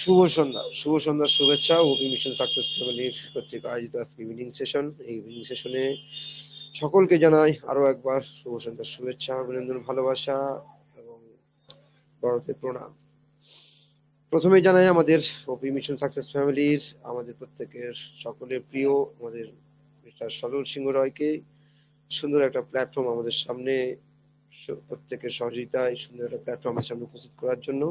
শুভ সন্ধ্যার শুভেচ্ছা। ওপি mission success ফ্যামিলির কর্তৃক আয়োজিত আজকে ইভিনিং সেশন। এই ইভিনিং সেশনে সকলকে জানাই আরো একবার শুভ সন্ধ্যার শুভেচ্ছা, অভিনন্দন, ভালোবাসা এবং বড়দের প্রণাম। প্রথমেই জানাই আমাদের ওপি মিশন সাকসেস ফ্যামিলির, আমাদের প্রত্যেকের সকলের প্রিয় আমাদের মিস্টার সজল সিংহ রয়কে সুন্দর একটা প্ল্যাটফর্ম আমাদের সামনে, প্রত্যেকের সহযোগিতায় সুন্দর একটা প্ল্যাটফর্ম আমাদের সামনে উপস্থিত করার জন্য।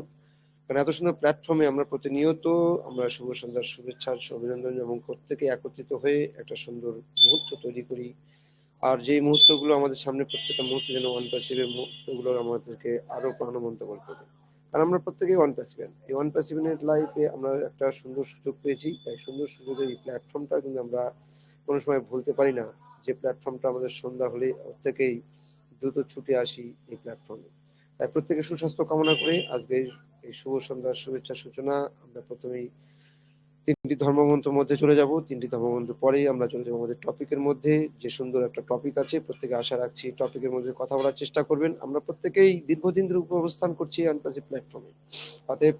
কারণ এত সুন্দর প্ল্যাটফর্মে আমরা প্রতিনিয়ত আমরা শুভ সন্ধ্যার শুভেচ্ছা, অভিনন্দন এবং প্রত্যেকে একত্রিত হয়ে একটা সুন্দর মুহূর্ত তৈরি করি। আর যেই মুহূর্তগুলো আমাদের সামনে, প্রত্যেকটা মুহূর্ত যেন ওয়ান প্যাসিভের মুহূর্তগুলো আমাদেরকে আরো প্রাণবন্ত করবে। কারণ আমরা প্রত্যেকেই ওয়ান প্যাসিভেন। এই ওয়ান প্যাসিভেনের লাইফে আমরা একটা সুন্দর সুযোগ পেয়েছি। তাই সুন্দর সুযোগের এই প্ল্যাটফর্মটা কিন্তু আমরা কোনো সময় ভুলতে পারি না। যে প্ল্যাটফর্মটা আমাদের সন্ধ্যা হলে প্রত্যেকেই দ্রুত ছুটে আসি এই প্ল্যাটফর্মে। তাই প্রত্যেকের সুস্বাস্থ্য কামনা করে আজকে এই শুভ সন্ধ্যার শুভেচ্ছা সূচনা আমরা প্রথমেই তিনটি ধর্মগ্রন্থের মধ্যে চলে যাব। তিনটি ধর্মগ্রন্থ পরেই আমরা চলে যাবো আমাদের টপিকের মধ্যে। যে সুন্দর একটা টপিক আছে, প্রত্যেকে আশা রাখছি টপিকের মধ্যে কথা বলার চেষ্টা করবেন। আমরা প্রত্যেকেই দীর্ঘদিন ধরে অবস্থান করছি আনপাসি প্ল্যাটফর্মে। অতএব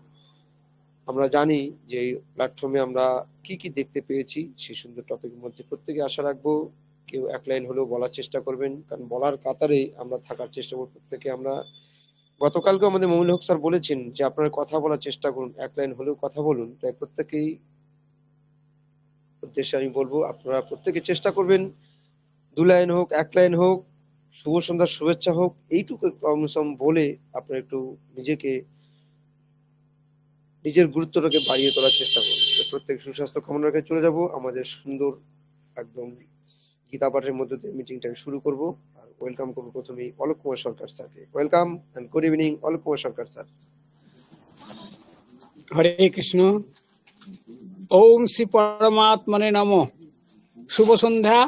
আমরা জানি যে এই প্ল্যাটফর্মে আমরা কি কি দেখতে পেয়েছি। সেই সুন্দর টপিকের মধ্যে প্রত্যেকে আশা রাখবো কেউ এক লাইন হলেও বলার চেষ্টা করবেন, কারণ বলার কাতারে আমরা থাকার চেষ্টা করবো প্রত্যেকে। আমরা গতকালকে আমাদের মমিনুল হক স্যার বলেছেন যে আপনারা কথা বলার চেষ্টা করুন, এক লাইন হলেও কথা বলুন। তাই প্রত্যেকেই উদ্দেশ্যে আমি বলবো আপনারা প্রত্যেকে চেষ্টা করবেন, দু লাইন হোক, এক লাইন হোক, শুভ সন্ধ্যার শুভেচ্ছা হোক, এইটুকু কমসম বলে আপনারা একটু নিজেকে, নিজের গুরুত্বটাকে বাড়িয়ে তোলার চেষ্টা করুন। প্রত্যেক সুস্বাস্থ্য কামনা রেখে চলে যাব আমাদের সুন্দর একদম গীতা পাঠের মধ্যে দিয়ে মিটিংটাকে শুরু করব। আর ওয়েলকাম করবো প্রথমেই অলোক কুমার সরকার স্যারকে। Welcome and good evening Alok Kumar Sarkar sir. Hare Krishna. ওম শ্রী পরমাত্মনে নমো। শুভ সন্ধ্যা।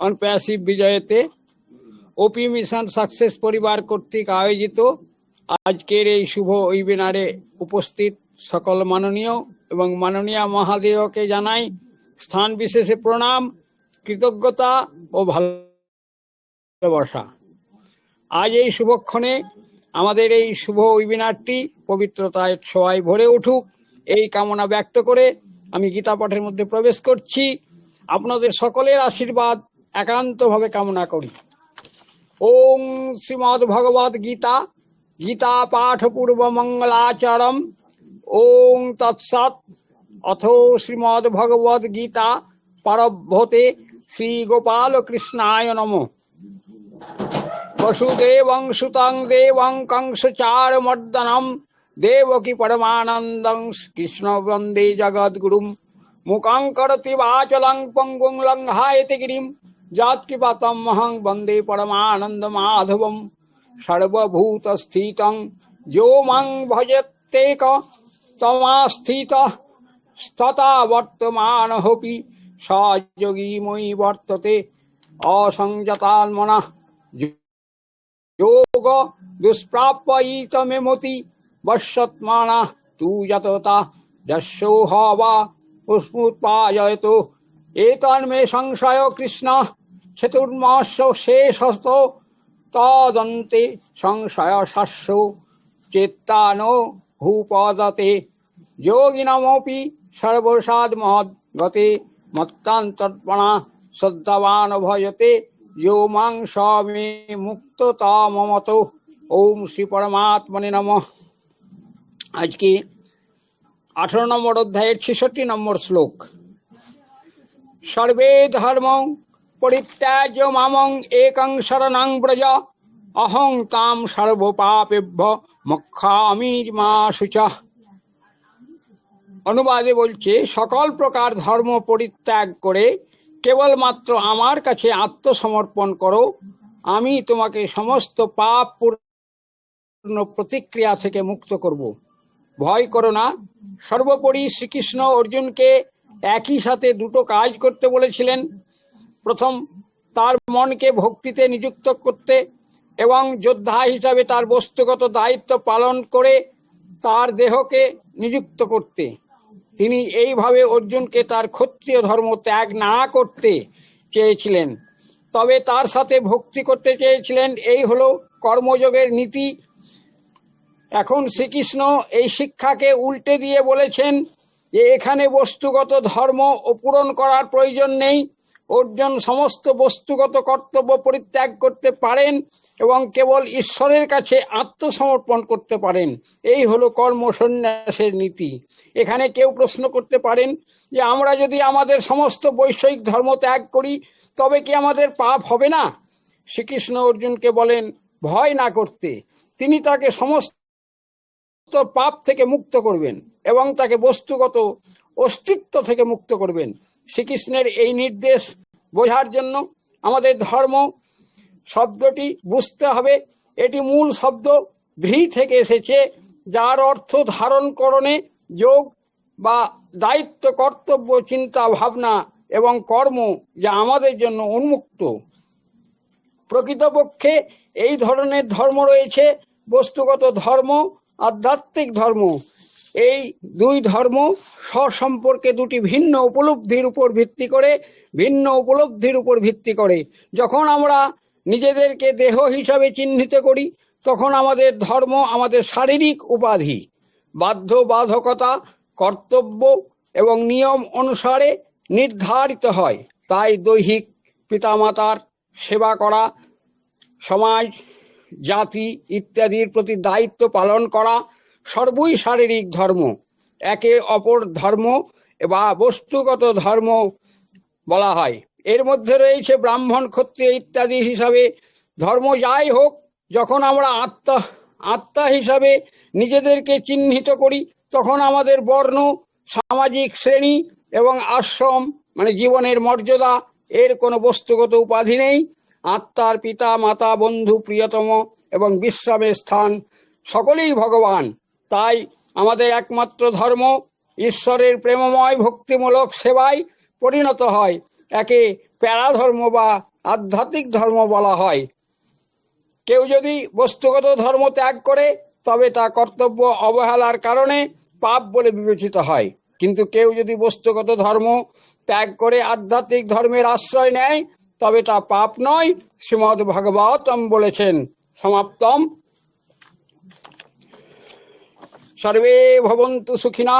অন প্যাসিভ বিজয়তে ওপি মিশন সাকসেস পরিবার কর্তৃক আয়োজিত আজকের এই শুভ ওয়েবিনারে উপস্থিত সকল মাননীয় এবং মাননীয় মহাদেবকে জানাই স্থান বিশেষে প্রণাম, কৃতজ্ঞতা ও ভালোবাসা। আজ এই শুভক্ষণে আমাদের এই শুভ ওয়েবিনারটি পবিত্রতায় ছোঁয়ায় ভরে উঠুক, এই কামনা ব্যক্ত করে আমি গীতা পাঠের মধ্যে প্রবেশ করছি। আপনাদের সকলের আশীর্বাদ একান্তভাবে কামনা করি। ওম শ্রীমদ্ ভগবদ গীতা গীতা পাঠ পূর্ব মঙ্গলাচরম। ওং তৎসৎ। অথ শ্রীমদ্ ভগবদ গীতা পরভ্যতে শ্রী গোপাল কৃষ্ণায় নমঃ। বসুদেবং সুতং দেবং কংসচারমর্দনম দেবকী পরমানন্দং কৃষ্ণ বন্দে জগদ্গুরুম। মুখং করতি বাচলং পঙ্গুং লঙ্ঘায়তে গিরিম যৎকৃপাতমহং বন্দে পরমানন্দ মাধবম। সর্বভূতস্থিতং যো মাং ভজত্যেক তমাস্থিতঃ স্ততা বর্তমানহপি স যোগী ময়ি বর্ততে অসংযতাত্মনঃ। যোগ দুষ্প্রাপ্যইতমেমতি বশ্যত্মানা তু যততা যস্যোহ বা পুষ্পোৎপায়তো এতন্মে সংশয় কৃষ্ণ চতুর্মাস্য শেষস্থ তদন্তে সংশয় শাস্য চেত্তানো ভূপদতে যোগিনমপি সর্বসাদ গতে মত্তান্তর্পণা শ্রদ্ধাবান ভজতে यो मां स्वामी मुक्तताममतो। ओम श्री परमात्मने नमः। आज की 18 নম্বর অধ্যায়ের 66 নম্বর শ্লোক। सर्वे धर्मं परित्याज्य मामं एकं शरणं व्रज अहं तां सर्वपापेभ्यो मोक्षामि मा शुचः। অনুবাদে বলছে, সকল প্রকার ধর্ম পরিত্যাগ করে কেবলমাত্র আমার কাছে আত্মসমর্পণ করো, আমি তোমাকে সমস্ত পাপ পূর্ণ প্রতিক্রিয়া থেকে মুক্ত করব। ভয় করো না। সর্বোপরি শ্রীকৃষ্ণ অর্জুনকে একই সাথে দুটো কাজ করতে বলেছিলেন। প্রথম, তার মনকে ভক্তিতে নিযুক্ত করতে এবং যোদ্ধা হিসাবে তার বস্তুগত দায়িত্ব পালন করে তার দেহকে নিযুক্ত করতে। তিনি এইভাবে অর্জুনকে তার ক্ষত্রিয় ধর্ম ত্যাগ না করতে চেয়েছিলেন, তবে তার সাথে ভক্তি করতে চেয়েছিলেন। এই হলো কর্মযোগের নীতি। এখন শ্রীকৃষ্ণ এই শিক্ষাকে উল্টে দিয়ে বলেছেন যে এখানে বস্তুগত ধর্ম ও পূরণ করার প্রয়োজন নেই। অর্জুন সমস্ত বস্তুগত কর্তব্য পরিত্যাগ করতে পারেন এবং কেবল ঈশ্বরের কাছে আত্মসমর্পণ করতে পারেন। এই হলো কর্ম সন্ন্যাসের নীতি। এখানে কেউ প্রশ্ন করতে পারেন যে আমরা যদি আমাদের সমস্ত বৈষয়িক ধর্ম ত্যাগ করি তবে কি আমাদের পাপ হবে না? শ্রীকৃষ্ণ অর্জুনকে বলেন ভয় না করতে। তিনি তাকে সমস্ত পাপ থেকে মুক্ত করবেন এবং তাকে বস্তুগত অস্তিত্ব থেকে মুক্ত করবেন। শ্রীকৃষ্ণের এই নির্দেশ বোঝার জন্য আমাদের ধর্ম শব্দটি বুঝতে হবে। এটি মূল শব্দ ধৃ থেকে এসেছে, যার অর্থ ধারণকরণে যোগ বা দায়িত্ব, কর্তব্য, চিন্তা, ভাবনা এবং কর্ম যা আমাদের জন্য উন্মুক্ত। প্রকৃতপক্ষে এই ধরনের ধর্ম রয়েছে বস্তুগত ধর্ম, আধ্যাত্মিক ধর্ম। এই দুই ধর্ম স্বসম্পর্কে দুটি ভিন্ন উপলব্ধির উপর ভিত্তি করে। যখন আমরা নিজেদেরকে দেহ হিসাবে চিহ্নিত করি তখন আমাদের ধর্ম আমাদের শারীরিক উপাধি, বাধ্যবাধকতা, কর্তব্য এবং নিয়ম অনুসারে নির্ধারিত হয়। তাই দৈহিক পিতামাতার সেবা করা, সমাজ, জাতি ইত্যাদির প্রতি দায়িত্ব পালন করা সর্বই শারীরিক ধর্ম। একে অপর ধর্ম বা বস্তুগত ধর্ম বলা হয়। এর মধ্যে রয়েছে ব্রাহ্মণ, ক্ষত্রিয় ইত্যাদি হিসাবে ধর্ম। যাই হোক, যখন আমরা আত্মা হিসাবে নিজেদেরকে চিহ্নিত করি তখন আমাদের বর্ণ, সামাজিক শ্রেণী এবং আশ্রম মানে জীবনের মর্যাদা এর কোনো বস্তুগত উপাধি নেই। আত্মার পিতা, মাতা, বন্ধু, প্রিয়তম এবং বিশ্রামের স্থান সকলেই ভগবান। তাই আমাদের একমাত্র ধর্ম ঈশ্বরের প্রেমময় ভক্তিমূলক সেবায় পরিণত হয়। একে প্যারাধর্ম বা আধ্যাত্মিক ধর্ম বলা হয়। কেউ যদি বস্তুগত ধর্ম ত্যাগ করে তবে তা কর্তব্য অবহেলার কারণে পাপ বলে বিবেচিত হয়। কিন্তু কেউ যদি বস্তুগত ধর্ম ত্যাগ করে আধ্যাত্মিক ধর্মের আশ্রয় নেয় তবে তা পাপ নয়। শ্রীমদ্ ভাগবতম বলেছেন। সমাপ্তম। সর্বে ভবন্তু সুখিনা,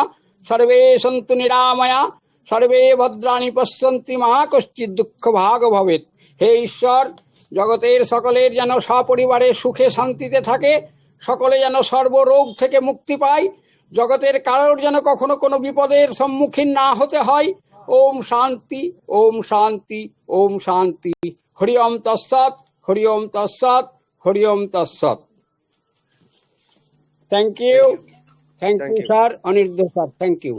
সর্বে সন্তু নিরাময়া, সর্বে ভদ্রাণি পশ্যন্তি মা কশ্চিৎ দুঃখ ভাগ ভবেৎ। হে ঈশ্বর, জগতের সকলের যেন সপরিবারে সুখে শান্তিতে থাকে, সকলে যেন সর্বরোগ থেকে মুক্তি পায়, জগতের কারোর যেন কখনো কোনো বিপদের সম্মুখীন না হতে হয়। ওম শান্তি, ওম শান্তি, ওম শান্তি। হরি ওম তৎসৎ, হরি ওম তৎসৎ, হরি ওম তৎসৎ। Thank you, thank thank you you, sir, Anirud sir, thank you.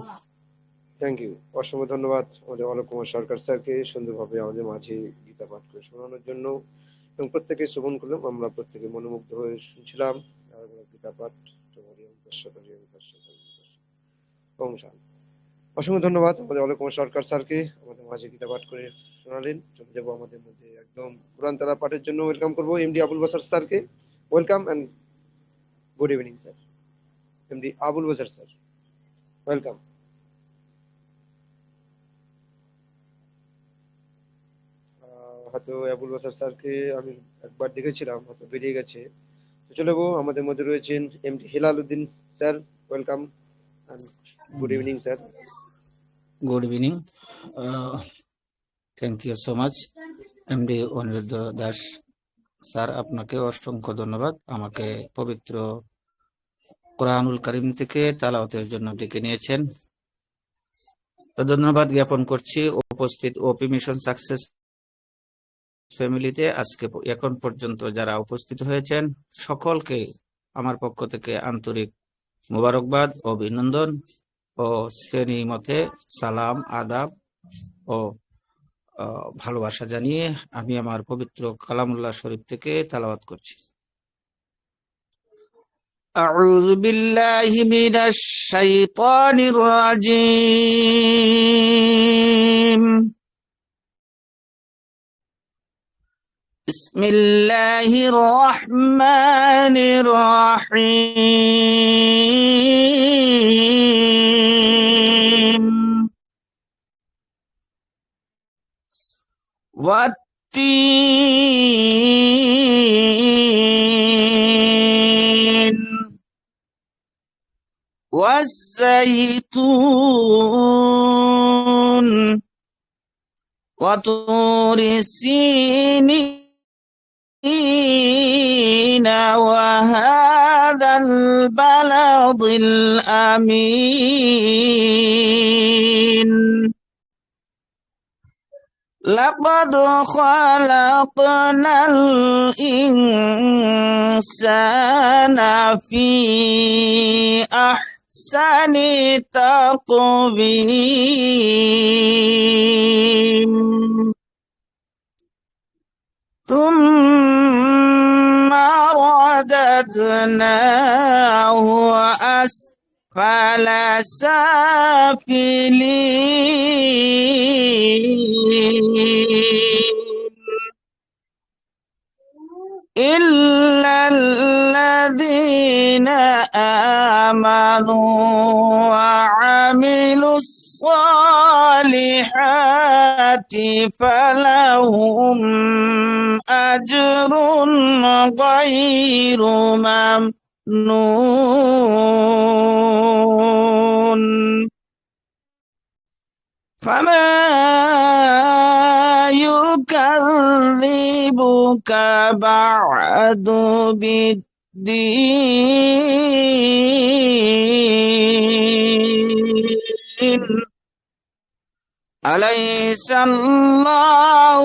Thank you. অসংখ্য ধন্যবাদ আমাদের অলোক কুমার সরকার স্যারকে সুন্দরভাবে আমাদের মাঝে গীতা পাঠ করে শোনানোর জন্য। এবং প্রত্যেকে শ্রবণ করলাম, আমরা প্রত্যেকে মনোমুগ্ধ হয়ে শুনছিলাম গীতা পাঠ। ওম শান্তি। অসংখ্য ধন্যবাদ আমাদের অলোক কুমার সরকার স্যারকে আমাদের মাঝে গীতা পাঠ করে শোনালেন। চলে যাবো আমাদের মধ্যে একদম কোরআন তেলাওয়াত পাঠের জন্য। ওয়েলকাম করবো এমডি আবুল বাসার স্যারকে। Welcome and good evening sir. MD Abul বাসার স্যার, ওয়েলকাম। হয়তো আবুল বাসার স্যারকে আমি একবার দেখেছিলাম, হয়তো বেরিয়ে গেছে। তো চলে যাবো, আমাদের মধ্যে রয়েছেন MD Helal Uddin sir. Welcome and good evening sir. Good evening. Thank you so much, MD Aniruddha Das sir. আপনাকে অসংখ্য ধন্যবাদ আমাকে পবিত্র কোরআনুল কারীম থেকে তেলাওয়াতের জন্য ডেকে নিয়েছেন। তো ধন্যবাদ জ্ঞাপন করছি উপস্থিত ওপি মিশন সাকসেস ফ্যামিলিতে আজকে এখন পর্যন্ত যারা উপস্থিত হয়েছেন সকলকে আমার পক্ষ থেকে আন্তরিক মোবারকবাদ, অভিনন্দন ও শ্রেণী মতে সালাম, আদাব ও ভালোবাসা জানিয়ে আমি আমার পবিত্র কালামুল্লাহ শরীফ থেকে তেলাওয়াত করছি। আউযু বিল্লাহি মিনাশ শাইতানির রাজীম। বিসমিল্লাহির রহমানির রহিম। والتين والزيتون وطور سينين وهذا البلد الأمين لقد خلقنا الإنسان في أحسن تقويم ثم رددناه أسفل سافلين إلا الذين آمنوا وعملوا الصالحات فلهم أجر غير ممنون فما يكذبك بعد بالدين أليس الله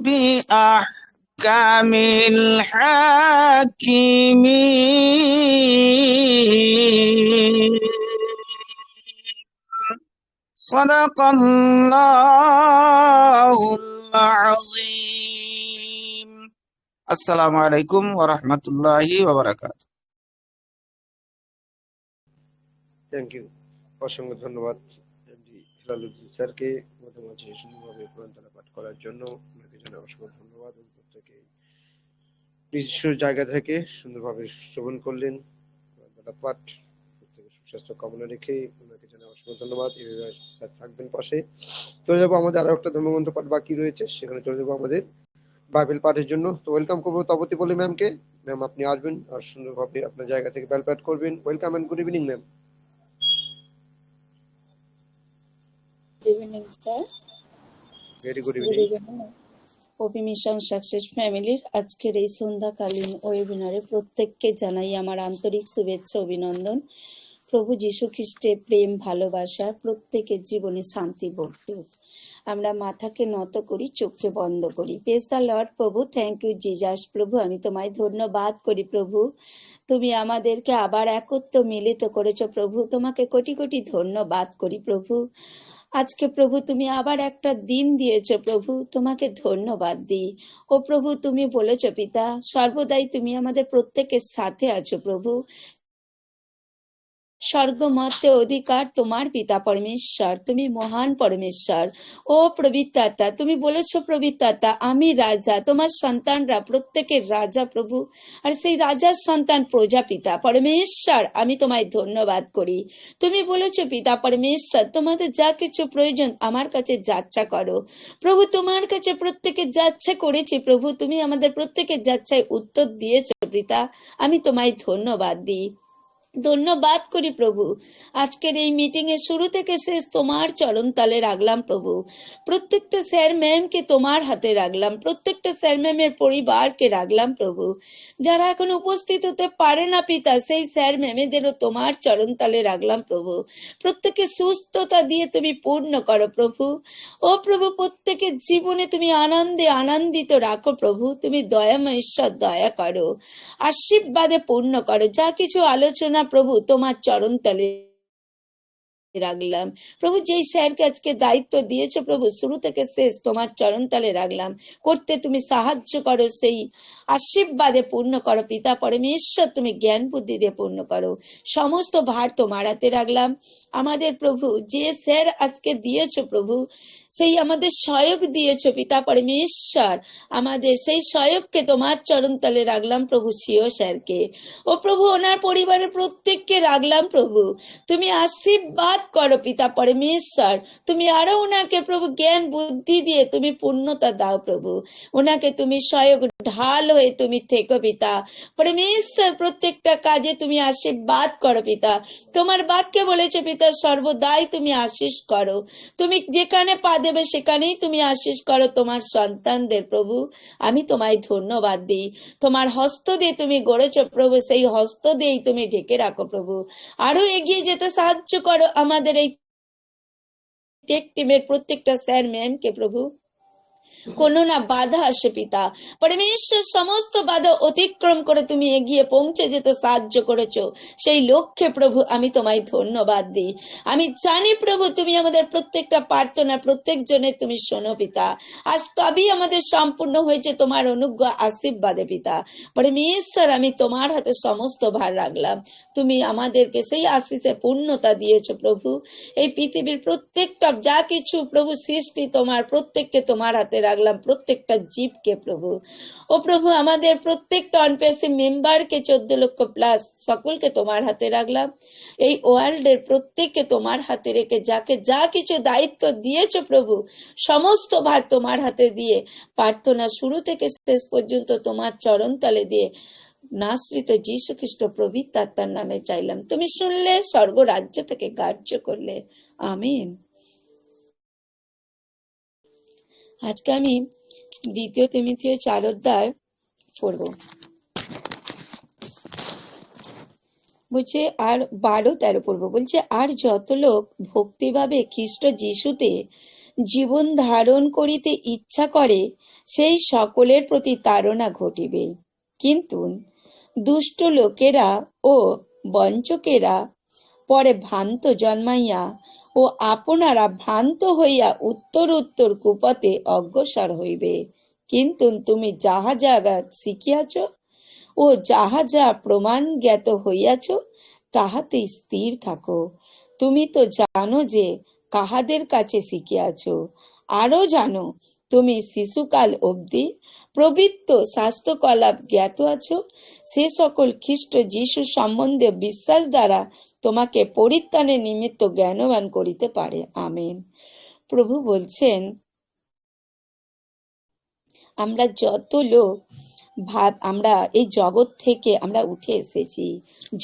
بأحكم الحاكمين صدق الله العظيم السلام عليكم ورحمة الله وبركاته থ্যাংক ইউ, অসংখ্য ধন্যবাদ এমডি হেলালুদ্দিন স্যারকে আমাদের মাঝে সুন্দরভাবে কোরআন তেলাওয়াত পাঠ করার জন্য। আপনাকে জানাই অসংখ্য ধন্যবাদ। প্রত্যেকে নিজস্ব জায়গা থেকে সুন্দরভাবে শ্রবণ করলেন কোরআন তেলাওয়াত পাঠ। প্রত্যেকে সুস্বাস্থ্য কামনা রেখে ওনাকে জানাই অসংখ্য ধন্যবাদ। এইভাবে স্যার থাকবেন পাশে। চলে যাবো আমাদের আরো একটা ধর্মগ্রন্থ পাঠ বাকি রয়েছে, সেখানে চলে যাবো আমাদের বাইবেল পাঠের জন্য। তো ওয়েলকাম করবো তপতি বলি ম্যামকে। ম্যাম আপনি আসবেন আর সুন্দরভাবে আপনার জায়গা থেকে বাইবেল পাঠ করবেন। Welcome and good evening ma'am. Good evening, sir. Very good Good evening. evening. OP mission success ফ্যামিলির আজকের এই সন্ধ্যাকালীন ওয়েবিনারে প্রত্যেককে জানাই আমার আন্তরিক শুভেচ্ছা অভিনন্দন। প্রভু যীশু খ্রিস্টের প্রেম ভালোবাসা প্রত্যেকের জীবনে শান্তি বর্তুক। আমরা মাথাকে নত করি, চোখকে বন্ধ করি। Praise the lord. প্রভু থ্যাংক ইউ জিজাস। প্রভু আমি তোমায় ধন্যবাদ করি প্রভু, তুমি আমাদেরকে আবার একত্র মিলিত করেছো প্রভু, তোমাকে কোটি কোটি ধন্যবাদ করি প্রভু। আজকে প্রভু তুমি আবার একটা দিন দিয়েছো প্রভু, তোমাকে ধন্যবাদ দিই। ও প্রভু তুমি বলেছো পিতা সর্বদাই তুমি আমাদের প্রত্যেকের সাথে আছো প্রভু। স্বর্গমর্তে অধিকার তোমার পিতা পরমেশ্বর, তুমি মহান পরমেশ্বর। ও প্রবিত্রাতা তুমি বলেছো প্রবিত্রাতা আমি রাজা, তোমার সন্তানরা প্রত্যেকের রাজা প্রভু, আর সেই রাজার সন্তান প্রজাপিতা পরমেশ্বর। আমি তোমায় ধন্যবাদ করি। তুমি বলেছো পিতা পরমেশ্বর তোমাদের যা কিছু প্রয়োজন আমার কাছে যাচ্ছা করো প্রভু। তোমার কাছে প্রত্যেকের যাচ্ছা করেছি প্রভু, তুমি আমাদের প্রত্যেকের যাচ্ছায় উত্তর দিয়েছো পিতা। আমি তোমায় ধন্যবাদ দিই, ধন্যবাদ করি প্রভু। আজকের এই মিটিং এর শুরু থেকে শেষ তোমার চরণ তলে রাখলাম প্রভু। প্রত্যেকটা স্যার ম্যামকে তোমার হাতে রাখলাম, প্রত্যেকটা স্যার ম্যামের পরিবারকে রাখলাম প্রভু। যারা এখন উপস্থিত হতে পারে না পিতা, সেই স্যার ম্যামেদেরও তোমার চরণ তলে রাখলাম প্রভু। প্রত্যেকে সুস্থতা দিয়ে তুমি পূর্ণ করো প্রভু। ও প্রভু প্রত্যেকের জীবনে তুমি আনন্দে আনন্দিত রাখো প্রভু। তুমি দয়াময় ঈশ্বর, দয়া করো, আশীর্বাদে পূর্ণ করো। যা কিছু আলোচনা প্রভু তোমার চরণ তলে রাখলাম প্রভু। যেই স্যারকে আজকে দায়িত্ব দিয়েছো প্রভু, শুরু থেকে শেষ তোমার চরণ তলে রাখলাম, করতে তুমি সাহায্য করো, সেই আশীর্বাদে পূর্ণ করো পিতা পরমেশ্বর। তুমি জ্ঞান বুদ্ধি দিয়ে পূর্ণ করো। সমস্ত ভার তোমার হাতে রাখলাম। আমাদের প্রভু যে স্যার আজকে দিয়েছো প্রভু, সেই আমাদের সহায়ক দিয়েছো পিতা পরমেশ্বর, আমাদের সেই সহায়ককে তোমার চরণ তলে রাখলাম প্রভু। সিও স্যারকে ও প্রভু ওনার পরিবারের প্রত্যেককে রাখলাম প্রভু। তুমি আশীর্বাদ আশীর্বাদ করো পিতা পরমেশ্বর। তুমি আরো ওনাকে প্রভু জ্ঞান বুদ্ধি দিয়ে তুমি পূর্ণতা দাও প্রভু। ওনাকে তুমি সহায়ক ঢাল হয়ে তুমি থেকো পিতা পরমেশ্বর। প্রত্যেকটা কাজে তুমি আশীর্বাদ করো পিতা। তোমার বাক্যে বলেছে পিতা সর্বদাই তুমি আশীষ করো। তুমি যেখানে পা দেবে সেখানেই তুমি আশীষ করো তোমার সন্তানদের প্রভু। আমি তোমায় ধন্যবাদ দিই। তোমার হস্ত দিয়ে তুমি গড়েছো প্রভু, সেই হস্ত দিয়েই তুমি ঢেকে রাখো প্রভু। আরো এগিয়ে যেতে সাহায্য করো আমাদের এই টেক টিমের প্রত্যেকটা স্যার ম্যামকে প্রভু। কোনো না বাধা আসে পিতা পরমেশ্বর, সমস্ত বাধা অতিক্রম করে তুমি এগিয়ে পৌঁছে যেতে সাহায্য করেছো সেই লক্ষ্যে প্রভু আমি তোমায় ধন্যবাদ দিই। আমি জানি প্রভু তুমি আমাদের প্রত্যেকটা প্রার্থনা প্রত্যেক জনের তুমি শোনো পিতা। আজ তবেই আমাদের সম্পূর্ণ হয়েছে তোমার অনুগ্রহ আশীর্বাদে পিতা পরমেশ্বর। আমি তোমার হাতে সমস্ত ভার রাখলাম। তুমি আমাদেরকে সেই আশীষে পূর্ণতা দিয়েছো প্রভু। এই পৃথিবীর প্রত্যেকটা যা কিছু প্রভু সৃষ্টি তোমার, প্রত্যেককে তোমার হাতে রাখলাম, প্রত্যেকটা জীবকে প্রভু। ও প্রভু আমাদের প্রত্যেকটা অনপেসি মেম্বারকে 14 লক্ষ প্লাস সকলকে তোমার হাতে রাখলাম। এই ওয়ার্ল্ডের প্রত্যেককে তোমার হাতে রেখে যাকে যা কিছু দায়িত্ব দিয়েছো প্রভু, সমস্ত ভার তোমার হাতে দিয়ে প্রার্থনা শুরু থেকে শেষ পর্যন্ত তোমার চরণ তলে দিয়ে নাশ্রিত যীশু খ্রিস্ট প্রভৃত আত্মার নামে চাইলাম। তুমি শুনলে, স্বর্গ রাজ্য থেকে কার্য করলে। আমিন। আজকে আমি 2 তিমোথেয় 4 অধ্যায় পড়ব। বলছে আর 12-13 পড়ব। বলছে আর যত লোক ভক্তিভাবে খ্রিস্ট যিশুতে জীবন ধারণ করিতে ইচ্ছা করে সেই সকলের প্রতি তাড়না ঘটিবে। কিন্তু দুষ্ট লোকেরা ও বঞ্চকেরা পরে ভ্রান্ত জন্মাইয়া ও আপনারা ভ্রান্ত হইয়া উত্তর কুপথে অগ্রসর হইবে। কিন্তু তুমি যাহা যাহা শিখিয়াছ ও যাহা যাহা প্রমাণ জ্ঞাত হইয়াছ তাহাতে স্থির থাকো। তুমি তো জানো যে কাহাদের কাছে শিখিয়াছ, আরো জানো তুমি শিশুকাল অবধি প্রবৃত্ত শাস্ত্রকলাপ জ্ঞাত আছো। সে সকল খ্রিস্ট যিশু সম্বন্ধে বিশ্বাস দ্বারা তোমাকে পরিত্রাণের নিমিত্ত জ্ঞানবান করিতে পারে। আমেন। প্রভু বলছেন আমরা যত লোক আমরা এই জগৎ থেকে আমরা উঠে এসেছি।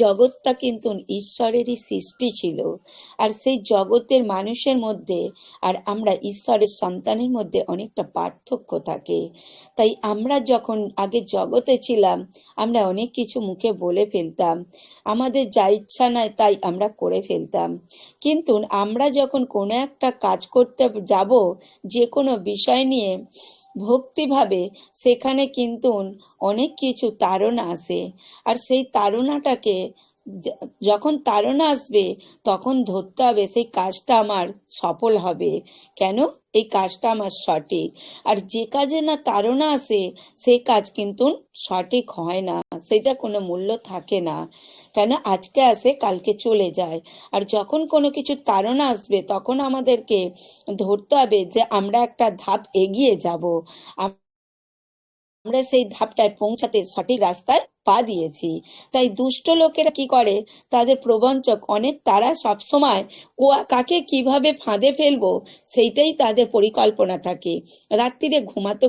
জগৎটা কিন্তু ঈশ্বরেরই সৃষ্টি ছিল, আর সেই জগতের মানুষের মধ্যে আর আমরা ঈশ্বরের সন্তানের মধ্যে অনেকটা পার্থক্য থাকে। তাই আমরা যখন আগে জগতে ছিলাম আমরা অনেক কিছু মুখে বলে ফেলতাম, আমাদের যা ইচ্ছা নাই তাই আমরা করে ফেলতাম। কিন্তু আমরা যখন কোনো একটা কাজ করতে যাব, যে কোনো বিষয় নিয়ে ভক্তিভাবে, সেখানে কিন্তু অনেক কিছু তাড়না আসে। আর সেই তাড়নাটাকে যখন তাড়না আসবে তখন ধরতে হবে সেই কাজটা আমার সফল হবে কেন, এই কাজটা আমার সঠিক। আর যে কাজে না তাড়না আসে সেই কাজ কিন্তু সঠিক হয় না, সেটা কোনো মূল্য থাকে না। কেন, আজকে আসে কালকে চলে যায়। আর যখন কোনো কিছু তাড়না আসবে তখন আমাদেরকে ধরতে হবে যে আমরা একটা ধাপ এগিয়ে যাব, আমরা সেই ধাপটায় পৌঁছাতে সঠিক রাস্তায় পা দিয়েছি। তাই দুষ্ট লোকেরা কি করে, তাদের প্রবঞ্চক অনেক, তারা সবসময় কাকে কিভাবে ফাঁদে ফেলবো সেইটাই তাদের পরিকল্পনা থাকে। রাত্রিরে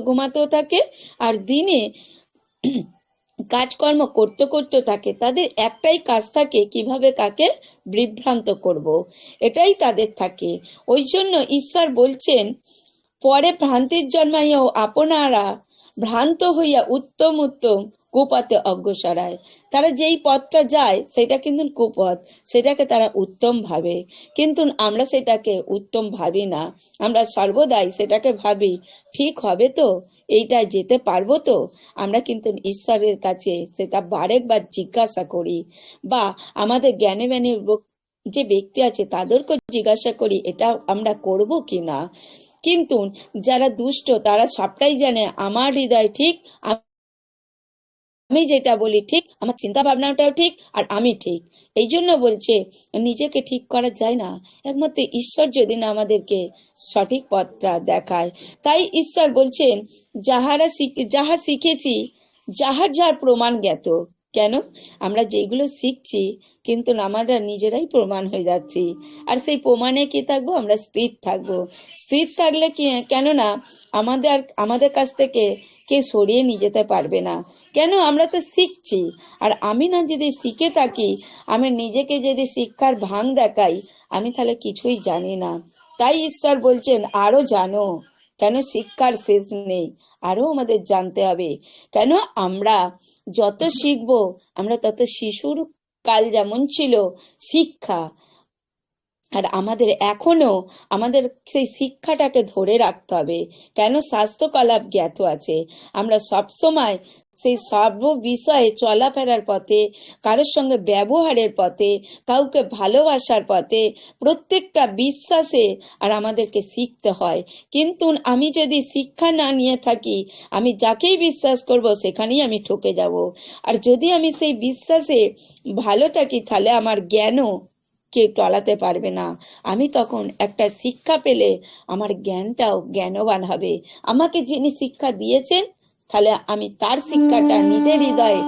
ঘুমাতেও থাকে আর দিনে কাজকর্ম করতে থাকে। তাদের একটাই কাজ থাকে কিভাবে কাকে বিভ্রান্ত করব, এটাই তাদের থাকে। ওই জন্য ঈশ্বর বলছেন পরে ভ্রান্তির জন্মাইয়াও আপনারা ভ্রান্ত হইয়া উত্তম কুপথে অগ্রসরায়। তারা যেই পথটা যায় সেটা কিন্তু কুপথ, সেটাকে তারা উত্তম ভাবে, কিন্তু আমরা সেটাকে উত্তম ভাবি না। আমরা সর্বদাই সেটাকে ভাবি ঠিক হবে তো, এইটা যেতে পারবো তো। আমরা কিন্তু ঈশ্বরের কাছে সেটা বারেকবার জিজ্ঞাসা করি, বা আমাদের জ্ঞানী যে ব্যক্তি আছে তাদেরকে জিজ্ঞাসা করি এটা আমরা করব কিনা। কিন্তু যারা দুষ্ট তারা সবটাই জানে আমার হৃদয় ঠিক, আমি যেটা বলি ঠিক, আমার চিন্তা ভাবনাটাও ঠিক, আর আমি ঠিক। এই জন্য বলছে নিজেকে ঠিক করা যায় না, একমাত্র ঈশ্বর যদি না আমাদেরকে সঠিক পথটা দেখায়। তাই ঈশ্বর বলছেন যাহা শিখেছি, যাহার প্রমাণ জ্ঞাত। কেন? আমরা যেগুলো শিখছি কিন্তু আমরা নিজেরাই প্রমাণ হয়ে যাচ্ছি। আর সেই প্রমাণে কি থাকবো? আমরা স্থির থাকবো। স্থির থাকলে কি, কেননা আমাদের আমাদের কাছ থেকে কেউ সরিয়ে নিয়ে যেতে পারবে না। কেন? আমরা তো শিখছি। আর আমি না যদি শিখে থাকি, আমি নিজেকে যদি শিক্ষার ভাঙ দেখাই, আমি তাহলে কিছুই জানি না। তাই ঈশ্বর বলছেন আরো জানো। কেন? শিক্ষার শেষ নেই, আরো আমাদের জানতে হবে। কেন? আমরা যত শিখবো, আমরা তত শিশুর কাল যেমন ছিল শিক্ষা, আর আমাদের এখনো আমাদের সেই শিক্ষাটাকে ধরে রাখতে হবে। কেন? স্বাস্থ্যকলাপ জ্ঞাত আছে। আমরা সব সময় সেই সর্ব বিষয়ে চলাফেরার পথে, কারোর সঙ্গে ব্যবহারের পথে, কাউকে ভালোবাসার পথে, প্রত্যেকটা বিশ্বাসে আর আমাদেরকে শিখতে হয়। কিন্তু আমি যদি শিক্ষা না নিয়ে থাকি, আমি যাকেই বিশ্বাস করব সেখানেই আমি ঠকে যাব। আর যদি আমি সেই বিশ্বাসে ভালো থাকি, তাহলে আমার জ্ঞানও কেউ টলাতে পারবে না। আমি তখন একটা শিক্ষা পেলে আমার জ্ঞানটাও জ্ঞানবান হবে। আমাকে যিনি শিক্ষা দিয়েছেন, তাহলে আমি তার শিক্ষাটা নিজের হৃদয়ে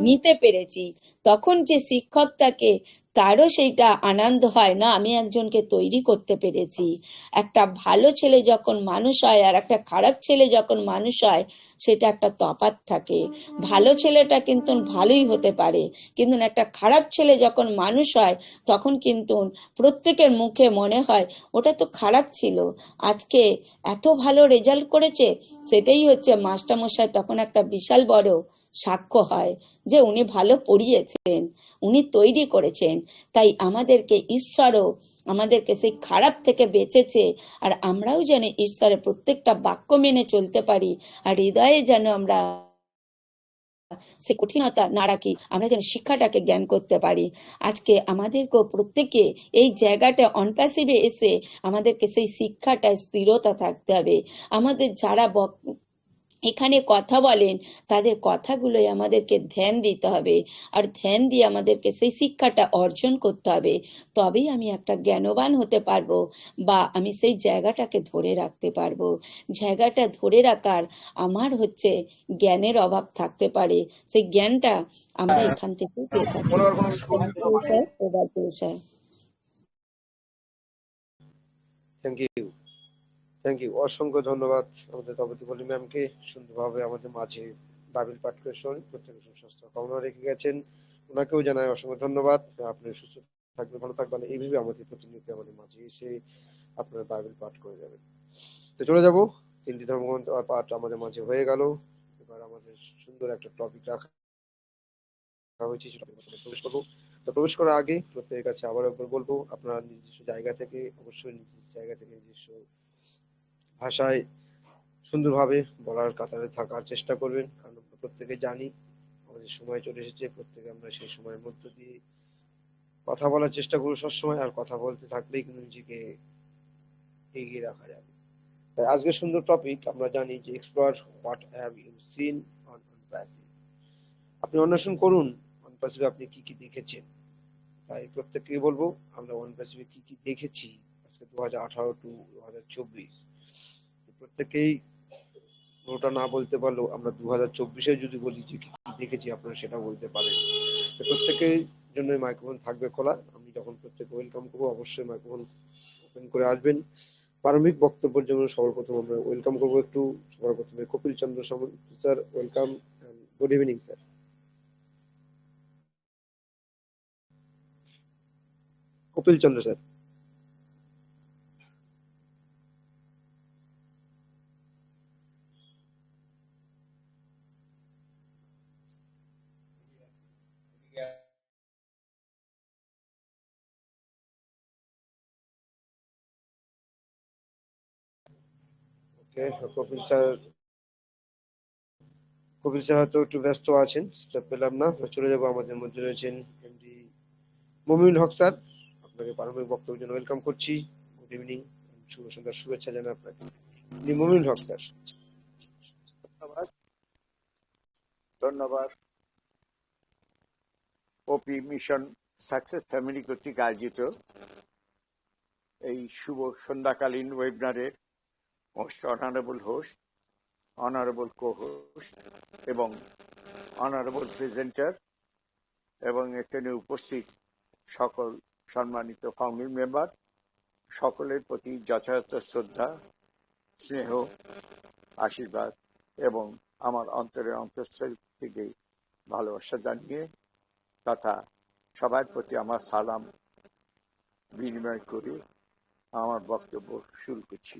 নিতে পেরেছি। তখন যে শিক্ষকটাকে, তারও সেইটা আনন্দ হয়, না আমি একজনকে তৈরি করতে পেরেছি। একটা ভালো ছেলে যখন মানুষ হয় আর একটা খারাপ ছেলে যখন মানুষ হয়, সেটা একটা তফাৎ থাকে। ভালো ছেলেটা কিন্তু ভালোই হতে পারে, কিন্তু একটা খারাপ ছেলে যখন মানুষ হয়, তখন কিন্তু প্রত্যেকের মুখে মনে হয় ওটা তো খারাপ ছিল, আজকে এত ভালো রেজাল্ট করেছে। সেটাই হচ্ছে মাস্টারমশাই তখন একটা বিশাল বড় সাক্ষ্য হয় যে উনি ভালো পড়িয়েছেন, উনি তৈরি করেছেন। তাই আমাদেরকে ঈশ্বরও আমাদেরকে সেই খারাপ থেকে বেঁচেছে। আর আমরাও যেন ঈশ্বরের প্রত্যেকটা বাক্য মেনে চলতে পারি, আর হৃদয়ে যেন আমরা সে কঠিনতা না রাখি, আমরা যেন শিক্ষাটাকে জ্ঞান করতে পারি। আজকে আমাদেরকে প্রত্যেকে এই জায়গাটা অনপ্যাসিভে এসে আমাদেরকে সেই শিক্ষাটায় স্থিরতা থাকতে হবে। আমাদের যারা এখানে কথা বলেন, তাদের কথাগুলোই আমাদেরকে ধ্যান দিতে হবে। আর ধ্যান দিয়ে আমাদেরকে সেই শিক্ষাটা অর্জন করতে হবে। তবেই আমি একটা জ্ঞানবান হতে পারবো, বা আমি সেই জায়গাটাকে ধরে রাখতে পারবো। জায়গাটা ধরে রাখার আমার হচ্ছে জ্ঞানের অভাব থাকতে পারে, সেই জ্ঞানটা আমরা এখান থেকে পেয়ে থাকি। Sir. Thank you, thank you, অসংখ্য ধন্যবাদ আমাদের তপতি পল্লী ম্যামকে। সুন্দরভাবে আমাদের মাঝে বাইবেল পাঠ করে শোনেন, প্রত্যেকের সুস্বাস্থ্য কামনা রেখে গেছেন। ওনাকেও জানাই অসংখ্য ধন্যবাদ। আপনি সুস্থ থাকবেন, ভালো থাকবেন, এইভাবে আমাদের প্রতিনিয়ত আমাদের মাঝে এসে আপনার বাইবেল পাঠ করে যাবেন। তো চলে যাব, তিনটি ধর্মগ্রন্থ পাঠ আমাদের মাঝে হয়ে গেল। এবার আমাদের সুন্দর একটা টপিক রাখা হয়েছে, সেটা প্রবেশ করবো। তো প্রবেশ করার আগে প্রত্যেকের কাছে আবার একবার বলবো, আপনারা নিজস্ব জায়গা থেকে, অবশ্যই নিজস্ব জায়গা থেকে নিজস্ব ভাষায় সুন্দরভাবে বলার কাতারে থাকার চেষ্টা করবেন। কারণ আমরা প্রত্যেকে জানি আমাদের সময় চলে এসেছে, প্রত্যেকে আমরা সেই সময়ের মধ্য দিয়ে কথা বলার চেষ্টা করবো সবসময়। আর কথা বলতে থাকলেই কিন্তু নিজেকে এগিয়ে রাখা যাবে। তাই আজকের সুন্দর টপিক আমরা জানি যে explore what have you seen on OnPassive. আপনি অন্বেষণ করুন অনপ্যাসিভে আপনি কি কি দেখেছেন। তাই প্রত্যেককে বলবো আমরা অনপ্যাসিভে কি কি দেখেছি আজকে 2018 টু 2024, প্রত্যেকেই পুরোটা না বলতে পারলেও আমরা 2024-এ যদি বলি যে কি কি দেখেছি আপনারা সেটা বলতে পারেন। তো প্রত্যেকের জন্য মাইক্রোফোন থাকবে খোলা, আমি যখন প্রত্যেকে ওয়েলকাম করবো অবশ্যই মাইক্রোফোন ওপেন করে আসবেন। প্রারম্ভিক বক্তব্যের জন্য সর্বপ্রথম আমরা ওয়েলকাম করবো একটু, সবার প্রথমে Kapil Chandra Samanta sir, welcome, good evening sir. Kapil Chandra sir. Okay, Kapil sir, Kapil sir হয়তো একটু ব্যস্ত আছেন, সেটা পেলাম না। চলে যাবো, আমাদের মধ্যে রয়েছেন এমডি মমিনুল হক স্যার, আপনাকে প্রারম্ভিক বক্তব্যের জন্য ওয়েলকাম করছি। গুড ইভিনিং, শুভ সন্ধ্যার শুভেচ্ছা জানাই আপনাকে। মমিনুল হক স্যার। ধন্যবাদ, ধন্যবাদ। ওপি মিশন সাকসেস ফ্যামিলি কর্তৃক আয়োজিত এই শুভ সন্ধ্যাকালীন ওয়েবিনারের most honourable host, honourable cohost এবং অনারেবল প্রেজেন্টার এবং এখানে উপস্থিত সকল সম্মানিত ফাউন্ডিং মেম্বার, সকলের প্রতি যথাযথ শ্রদ্ধা, স্নেহ, আশীর্বাদ এবং আমার অন্তঃস্থল থেকে ভালোবাসা জানিয়ে তথা সবার প্রতি আমার সালাম বিনিময় করে আমার বক্তব্য শুরু করছি।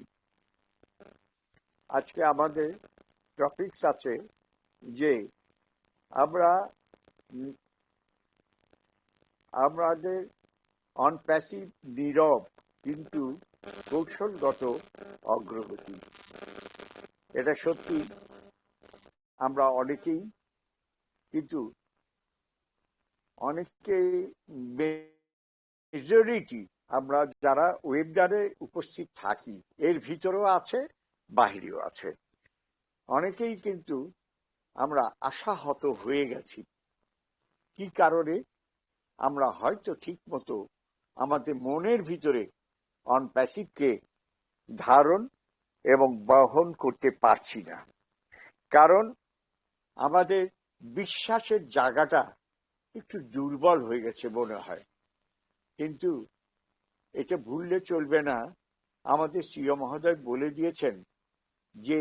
আজকে আমাদের টপিকস আছে যে আমাদের অনপ্যাসিভ নীরব কিন্তু কৌশলগত অগ্রগতি। এটা সত্যি, আমরা অনেকেই মেজরিটি আমরা যারা ওয়েবিনারে উপস্থিত থাকি এর ভিতরেও আছে, বাহিরেও আছে, অনেকেই কিন্তু আমরা আশাহত হয়ে গেছি। কি কারণে? আমরা হয়তো ঠিক মতো আমাদের মনের ভিতরে অনপ্যাসিভকে ধারণ এবং বহন করতে পারছি না, কারণ আমাদের বিশ্বাসের জায়গাটা একটু দুর্বল হয়ে গেছে মনে হয়। কিন্তু এটা ভুললে চলবে না, আমাদের সিও মহোদয় বলে দিয়েছেন যে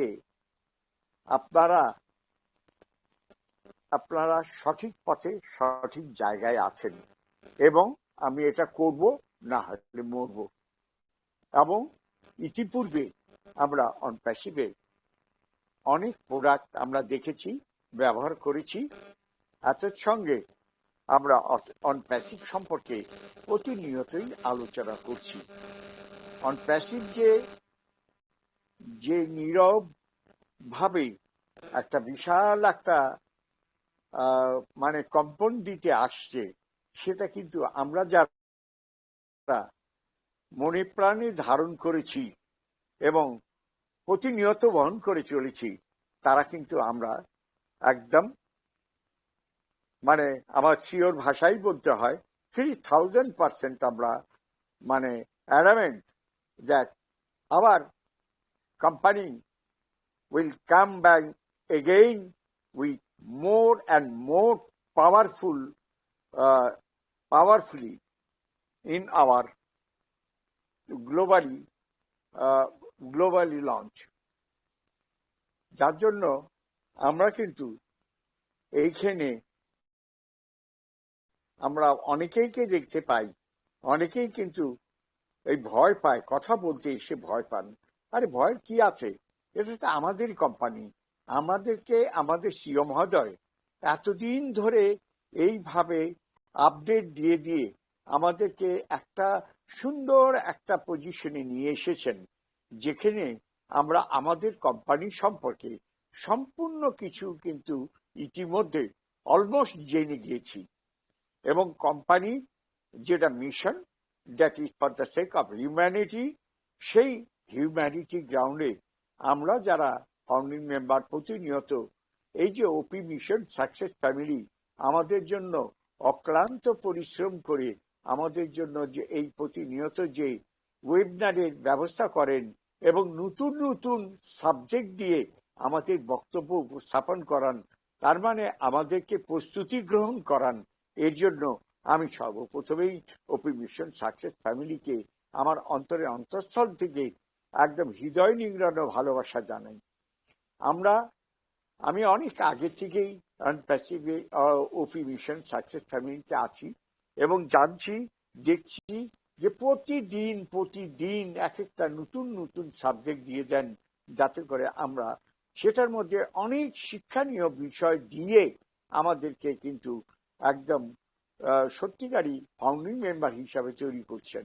আপনারা সঠিক পথে সঠিক জায়গায় আছেন এবং আমি এটা করব, না হলে মরব। এবং ইতিপূর্বে আমরা অনপ্যাসিভে অনেক প্রোডাক্ট আমরা দেখেছি, ব্যবহার করেছি। এত সঙ্গে আমরা অনপ্যাসিভ সম্পর্কে প্রতিনিয়তই আলোচনা করছি। অনপ্যাসিভ যে নীরব ভাবে একটা বিশাল একটা মানে কম্পন দিতে আসছে, সেটা কিন্তু আমরা যারা মনে প্রাণে ধারণ করেছি এবং প্রতিনিয়ত বহন করে চলেছি, তারা কিন্তু আমরা একদম মানে আমার সিওর ভাষাই বলতে হয় 3000% আমরা মানে adamant that our company will come back again with more and more powerfully in our globally launch. যার জন্য আমরা কিন্তু এইখানে আমরা অনেকেইকে দেখতে পাই, অনেকেই কিন্তু এই ভয় পায়, কথা বলতে এসে ভয় পান। আরে ভয়ের কি আছে? এটা তো আমাদেরই কোম্পানি। আমাদেরকে আমাদের সিও মহোদয় এতদিন ধরে এইভাবে আপডেট দিয়ে দিয়ে আমাদেরকে একটা সুন্দর একটা পজিশনে নিয়ে এসেছেন, যেখানে আমরা আমাদের কোম্পানি সম্পর্কে সম্পূর্ণ কিছু কিন্তু ইতিমধ্যে অলমোস্ট জেনে গিয়েছি। এবং কোম্পানি যেটা mission, that is for the sake of humanity, সেই হিউম্যানিটি গ্রাউন্ডে আমরা যারা ফাউন্ডিং মেম্বার প্রতিনিয়ত এই যে ওপি মিশন সাকসেস ফ্যামিলি আমাদের জন্য অক্লান্ত পরিশ্রম করে আমাদের জন্য যে এই প্রতিনিয়ত যে ওয়েবিনারের ব্যবস্থা করেন এবং নতুন নতুন সাবজেক্ট দিয়ে আমাদের বক্তব্য উপস্থাপন করান, তার মানে আমাদেরকে প্রস্তুতি গ্রহণ করান, এর জন্য আমি সর্বপ্রথমেই ওপি মিশন সাকসেস ফ্যামিলিকে আমার অন্তঃস্থল থেকে একদম হৃদয় নিংড়ানো ভালোবাসা জানাই। আমি অনেক আগে থেকেই আনপ্যাসিভে ওপি মিশন সাকসেস ফ্যামিলিতে আছি এবং জানছি, দেখছি যে প্রতিদিন এক একটা নতুন নতুন সাবজেক্ট দিয়ে দেন, যাতে করে আমরা সেটার মধ্যে অনেক শিক্ষণীয় বিষয় দিয়ে আমাদেরকে কিন্তু একদম সত্যিকারই ফাউন্ডিং মেম্বার হিসাবে তৈরি করছেন।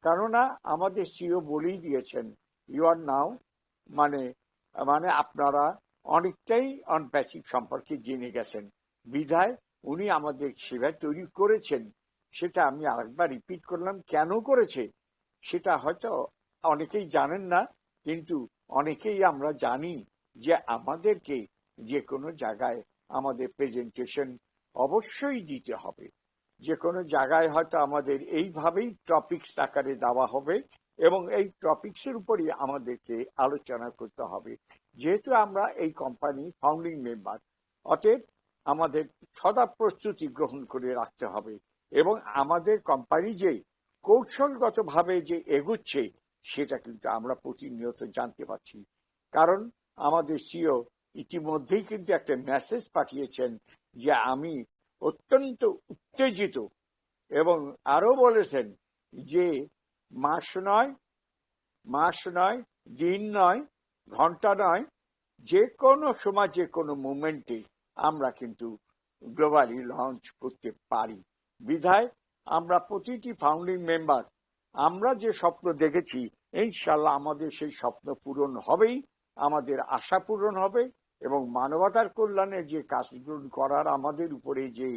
কেননা আমাদের সিও বলেই দিয়েছেন, ইউ আর নাও মানে আপনারা অনেকটাই অনপ্যাসিভ সম্পর্কে জেনে গেছেন, বিধায় উনি আমাদের সেবা তৈরি করেছেন। সেটা আমি আরেকবার রিপিট করলাম, কেন করেছে সেটা হয়তো অনেকেই জানেন না, কিন্তু অনেকেই আমরা জানি যে আমাদেরকে যে কোনো জায়গায় আমাদের প্রেজেন্টেশন অবশ্যই দিতে হবে। যে কোনো জায়গায় হয়তো আমাদের এইভাবেই টপিকস আকারে দেওয়া হবে এবং এই টপিকসের উপরই আমাদেরকে আলোচনা করতে হবে। যেহেতু আমরা এই কোম্পানি ফাউন্ডিং মেম্বার, অতএব আমাদের সদা প্রস্তুতি গ্রহণ করে রাখতে হবে এবং আমাদের কোম্পানি যে কৌশলগতভাবে যে এগুচ্ছে সেটা কিন্তু আমরা প্রতিনিয়ত জানতে পারছি। কারণ আমাদের সিও ইতিমধ্যেই কিন্তু একটা মেসেজ পাঠিয়েছেন যে আমি অত্যন্ত উত্তেজিত, এবং আরো বলেছেন যে মাস নয়, দিন নয়, ঘন্টা নয়, যে কোনো সময় যে কোনো মুভমেন্টে আমরা কিন্তু গ্লোবালি লঞ্চ করতে পারি। বিধায় আমরা প্রতিটি ফাউন্ডিং মেম্বার আমরা যে স্বপ্ন দেখেছি ইনশাল্লাহ আমাদের সেই স্বপ্ন পূরণ হবেই, আমাদের আশা পূরণ হবে এবং মানবতার কল্যাণে যে কাজগুলো করার আমাদের উপরে যে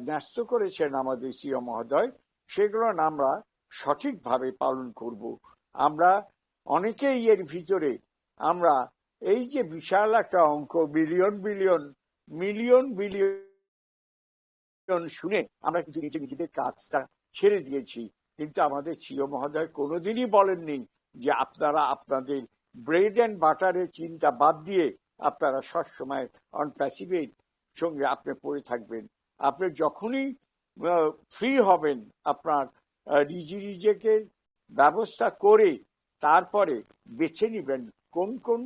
ন্যস্ত করেছেন আমাদের সিও মহোদয়, সেগুলো আমরা সঠিকভাবে পালন করব। আমরা অনেকেই এর ভিতরে আমরা এই যে বিশাল একটা অঙ্ক মিলিয়ন বিলিয়ন শুনে আমরা কিন্তু নিজেদের কাজটা ছেড়ে দিয়েছি, কিন্তু আমাদের সিও মহোদয় কোনোদিনই বলেননি যে আপনারা আপনাদের ব্রেড অ্যান্ড বাটারের চিন্তা বাদ দিয়ে আপনারা সবসময় অন প্যাসিভের সঙ্গে আপনি পড়ে থাকবেন। আপনি যখনই ফ্রি হবেন আপনার নিজেকে ব্যবস্থা করে তারপরে বেছে নিবেন কোন কোন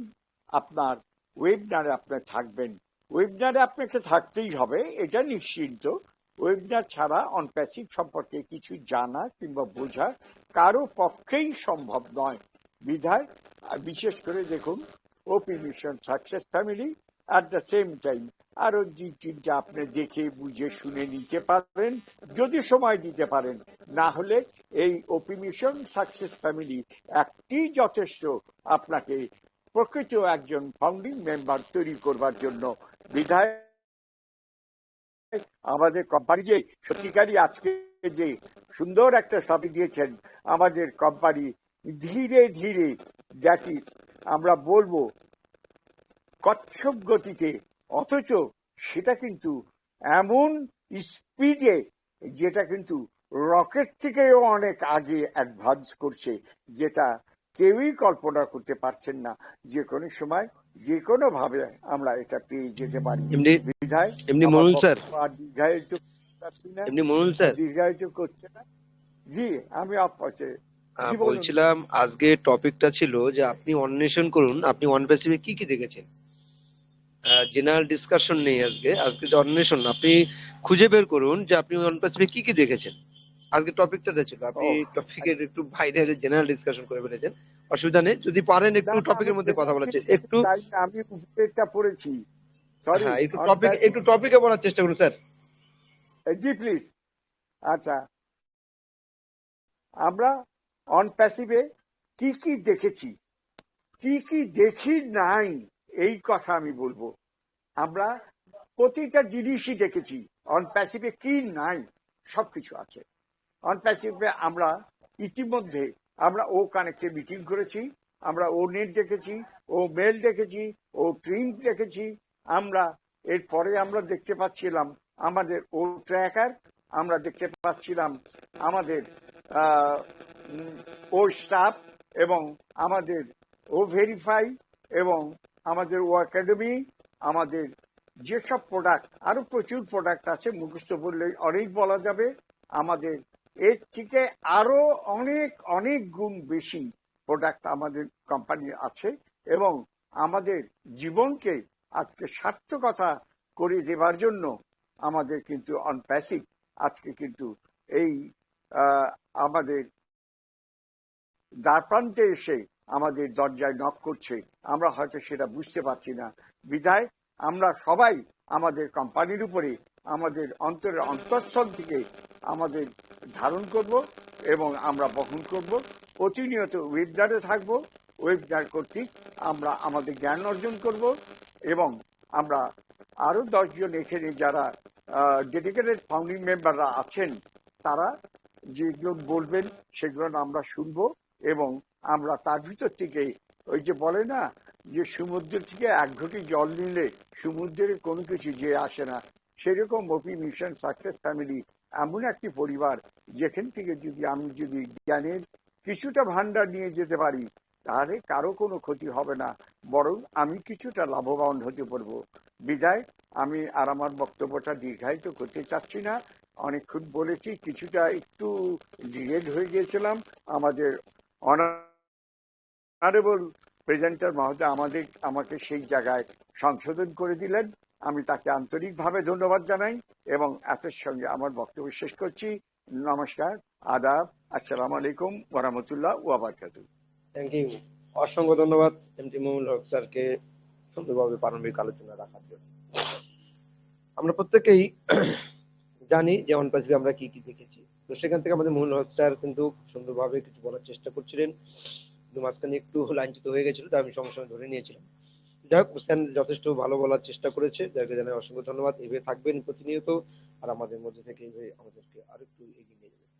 আপনার ওয়েবিনারে আপনার থাকবেন। ওয়েবিনারে আপনাকে থাকতেই হবে, এটা নিশ্চিন্ত। ওয়েবিনার ছাড়া অন প্যাসিভ সম্পর্কে কিছু জানা কিংবা বোঝা কারো পক্ষেই সম্ভব নয়। বিধায় বিশেষ করে দেখুন OP mission success family at the same time আরো যা আপনি দেখে বুঝে শুনে নিতে পারেন যদি সময় দিতে পারেন, না হলে এই ওপি মিশন সাকসেস ফ্যামিলি একটি যথেষ্ট আপনাকে প্রকৃত একজন ফাউন্ডিং মেম্বার তৈরি করবার জন্য। বিধায় আমাদের কোম্পানি যে সত্যিকারই আজকে যে সুন্দর একটা ছবি দিয়েছেন, আমাদের কোম্পানি ধীরে ধীরে দ্যাট ইজ আমরা বলবো কচ্ছপ গতিতে, অথচ সেটা কিন্তু এমন স্পিডে যেটা কিন্তু রকেট থেকেও অনেক আগে অ্যাডভান্স করছে, যেটা কেউই কল্পনা করতে পারছেন না। যে কোনো সময় যে কোনো ভাবে আমরা এটা পেয়ে যেতে পারি। বিধায় এমনি মনুল স্যার, আর দীর্ঘায়িত করছি না, এমনি মনুল স্যার, দীর্ঘায়িত করছে না। জি আমি আপনাকে বলছিলাম আজকে টপিকটা ছিল যে আপনি অন্বেষণ করুন আপনি ওয়ান প্যাসিভে কি কি দেখেছেন। জেনারেল ডিসকাশন নেই আজকে যে অন্বেষণ, আপনি খুঁজে বের করুন যে আপনি ওয়ান প্যাসিভে কি কি দেখেছেন। আজকে টপিকটা ছিল, আপনি টপিকের একটু বাইরে জেনারেল ডিসকাশন করে ফেলেছেন, অসুবিধা নেই। যদি পারেন একটু টপিকের মধ্যে কথা বলার চেষ্টা, একটু আমি উপরেরটা পড়েছি, সরি হ্যাঁ একটু টপিকে বলার চেষ্টা করুন স্যার। G please. আচ্ছা, আমরা অন প্যাসিভে কি কি দেখেছি, কি কি দেখি নাই, এই কথা আমি বলবো। আমরা প্রতিটা জিনিসই দেখেছি। অন প্যাসিভে কি নাই সবকিছু আছে। অন প্যাসিভে আমরা ইতিমধ্যে আমরা ও কানেক্টে মিটিং করেছি, আমরা ও নেট দেখেছি, ও মেল দেখেছি, ও প্রিন্ট দেখেছি। আমরা এরপরে আমরা দেখতে পাচ্ছিলাম আমাদের ও ট্র্যাকার, আমরা দেখতে পাচ্ছিলাম আমাদের ও স্টাফ এবং আমাদের ও ভেরিফাই এবং আমাদের ও একাডেমি, আমাদের যেসব প্রোডাক্ট, আরো প্রচুর প্রোডাক্ট আছে, মুখস্থ বললে অনেক বলা যাবে। আমাদের এর থেকে আরো অনেক অনেক গুণ বেশি প্রোডাক্ট আমাদের কোম্পানির আছে এবং আমাদের জীবনকে আজকে সার্থকতা করে দেবার জন্য আমাদের কিন্তু অন প্যাসিভ আজকে কিন্তু এই আমাদের দ্বার প্রান্তে এসে আমাদের দরজায় নক করছে। আমরা হয়তো সেটা বুঝতে পারছি না। বিধায় আমরা সবাই আমাদের কোম্পানির উপরে আমাদের অন্তরের অন্তঃস্থল থেকে আমাদের ধারণ করব এবং আমরা বহন করব। প্রতিনিয়ত ওয়েবিনারে থাকবো, ওয়েবিনার কর্তৃক আমরা আমাদের জ্ঞান অর্জন করব এবং আমরা আরো 10 জন এখানে যারা ডেডিকেটেড ফাউন্ডিং মেম্বাররা আছেন তারা যেগুলো বলবেন সেগুলো আমরা শুনবো এবং আমরা তার ভিতর থেকে ওই যে বলে না যে সমুদ্র থেকে এক ঘটি জল নিলে সমুদ্রের কোনো কিছু যে আসে না, সেরকম ওপি মিশন সাকসেস ফ্যামিলি এমন একটি পরিবার যেখান থেকে আমি যদি জ্ঞানের কিছুটা ভান্ডার নিয়ে যেতে পারি তাহলে কারো কোনো ক্ষতি হবে না, বরং আমি কিছুটা লাভবান হতে পারবো। বিদায় আমি আর আমার বক্তব্যটা দীর্ঘায়িত করতে চাচ্ছি না, অনেকক্ষণ বলেছি, কিছুটা একটু ডিলেড হয়ে গিয়েছিলাম। আমাদের অনারেবল প্রেজেন্টার মহোদয় আমাকে সেই জায়গায় সংশোধন করে দিলেন, আমি তাকে আন্তরিকভাবে ধন্যবাদ জানাই এবং এতের সঙ্গে আমার বক্তব্য শেষ করছি। নমস্কার, আদাব, আসসালামু আলাইকুম ওয়া রাহমাতুল্লাহ ওয়া বারাকাতুহু। থ্যাংক ইউ, অসংখ্য ধন্যবাদ এমটি মমিনুল হক স্যারকে সুন্দরভাবে প্রারম্ভিক আলোচনা রাখার জন্য। আমরা প্রত্যেকেই জানি যে অন প্যাসিভে আমরা কি কি দেখেছি, তো সেখান থেকে আমাদের মমিনুল হক স্যার কিন্তু সুন্দরভাবে কিছু বলার চেষ্টা করছিলেন, কিন্তু মাঝখানে একটু লাইনচ্যুত হয়ে গেছিল, তাই আমি সঙ্গে সঙ্গে ধরে নিয়েছিলাম। যাই হোক, স্যার যথেষ্ট ভালো বলার চেষ্টা করেছে, যাকে জানাই অসংখ্য ধন্যবাদ। এভাবে থাকবেন প্রতিনিয়ত, আর আমাদের মধ্যে থেকে এইভাবে আমাদেরকে আরেকটু এগিয়ে নিয়ে যাবেন।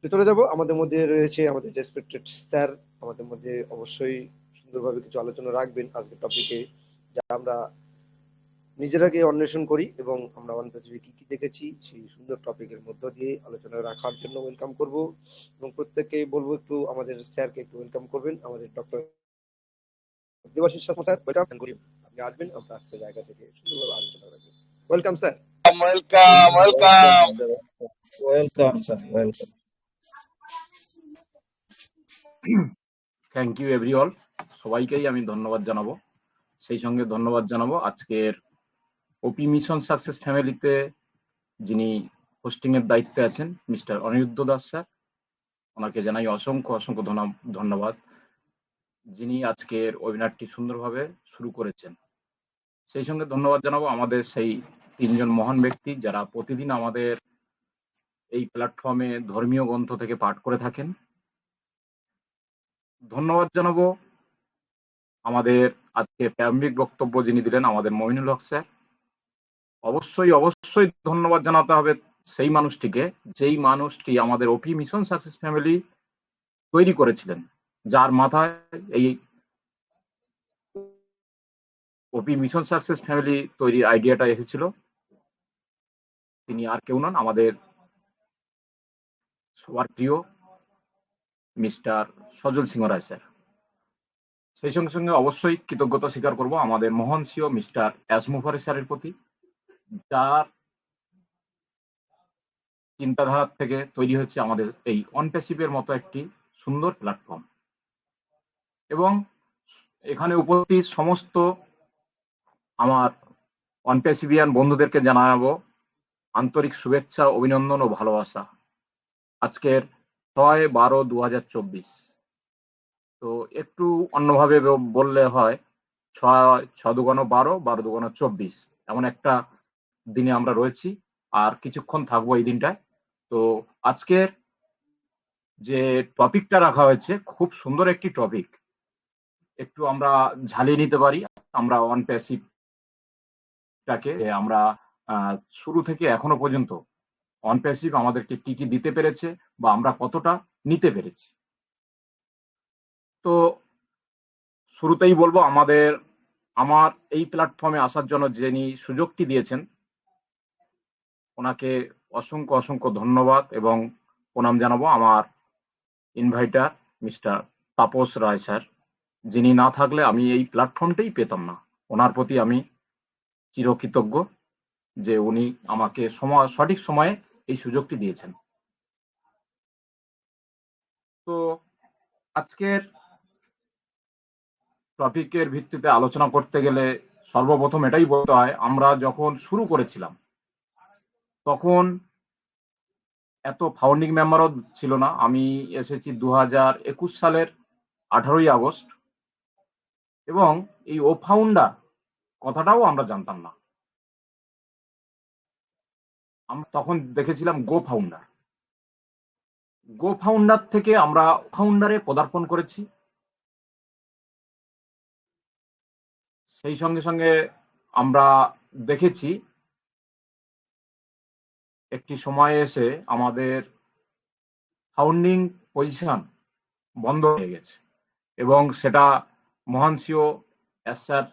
তো চলে যাবো, আমাদের মধ্যে রয়েছে আমাদের রেসপেক্টেড স্যার, আমাদের মধ্যে অবশ্যই সুন্দরভাবে কিছু আলোচনা রাখবেন আজকের টপিকে, যা আমরা নিজেরাকে অন্বেষণ করি এবং আমরা ওয়ান প্যাসিফিক কি কি দেখেছি সেই সুন্দর টপিকের মধ্য দিয়ে আলোচনা রাখার জন্য ওয়েলকাম করব, এবং প্রত্যেককে বলবো একটু আমাদের স্যারকে একটু ওয়েলকাম করবেন। আমাদের doctor Debashis Sharma sir, welcome. আপনি আসবেন, আমরা আজকে জায়গা থেকে সুন্দরভাবে আলোচনা রাখবেন। Welcome sir. Welcome welcome. Welcome sir, welcome. Thank you every all, সবাইকেই আমি ধন্যবাদ জানাবো। সেই সঙ্গে ধন্যবাদ জানাবো আজকের ওপি মিশন সাকসেস ফ্যামিলিতে যিনি হোস্টিং এর দায়িত্বে আছেন মিস্টার অনিরুদ্ধ দাস স্যার, ওনাকে জানাই অসংখ্য অসংখ্য ধন্যবাদ, যিনি আজকের ওয়েবিনারটি সুন্দরভাবে শুরু করেছেন। সেই সঙ্গে ধন্যবাদ জানাবো আমাদের সেই তিনজন মহান ব্যক্তি যারা প্রতিদিন আমাদের এই প্ল্যাটফর্মে ধর্মীয় গ্রন্থ থেকে পাঠ করে থাকেন। ধন্যবাদ জানাবো আমাদের আজকে প্রারম্ভিক বক্তব্য যিনি দিলেন আমাদের মমিনুল হক স্যার। অবশ্যই অবশ্যই ধন্যবাদ জানাতে হবে সেই মানুষটিকে, যেই মানুষটি আমাদের ওপি মিশন সাকসেস ফ্যামিলি তৈরি করেছিলেন, যার মাথায় এই ওপি মিশন সাকসেস ফ্যামিলি তৈরির আইডিয়াটা এসেছিল। তিনি আর কেউ নন, আমাদের সবার প্রিয় মিস্টার সজল সিংহ রায় স্যার। সেই সঙ্গে সঙ্গে অবশ্যই কৃতজ্ঞতা স্বীকার করব আমাদের মহান সিও মিস্টার এস মুফারি স্যারের প্রতি, যার চিন্তাধারা থেকে তৈরি হচ্ছে আমাদের এই অনপ্যাসিভের মতো একটি সুন্দর প্ল্যাটফর্ম। এবং এখানে উপস্থিত সমস্ত আমার অনপ্যাসিভিয়ান বন্ধুদেরকে জানাবো আন্তরিক শুভেচ্ছা, অভিনন্দন ও ভালোবাসা আজকের 6/12/2024। তো একটু অন্যভাবে বললে হয় 6×6=12, 12×2=24, এমন একটা দিনে আমরা রয়েছি, আর কিছুক্ষণ থাকবো এই দিনটায়। তো আজকের যে টপিকটা রাখা হয়েছে খুব সুন্দর একটি টপিক, একটু আমরা ঝালিয়ে নিতে পারি আমরা অন প্যাসিভটাকে। আমরা শুরু থেকে এখনো পর্যন্ত অন প্যাসিভ আমাদেরকে কি কি দিতে পেরেছে বা আমরা কতটা নিতে পেরেছি। তো শুরুতেই বলবো আমার এই প্ল্যাটফর্মে আসার জন্য যিনি সুযোগটি দিয়েছেন ওনাকে অসংখ্য অসংখ্য ধন্যবাদ এবং প্রণাম জানাবো আমার inviter mister Tapas Roy sir, যিনি না থাকলে আমি এই প্ল্যাটফর্মটাই পেতাম না। ওনার প্রতি আমি চিরকৃতজ্ঞ যে উনি আমাকে সঠিক সময়ে এই সুযোগটি দিয়েছেন। তো আজকের টপিকের ভিত্তিতে আলোচনা করতে গেলে সর্বপ্রথম এটাই বলতে হয়, আমরা যখন শুরু করেছিলাম তখন এত ফাউন্ডিং মেম্বারও ছিল না। আমি এসেছি 2021 সালের 18ই আগস্ট, এবং এই ও ফাউন্ডার কথাটাও আমরা জানতাম না। আমরা তখন দেখেছিলাম গো ফাউন্ডার থেকে আমরা ফাউন্ডারে পদার্পণ করেছি। সেই সঙ্গে সঙ্গে আমরা দেখেছি একটি সময় এসে আমাদের ফাউন্ডিং পজিশন বন্ধ হয়ে গেছে, এবং সেটা মহান সিও এস স্যার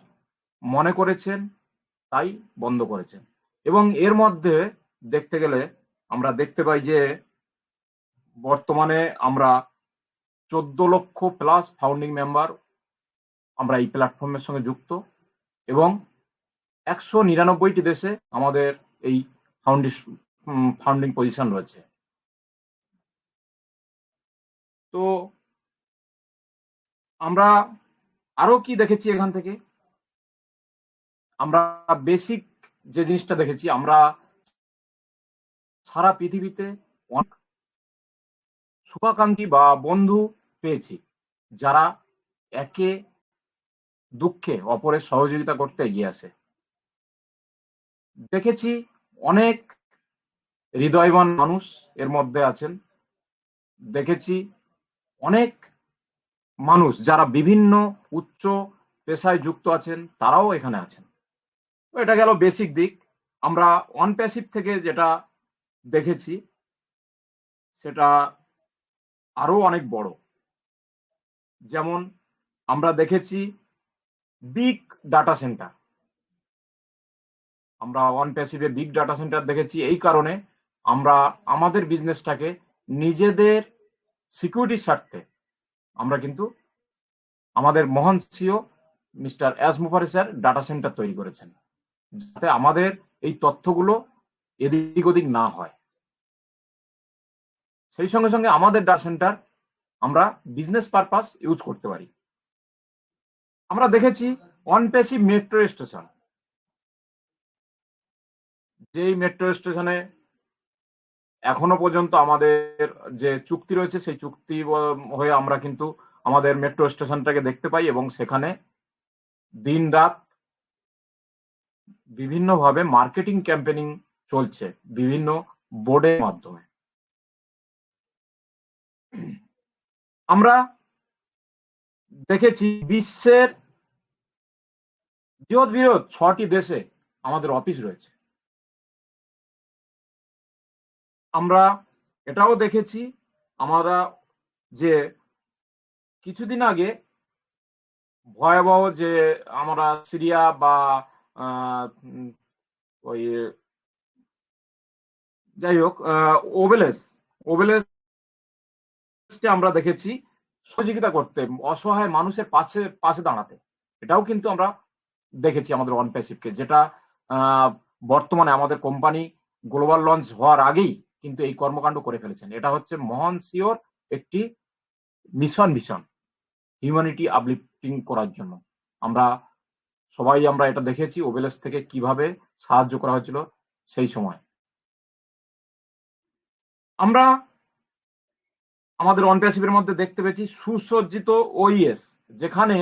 মনে করেছেন, তাই বন্ধ করেছেন। এবং এর মধ্যে দেখতে গেলে আমরা দেখতে পাই যে বর্তমানে আমরা 14 লক্ষ প্লাস ফাউন্ডিং মেম্বার আমরা এই প্ল্যাটফর্মের সঙ্গে যুক্ত, এবং 199টি দেশে আমাদের এই ফাউন্ডিং পজিশন রয়েছে। তো আমরা আরো কি দেখেছি এখান থেকে? আমরা বেসিক যে জিনিসটা দেখেছি, আমরা সারা পৃথিবীতে অনেক শুভাকাঙ্ক্ষী বা বন্ধু পেয়েছি যারা একে দুঃখে অপরের সহযোগিতা করতে এগিয়ে আসে। দেখেছি অনেক হৃদয়বান মানুষ এর মধ্যে আছেন। দেখেছি অনেক মানুষ যারা বিভিন্ন উচ্চ পেশায় যুক্ত আছেন, তারাও এখানে আছেন। তো এটা গেল বেসিক দিক। আমরা অন প্যাসিভ থেকে যেটা দেখেছি সেটা আরো অনেক বড়। যেমন আমরা দেখেছি বিগ ডাটা সেন্টার। আমরা অন প্যাসিভে বিগ ডাটা সেন্টার দেখেছি এই কারণে আমরা আমাদের বিজনেসটাকে নিজেদের সিকিউরিটির স্বার্থে আমরা কিন্তু আমাদের মহান সিও মিস্টার এস মুফারি স্যার ডাটা সেন্টার তৈরি করেছেন, যাতে আমাদের এই তথ্যগুলো এদিক ওদিক না হয়। সেই সঙ্গে সঙ্গে আমাদের ডাটা সেন্টার আমরা বিজনেস পারপাস ইউজ করতে পারি। আমরা দেখেছি অন প্যাসিভ মেট্রো স্টেশন, যেই মেট্রো স্টেশনে এখনো পর্যন্ত আমাদের যে চুক্তি রয়েছে সেই চুক্তি হয়ে আমরা কিন্তু আমাদের মেট্রো স্টেশনটাকে দেখতে পাই, এবং সেখানে দিন রাত বিভিন্নভাবে মার্কেটিং ক্যাম্পেনিং চলছে বিভিন্ন বোর্ডের মাধ্যমে। আমরা দেখেছি বিশ্বের বৃহৎ বৃহৎ 6টি দেশে আমাদের অফিস রয়েছে। আমরা এটাও দেখেছি আমরা যে কিছুদিন আগে ভয়াবহ যে আমরা সিরিয়া বা ওই যাই হোক ওবেলেসকে আমরা দেখেছি সহযোগিতা করতে, অসহায় মানুষের পাশে পাশে দাঁড়াতে। এটাও কিন্তু আমরা দেখেছি আমাদের অন প্যাসিভকে, যেটা বর্তমানে আমাদের কোম্পানি গ্লোবাল লঞ্চ হওয়ার আগেই কিন্তু এই কর্মকাণ্ড করে ফেলেছেন। এটা হচ্ছে মহান সিওর একটি মিশন হিউম্যানিটি আপলিফটিং করার জন্য। আমরা সবাই আমরা এটা দেখেছি ওবেলেস থেকে কিভাবে সাহায্য করা হয়েছিল সেই সময়। আমরা আমাদের অন প্যাসিভের মধ্যে দেখতে পেয়েছি সুসজ্জিত ওইএস, যেখানে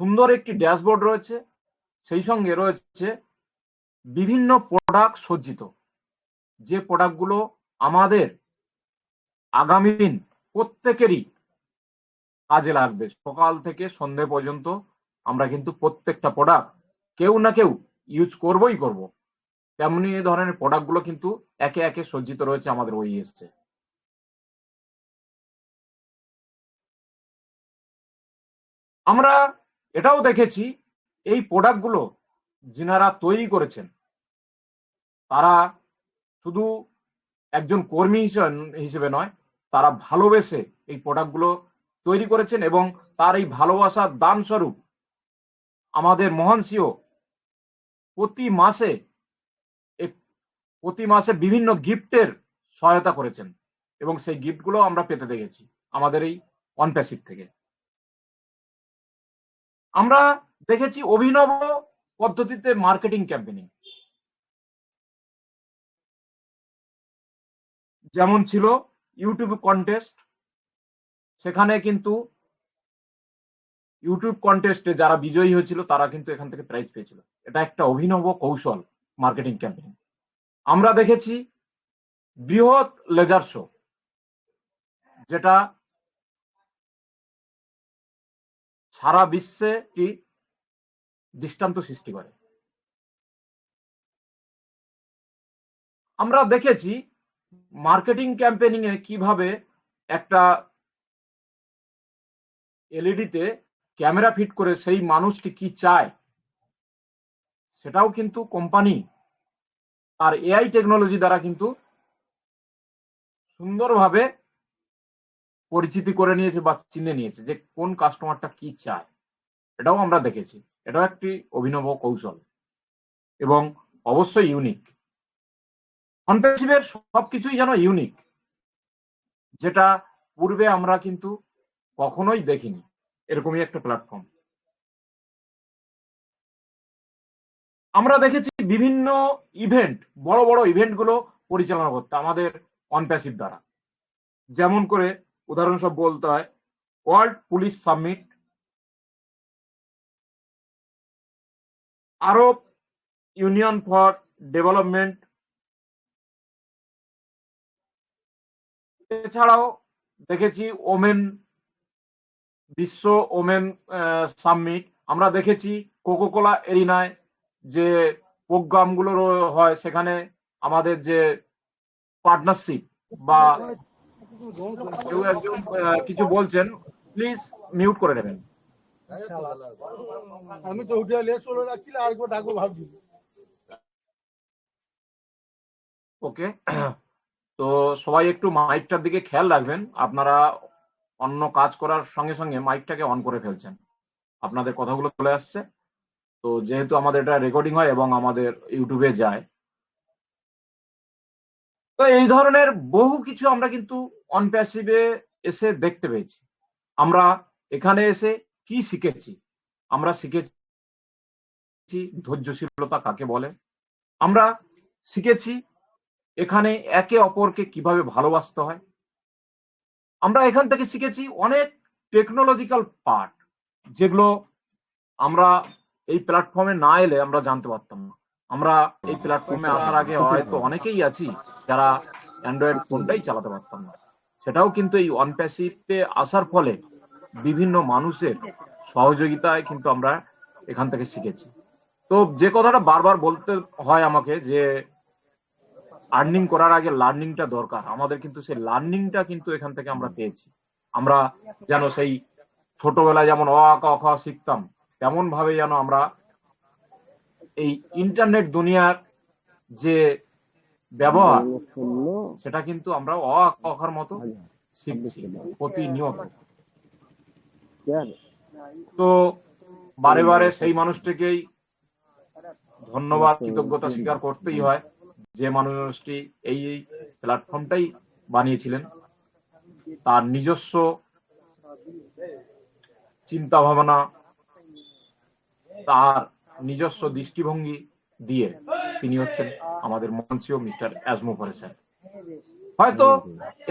সুন্দর একটি ড্যাশবোর্ড রয়েছে, সেই সঙ্গে রয়েছে বিভিন্ন প্রোডাক্ট সজ্জিত, যে প্রোডাক্টগুলো আমাদের আগামী দিন প্রত্যেকেরই কাজে লাগবে। সকাল থেকে সন্ধে পর্যন্ত আমরা কিন্তু প্রত্যেকটা প্রোডাক্ট কেউ না কেউ ইউজ করবই করব, তেমনি এই ধরনের প্রোডাক্টগুলো কিন্তু একে একে সজ্জিত রয়েছে আমাদের ওইএসে। আমরা এটাও দেখেছি এই প্রোডাক্টগুলো যিনারা তৈরি করেছেন তারা শুধু একজন কর্মী হিসেবে নয়, তারা ভালোবেসে এই প্রোডাক্টগুলো তৈরি করেছেন, এবং তার এই ভালোবাসার দান স্বরূপ আমাদের মহান সিও প্রতি মাসে বিভিন্ন গিফটের সহায়তা করেছেন, এবং সেই গিফটগুলো আমরা পেতে দেখেছি আমাদের এই অন প্যাসিভ থেকে। আমরা দেখেছি অভিনব পদ্ধতিতে মার্কেটিং ক্যাম্পেনিং, যেমন ছিল ইউটিউব কন্টেস্ট। সেখানে কিন্তু ইউটিউব কন্টেস্টে যারা বিজয়ী হয়েছিল তারা কিন্তু এখান থেকে প্রাইজ পেয়েছিল। এটা একটা অভিনব কৌশল মার্কেটিং ক্যাম্পেইন। আমরা দেখেছি বৃহৎ লেজার শো, যেটা সারা বিশ্বে কি দৃষ্টান্ত সৃষ্টি করে। আমরা দেখেছি মার্কেটিং ক্যাম্পেইনিং এ কিভাবে একটা এলইডিতে ক্যামেরা ফিট করে সেই মানুষটি কি চায় সেটাও কিন্তু কোম্পানি আর এআই টেকনোলজি দ্বারা কিন্তু সুন্দরভাবে পরিচিতি করে নিয়েছে বা চিনে নিয়েছে যে কোন কাস্টমারটা কি চায়, এটাও আমরা দেখেছি। এটাও একটি অভিনব কৌশল এবং অবশ্যই ইউনিক। অনপ্যাসিভের সবকিছুই যেন ইউনিক, যেটা পূর্বে আমরা কিন্তু কখনোই দেখিনি। এরকমই একটা প্ল্যাটফর্ম আমরা দেখেছি বিভিন্ন ইভেন্ট, বড় বড় ইভেন্ট গুলো পরিচালনা করতে আমাদের অনপ্যাসিভ দ্বারা। যেমন করে উদাহরণস্বরূপ বলতে হয় world police summit, Arab union for development, এছাড়াও দেখেছি ওমেন, বিশ্ব ওমেন সামিট। আমরা দেখেছি কোকোকোলা এরিনায় যে প্রোগ্রামগুলো হয়, সেখানে আমাদের যে পার্টনারশিপ বা কেউ একজন কিছু বলছেন, প্লিজ মিউট করে নেবেন। আমি তো উঠে লেট চলে যাচ্ছি আর কেউ ডাকবো ভাবছি। ওকে, তো সবাই একটু মাইকটার দিকে খেয়াল রাখবেন। আপনারা অন্য কাজ করার সঙ্গে সঙ্গে মাইকটাকে অন করে ফেলছেন, আপনাদের কথাগুলো চলে আসছে। তো যেহেতু আমাদের এটা রেকর্ডিং হয় এবং আমাদের ইউটিউবে যায়, তো এই ধরনের বহু কিছু আমরা কিন্তু অনপ্যাসিভে এসে দেখতে পেয়েছি। আমরা এখানে এসে কি শিখেছি? আমরা শিখেছি ধৈর্যশীলতা কাকে বলে, আমরা শিখেছি এখানে একে অপরকে কিভাবে ভালোবাসতে হয়, আমরা এখান থেকে শিখেছি অনেক টেকনোলজিক্যাল পার্ট, যেগুলো আমরা এই প্ল্যাটফর্মে না এলে আমরা জানতে পারতাম না। আমরা এই প্ল্যাটফর্মে আসার আগে হয়তো অনেকেই আছি যারা অ্যান্ড্রয়েড ফোনটাই চালাতে পারতাম না। সেটাও কিন্তু এই অনপ্যাসিভে আসার ফলে বিভিন্ন মানুষের সহযোগিতায় কিন্তু আমরা এখান থেকে শিখেছি। তো যে কথাটা বারবার বলতে হয় আমাকে, যে আর্নিং করার আগে লার্নিংটা দরকার, আমাদের কিন্তু সেই লার্নিংটা কিন্তু এখান থেকে আমরা পেয়েছি। আমরা যেন সেই ছোটবেলায় যেমন অ আ ক খ শিখতাম, তেমন ভাবে যেন আমরা এই ইন্টারনেট দুনিয়ার যে ব্যবহার, সেটা কিন্তু আমরা অ আ ক খর মতো শিখছি প্রতিনিয়ত। তো বারে বারে সেই মানুষটিকেই ধন্যবাদ, কৃতজ্ঞতা স্বীকার করতেই হয়, যে মানুষটি এই প্ল্যাটফর্মটাই বানিয়েছিলেন তার নিজস্ব চিন্তা ভাবনা, তার নিজস্ব দৃষ্টিভঙ্গি দিয়ে তিনি হচ্ছেন আমাদের মঞ্চীয় মিস্টার অ্যাজমোফারে স্যার। হয়তো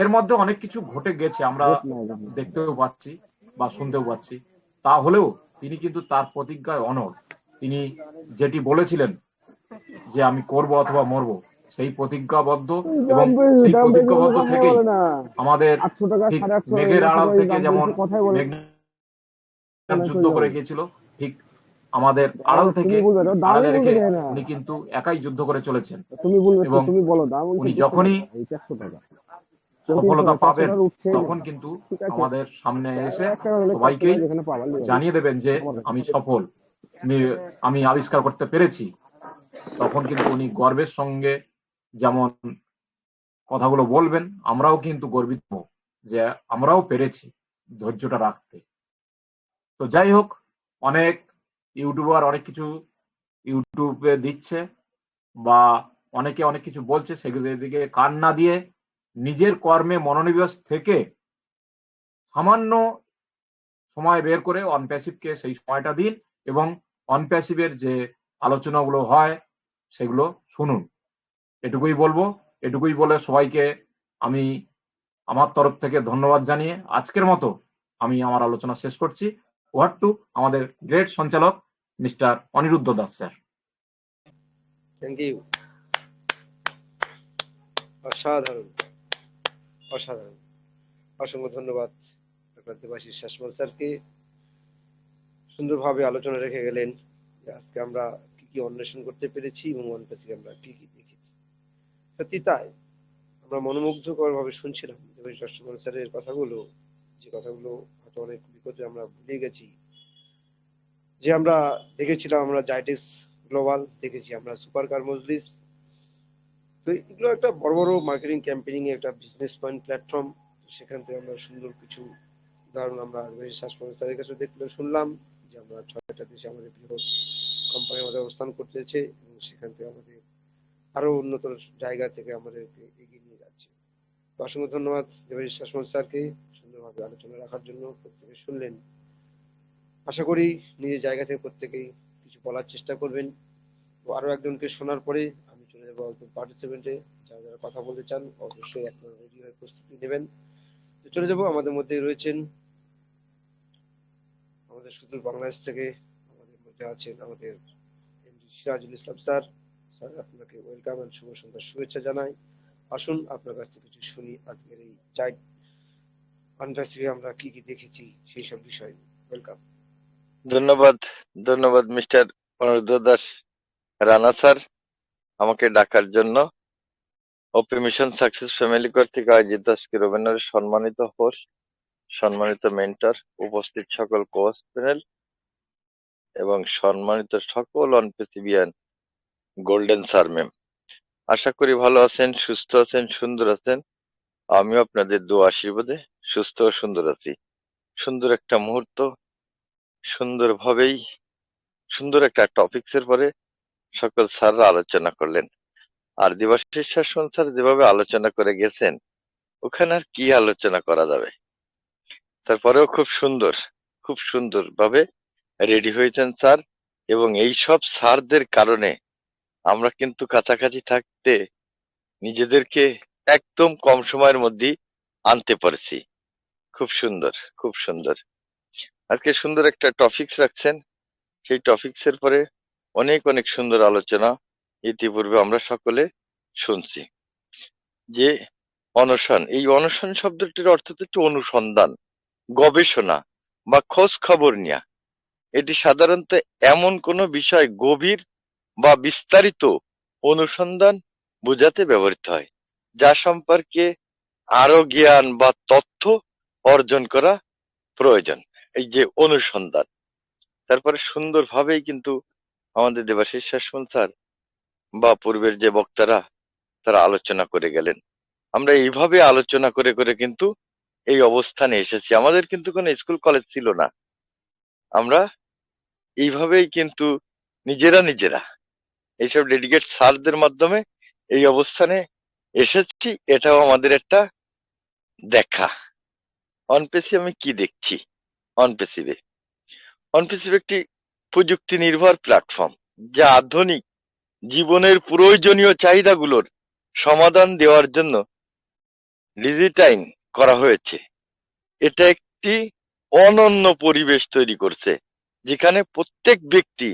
এর মধ্যে অনেক কিছু ঘটে গেছে, আমরা দেখতেও পাচ্ছি বা শুনতেও পাচ্ছি, তাহলেও তিনি কিন্তু তার প্রতিজ্ঞায় অনড়। তিনি যেটি বলেছিলেন যে আমি করব অথবা মরব, সেই প্রতিজ্ঞাবদ্ধ, এবং সেই প্রতিজ্ঞাবদ্ধ থেকেই আমাদের ঠিক মেঘের আড়াল থেকে যেমন মেঘনাদ যুদ্ধ করে গিয়েছিল, ঠিক আমাদের আড়াল থেকে আড়ালে রেখে উনি কিন্তু একাই যুদ্ধ করে চলেছেন। এবং উনি যখনই সফলতা পাবেন তখন কিন্তু আমাদের সামনে এসে সবাইকেই জানিয়ে দেবেন যে আমি সফল, আমি আবিষ্কার করতে পেরেছি। তখন কিন্তু উনি গর্বের সঙ্গে যেমন কথাগুলো বলবেন, আমরাও কিন্তু গর্বিত যে আমরাও পেরেছি ধৈর্যটা রাখতে। তো যাই হোক, অনেক ইউটিউবার অনেক কিছু ইউটিউবে দিচ্ছে বা অনেকে অনেক কিছু বলছে, সেগুলোর দিকে কান না দিয়ে নিজের কর্মে মনোনিবেশ থেকে সামান্য সময় বের করে অনপ্যাসিভকে সেই সময়টা দিন এবং অনপ্যাসিভের যে আলোচনাগুলো হয় সেগুলো শুনুন। এটুকুই বলবো। এটুকুই বলে সবাইকে আমি আমার তরফ থেকে ধন্যবাদ জানিয়ে আজকের মতো আমি আমার আলোচনা শেষ করছি। ওভার টু আমাদের গ্রেট সঞ্চালক mister Aniruddha Das sir. Thank you. অসাধারণ, অসাধারণ। অসংখ্য ধন্যবাদ ডক্টর দেবাশিস শাসমল স্যারকে। সুন্দরভাবে আলোচনা রেখে গেলেন যে আজকে আমরা কি কি অন্বেষণ করতে পেরেছি এবং অনপ্যাসিভ আমরা কি কি দেখেছি। সত্যি তাই, আমরা মনোমুগ্ধকর ভাবে শুনছিলাম দেবাশিস শাসমল স্যারের কথাগুলো, যে কথাগুলো হয়তো অনেক বিপদে আমরা ভুলে গেছি। যে আমরা দেখেছিলাম, আমরা জাইটিস গ্লোবাল দেখেছি, আমরা সুপার কার মজলিস, তো এগুলো একটা বড় বড় মার্কেটিং ক্যাম্পেইনিং এর একটা বিজনেস পয়েন্ট প্ল্যাটফর্ম। সেখান থেকে আমরা সুন্দর কিছু উদাহরণ আমরা দেবাশিস শাসমল স্যারের কাছে দেখলে শুনলাম যে আমরা 6টা দেশে আমাদের বৃহৎ কোম্পানি আমাদের অবস্থান করতেছে এবং সেখান থেকে আমাদের আরো উন্নত জায়গা থেকে আমাদেরকে এগিয়ে নিয়ে যাচ্ছে। তো অসংখ্য ধন্যবাদ দেবাশিস শাসমল স্যারকে সুন্দরভাবে আলোচনা রাখার জন্য। প্রত্যেকে শুনলেন, আশা করি নিজের জায়গা থেকে প্রত্যেকেই কিছু বলার চেষ্টা করবেন। তো আরো একজনকে শোনার পরে আমি চলে যাবো পার্টিসিপেন্টে। যারা যারা কথা বলতে চান অবশ্যই আপনারা রেডি হয়ে প্রস্তুতি নেবেন। তো চলে যাবো, আমাদের মধ্যে রয়েছেন আমাদের সুদূর বাংলাদেশ থেকে আমাদের মধ্যে আছেন আমাদের MD Sirajul Islam sir. Sir আপনাকে ওয়েলকাম এন্ড শুভ সন্ধ্যার শুভেচ্ছা জানাই। আসুন আপনার কাছ থেকে কিছু শুনি আজকের এই চাইল্ড আনভার্সারি আমরা কি কি দেখেছি সেই সব বিষয়। ওয়েলকাম। ধন্যবাদ, ধন্যবাদ মিস্টার অনুরুদ্ধ দাস রানা স্যার আমাকে ডাকার জন্য। ওপি মিশন সাকসেস ফ্যামিলি কর্তৃক আয়োজিত আজকের ওয়েবিনারের সম্মানিত হোস্ট, সম্মানিত মেন্টর, উপস্থিত সকল কোচ প্যানেল এবং সম্মানিত সকল অনপেসিবিয়ান গোল্ডেন স্যার ম্যাম, আশা করি ভালো আছেন, সুস্থ আছেন, সুন্দর আছেন। আমিও আপনাদের দোয়া আশীর্বাদে সুস্থ ও সুন্দর আছি। সুন্দর একটা মুহূর্ত, সুন্দরভাবেই সুন্দর একটা টপিকসের পরে সকল স্যাররা আলোচনা করলেন। আর দেবাশিস শাসমল স্যার যেভাবে আলোচনা করে গেছেন, ওখানে আর কি আলোচনা করা যাবে। তারপরেও খুব সুন্দর ভাবে রেডি হয়েছেন স্যার। এবং এই সব স্যারদের কারণে আমরা কিন্তু কাছাকাছি থাকতে নিজেদেরকে একদম কম সময়ের মধ্যে আনতে পারছি। খুব সুন্দর, খুব সুন্দর। আজকে সুন্দর একটা টপিকস রাখছেন, সেই টপিকসের পরে অনেক অনেক সুন্দর আলোচনা ইতিপূর্বে আমরা সকলে শুনছি। যে অনশন, এই অনশন শব্দটির অর্থ হচ্ছে অনুসন্ধান, গবেষণা বা খোঁজ খবর নেয়া। এটি সাধারণত এমন কোনো বিষয় গভীর বা বিস্তারিত অনুসন্ধান বোঝাতে ব্যবহৃত হয়, যা সম্পর্কে আরো জ্ঞান বা তথ্য অর্জন করা প্রয়োজন। এই যে অনুসন্ধান, তারপরে সুন্দরভাবেই কিন্তু আমাদের দেবাশিস শাসমল স্যার বা পূর্বের যে বক্তারা তারা আলোচনা করে গেলেন। আমরা এইভাবে আলোচনা করে করে কিন্তু এই অবস্থানে এসেছি। আমাদের কিন্তু কোনো স্কুল কলেজ ছিল না, আমরা এইভাবেই কিন্তু নিজেরা এইসব ডেডিকেট স্যারদের মাধ্যমে এই অবস্থানে এসেছি। এটাও আমাদের একটা দেখা। অনপেসিভ আমি কি দেখছি? অনপেসিভ একটি প্রযুক্তি নির্ভর প্ল্যাটফর্ম, যা আধুনিক জীবনের প্রয়োজনীয় চাহিদাগুলোর সমাধান দেওয়ার জন্য ডিজাইন করা হয়েছে। এটা একটি অনন্য পরিবেশ তৈরি করছে, যেখানে প্রত্যেক ব্যক্তি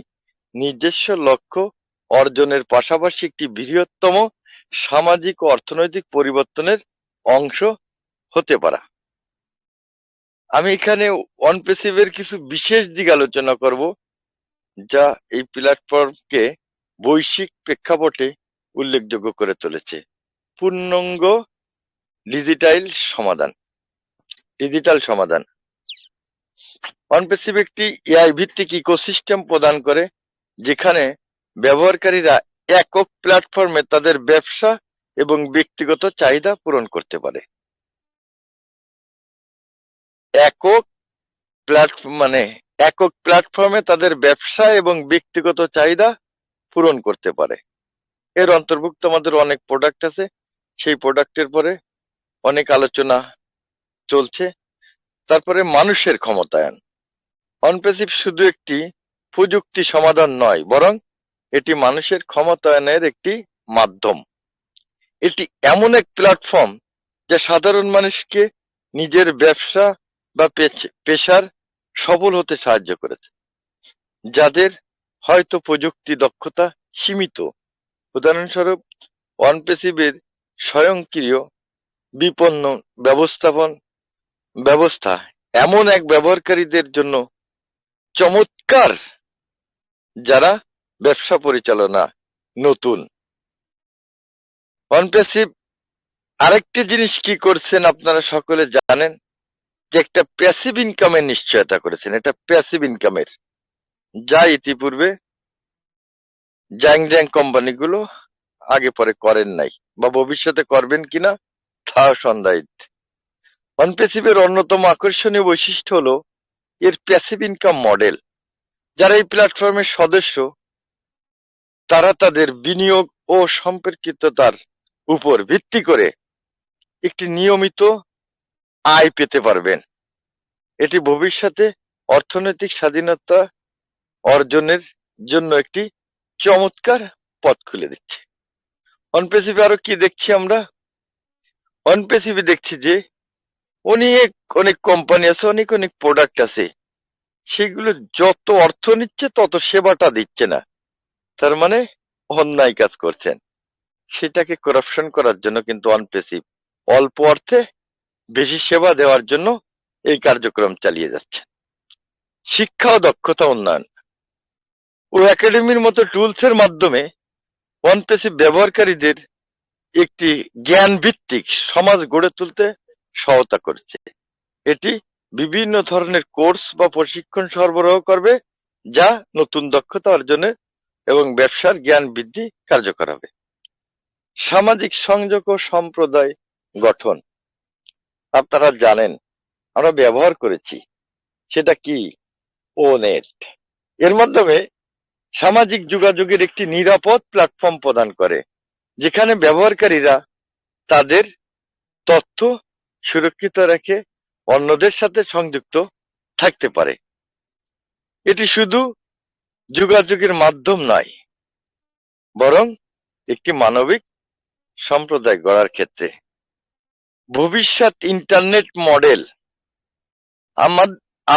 নিজস্ব লক্ষ্য অর্জনের পাশাপাশি একটি বৃহত্তম সামাজিক ও অর্থনৈতিক পরিবর্তনের অংশ হতে পারে। আমি এখানে অনপেসিভের কিছু বিশেষ দিক আলোচনা করব, যা এই প্ল্যাটফর্মকে বৈশ্বিক প্রেক্ষাপটে উল্লেখযোগ্য করে তুলেছে। পূর্ণাঙ্গ ডিজিটাল সমাধান। অনপেসিভ একটি এআই ভিত্তিক ইকোসিস্টেম প্রদান করে, যেখানে ব্যবহারকারীরা একক প্ল্যাটফর্মে তাদের ব্যবসা এবং ব্যক্তিগত চাহিদা পূরণ করতে পারে। একক প্ল্যাটফর্মে তাদের ব্যবসা এবং ব্যক্তিগত চাহিদা পূরণ করতে পারে। এর অন্তর্ভুক্ত আমাদের অনেক প্রোডাক্ট আছে, সেই প্রোডাক্টের পরে অনেক আলোচনা চলছে। তারপরে মানুষের ক্ষমতায়ন। অনপেসিভ শুধু একটি প্রযুক্তি সমাধান নয়, বরং এটি মানুষের ক্ষমতায়নের একটি মাধ্যম। এটি এমন এক প্ল্যাটফর্ম যা সাধারণ মানুষকে নিজের ব্যবসা বা পেশার সফল হতে সাহায্য করেছে, যাদের হয়তো প্রযুক্তি দক্ষতা সীমিত। উদাহরণস্বরূপ, অনপেসিভের স্বয়ংক্রিয় বিপণন ব্যবস্থা এমন এক ব্যবহারকারীদের জন্য চমৎকার যারা ব্যবসা পরিচালনা নতুন। অনপেসিভ আরেকটি জিনিস কি করছেন আপনারা সকলে জানেন, যে একটা প্যাসিভ ইনকামের নিশ্চয়তা করেছেন। এটা প্যাসিভ ইনকামের, যা ইতিপূর্বে জ্যাং কোম্পানিগুলো আগে পরে করেন নাই বা ভবিষ্যতে করবেন কিনা তা সন্দেহিত। অনপেসিভের অন্যতম আকর্ষণীয় বৈশিষ্ট্য হলো এর প্যাসিভ ইনকাম মডেল। যারা এই প্ল্যাটফর্মের সদস্য তারা তাদের বিনিয়োগ ও সম্পর্কিততার উপর ভিত্তি করে একটি নিয়মিত আয় পেতে পারবেন। এটি ভবিষ্যতে অর্থনৈতিক স্বাধীনতা অর্জনের জন্য একটি চমৎকার পথ খুলে দিচ্ছে। অনপেসিভে আরো কি দেখছি আমরা? অনপেসিভে দেখছি যে অনেক অনেক কোম্পানি আছে, অনেক অনেক প্রোডাক্ট আছে, সেগুলো যত অর্থ নিচ্ছে তত সেবাটা দিচ্ছে না, তার মানে অন্যায় কাজ করছেন। সেটাকে করাপশন করার জন্য কিন্তু অনপেসিভ অল্প অর্থে বেশি সেবা দেওয়ার জন্য এই কার্যক্রম চালিয়ে যাচ্ছে। শিক্ষা ও দক্ষতা উন্নয়ন ও একাডেমির মতো টুলস এর মাধ্যমে অনপেসিভ ব্যবহারকারীদের একটি জ্ঞান ভিত্তিক সমাজ গড়ে তুলতে সহায়তা করছে। এটি বিভিন্ন ধরনের কোর্স বা প্রশিক্ষণ সরবরাহ করবে যা নতুন দক্ষতা অর্জনের এবং ব্যবসার জ্ঞান বৃদ্ধি কার্যকর হবে। সামাজিক সংযোগ ও সম্প্রদায় গঠন, আপনারা জানেন আমরা ব্যবহার করেছি, সেটা কি? ওনেট। এর মাধ্যমে সামাজিক যোগাযোগের একটি নিরাপদ প্ল্যাটফর্ম প্রদান করে যেখানে ব্যবহারকারীরা তাদের তথ্য সুরক্ষিত রেখে অন্যদের সাথে সংযুক্ত থাকতে পারে। এটি শুধু যোগাযোগের মাধ্যম নয়, বরং একটি মানবিক সম্প্রদায় গড়ার ক্ষেত্রে ভবিষ্যৎ ইন্টারনেট মডেল।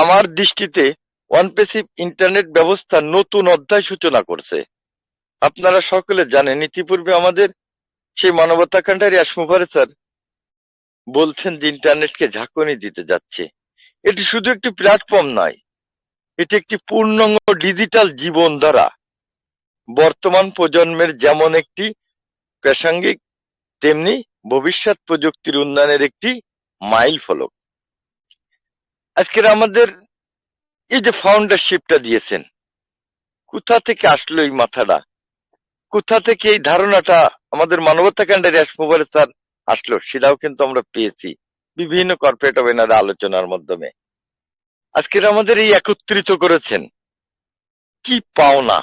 আমার দৃষ্টিতে অনপেসিভ ইন্টারনেট ব্যবস্থা নতুন অধ্যায় সূচনা করছে। আপনারা সকলে জানেন ইতিপূর্বে আমাদের সেই মানবতাকাঙ্ক্ষী অ্যাশমুভারে স্যার বলছেন যে ইন্টারনেটকে ঝাঁকুনি দিতে যাচ্ছে। এটি শুধু একটি প্ল্যাটফর্ম নয়, এটি একটি পূর্ণাঙ্গ ডিজিটাল জীবনধারা। বর্তমান প্রজন্মের যেমন একটি প্রাসঙ্গিক, তেমনি ভবিষ্যৎ প্রযুক্তির উন্নয়নের একটি মাইল ফলক। আজকের আমাদের এই যে ফাউন্ডারশিপটা দিয়েছেন, কোথা থেকে আসলো এই মাথাটা, কোথা থেকে এই ধারণাটা আমাদের মানবতাকাঙ্ক্ষী অ্যাশমুভারে স্যার আসলো, সেটাও কিন্তু আমরা পেয়েছি বিভিন্ন কর্পোরেট ওয়েনার আলোচনার মাধ্যমে। আজকের আমাদের এই একত্রিত করেছেন, কি পাওনা!